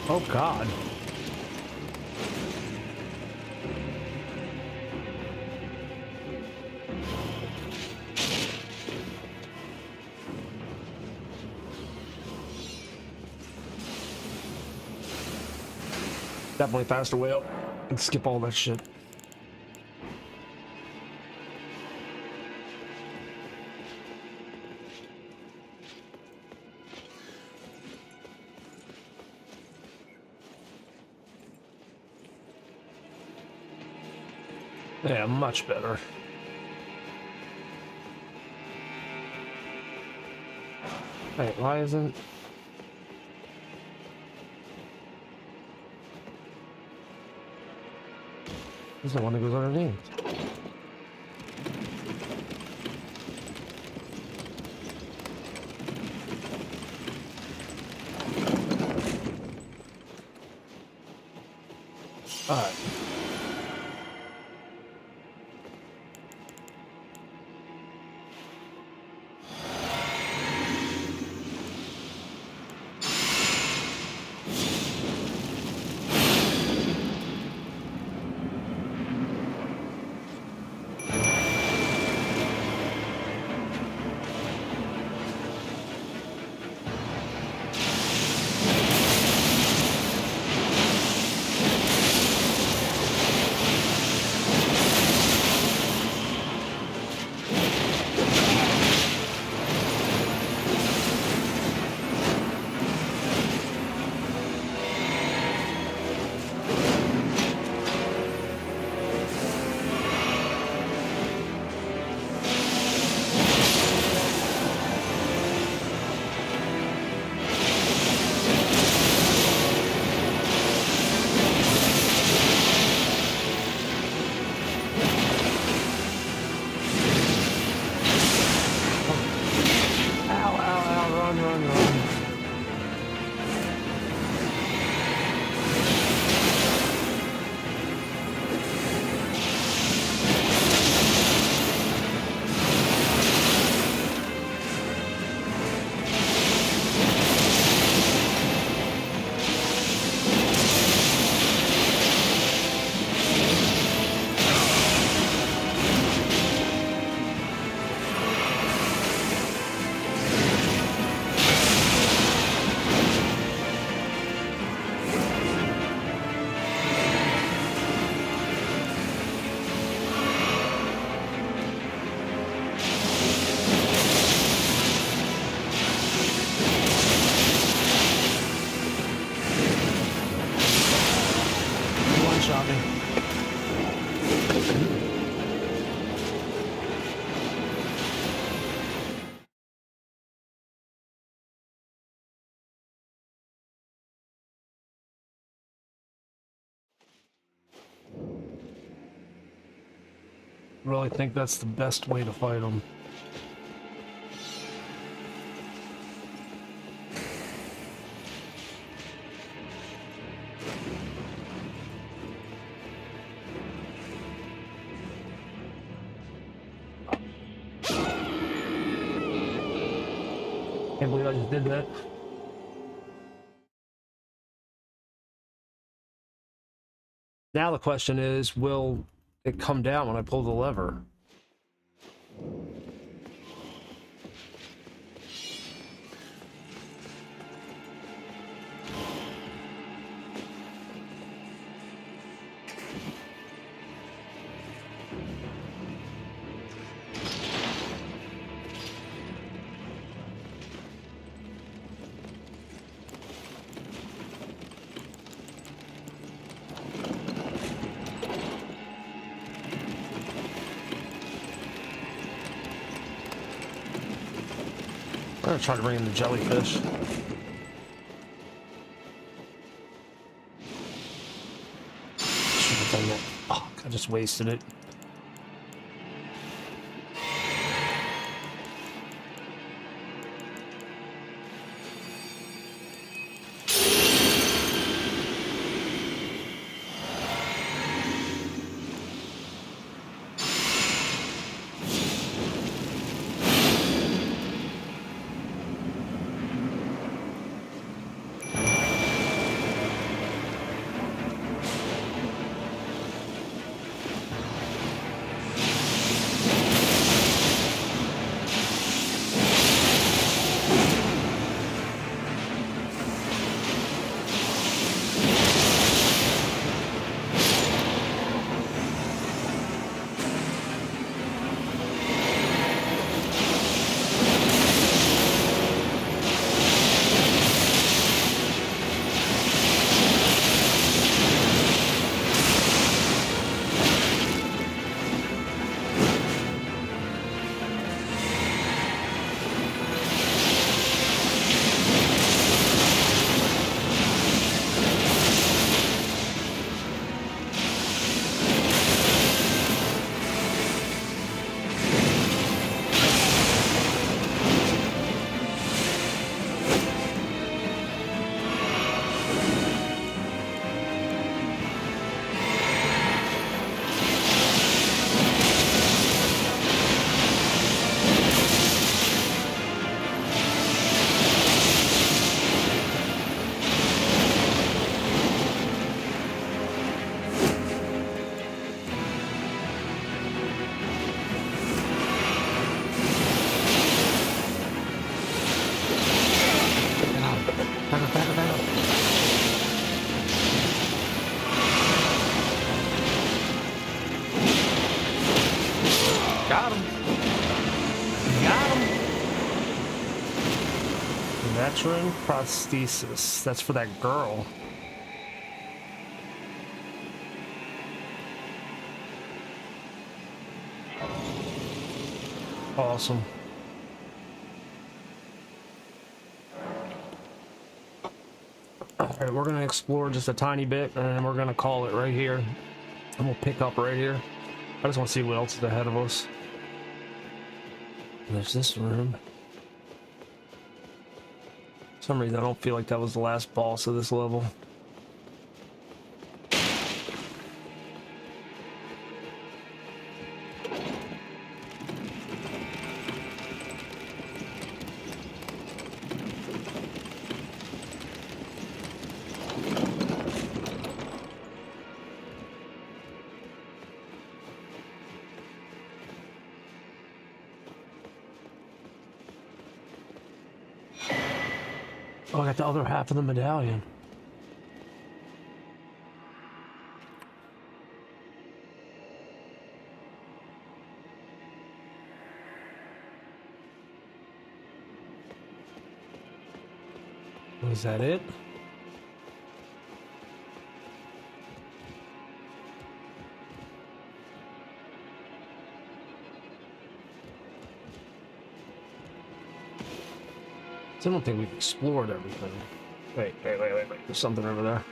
Oh God. Definitely faster way up and skip all that shit. Yeah, much better. Wait, why isn't... This is the one that goes underneath. All right. really think that's the best way to fight them. Can't believe I just did that. Now the question is, will it come down when I pull the lever? I'm gonna try to bring in the jellyfish. Should have done that. Oh, I just wasted it. Veteran prosthesis. That's for that girl. Awesome. Alright, we're going to explore just a tiny bit and we're going to call it right here. And we'll pick up right here. I just want to see what else is ahead of us. There's this room. For some reason I don't feel like that was the last boss of this level. Oh, I got the other half of the medallion. Was that it? I don't think we've explored everything. Wait. There's something over there.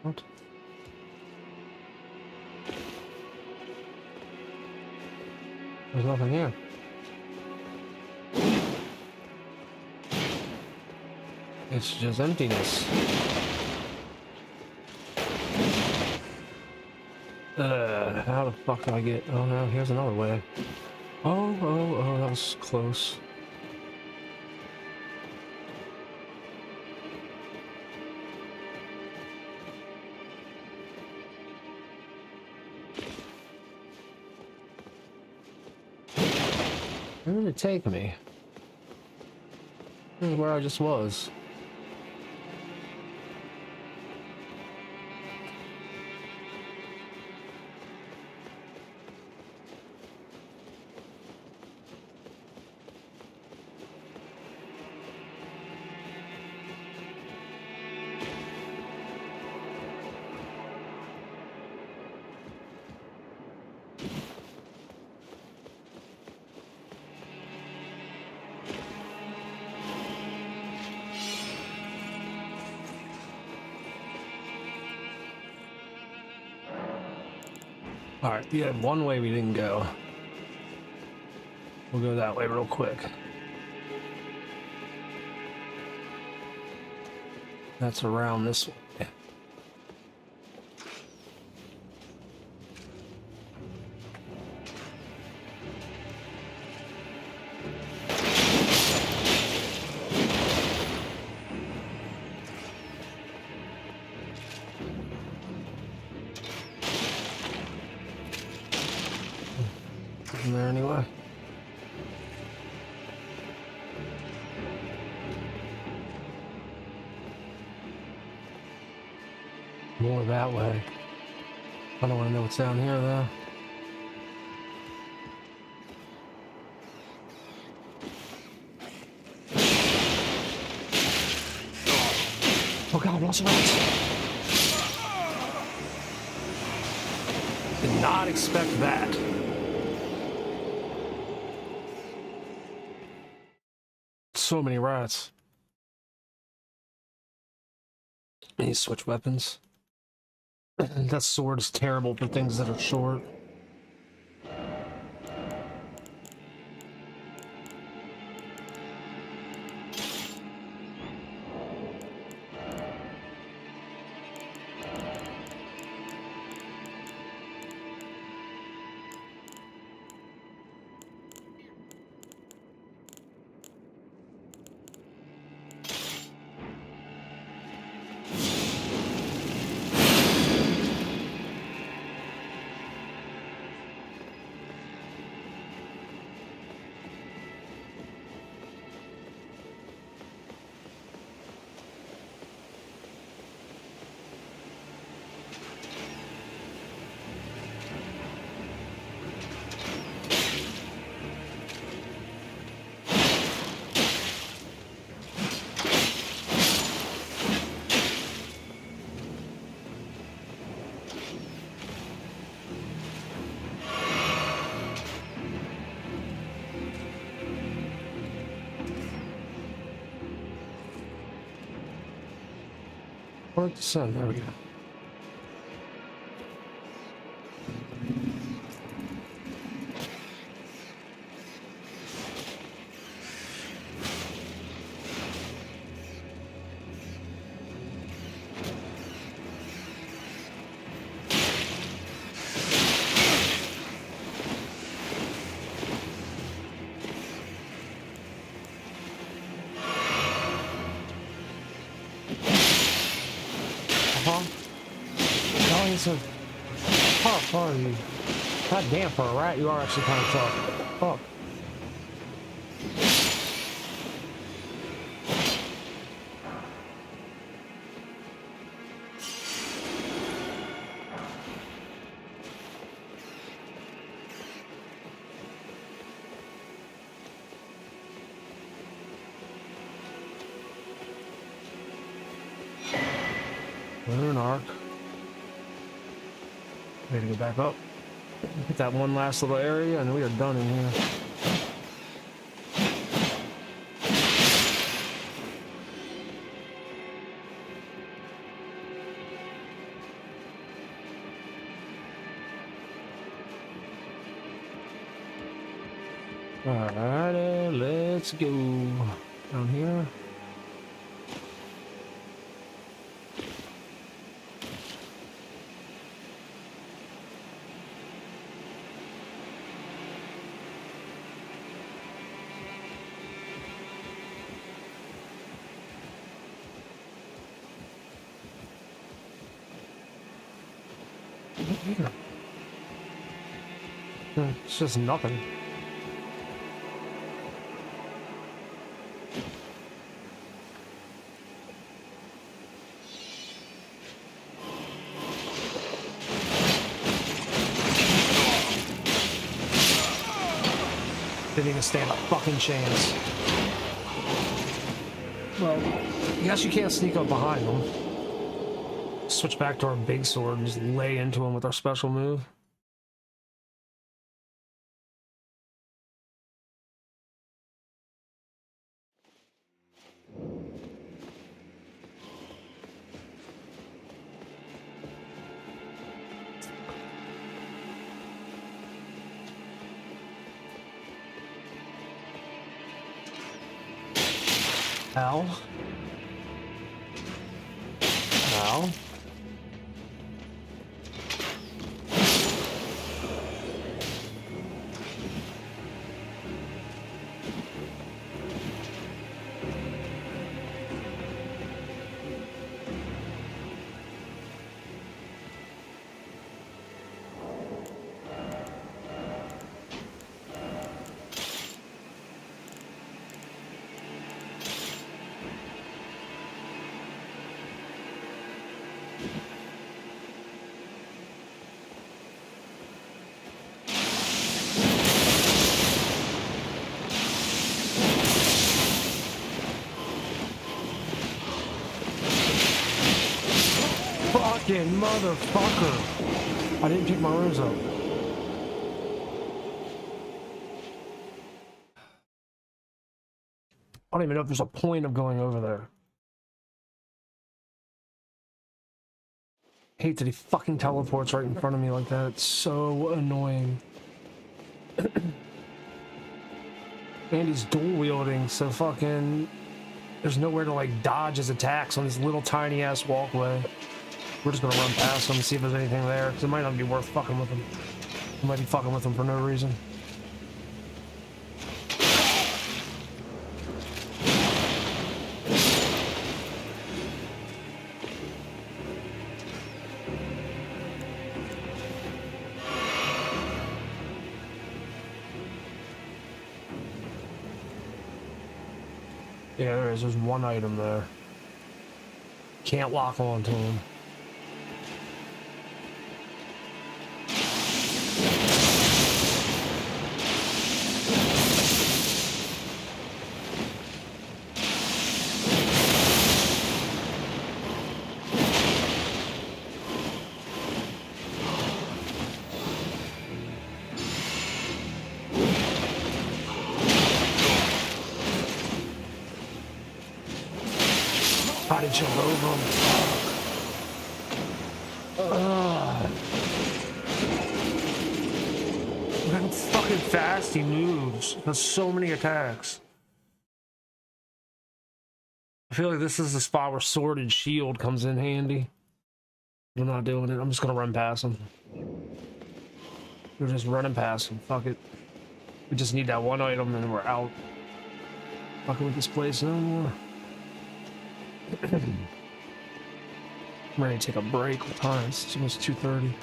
What? There's nothing here. It's just emptiness. How the fuck do I get? Oh no, here's another way. Oh, that was close. Where did it take me? This is where I just was. Alright, yeah, one way we didn't go. We'll go that way real quick. That's around this way. In there anyway. More that way. I don't want to know what's down here though. Oh god, lots of rats. Did not expect that. So many rats. I need to switch weapons. That sword is terrible for things that are short. Where's the sun? There we go. So tough, are you? God damn, for a rat, you are actually kind of tough. Fuck. We're an arc. Ready to go back up. Hit that one last little area and we are done in here. Alrighty, let's go. Down here. It's just nothing. Didn't even stand a fucking chance. Well, I guess you can't sneak up behind them. Switch back to our big sword and just lay into him with our special move. Ow. Ow. Fucking motherfucker. I didn't pick my rose up. I don't even know if there's a point of going over there. I hate that he fucking teleports right in front of me like that. It's so annoying. And he's dual wielding, so fucking there's nowhere to like dodge his attacks on this little tiny ass walkway. We're just gonna run past him and see if there's anything there, because it might not be worth fucking with him. We might be fucking with him for no reason. Yeah, there is. There's one item there. Can't lock onto him. I didn't jump over him. Look how fucking fast he moves. There's so many attacks. I feel like this is the spot where sword and shield comes in handy. I'm not doing it. I'm just gonna run past him. We're just running past him. Fuck it. We just need that one item and we're out. Fucking with this place no more. I'm ready to take a break with time. It's almost 2:30.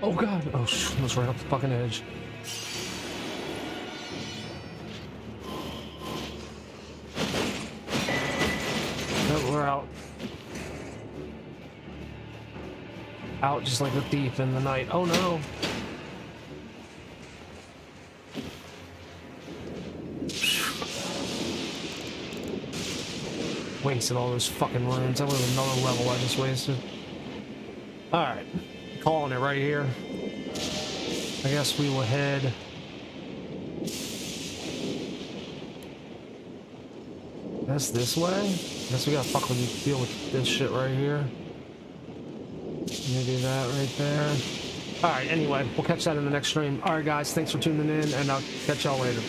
Oh god! Oh, almost right off the fucking edge. We're out. Out just like a thief in the night. Oh no! Wasted all those fucking runes. That was another level I just wasted. Alright. Calling it right here. I guess we will head That's this way? Guess we gotta fucking deal with this shit right here. Maybe that right there. Alright, anyway, we'll catch that in the next stream. Alright guys, thanks for tuning in, and I'll catch y'all later.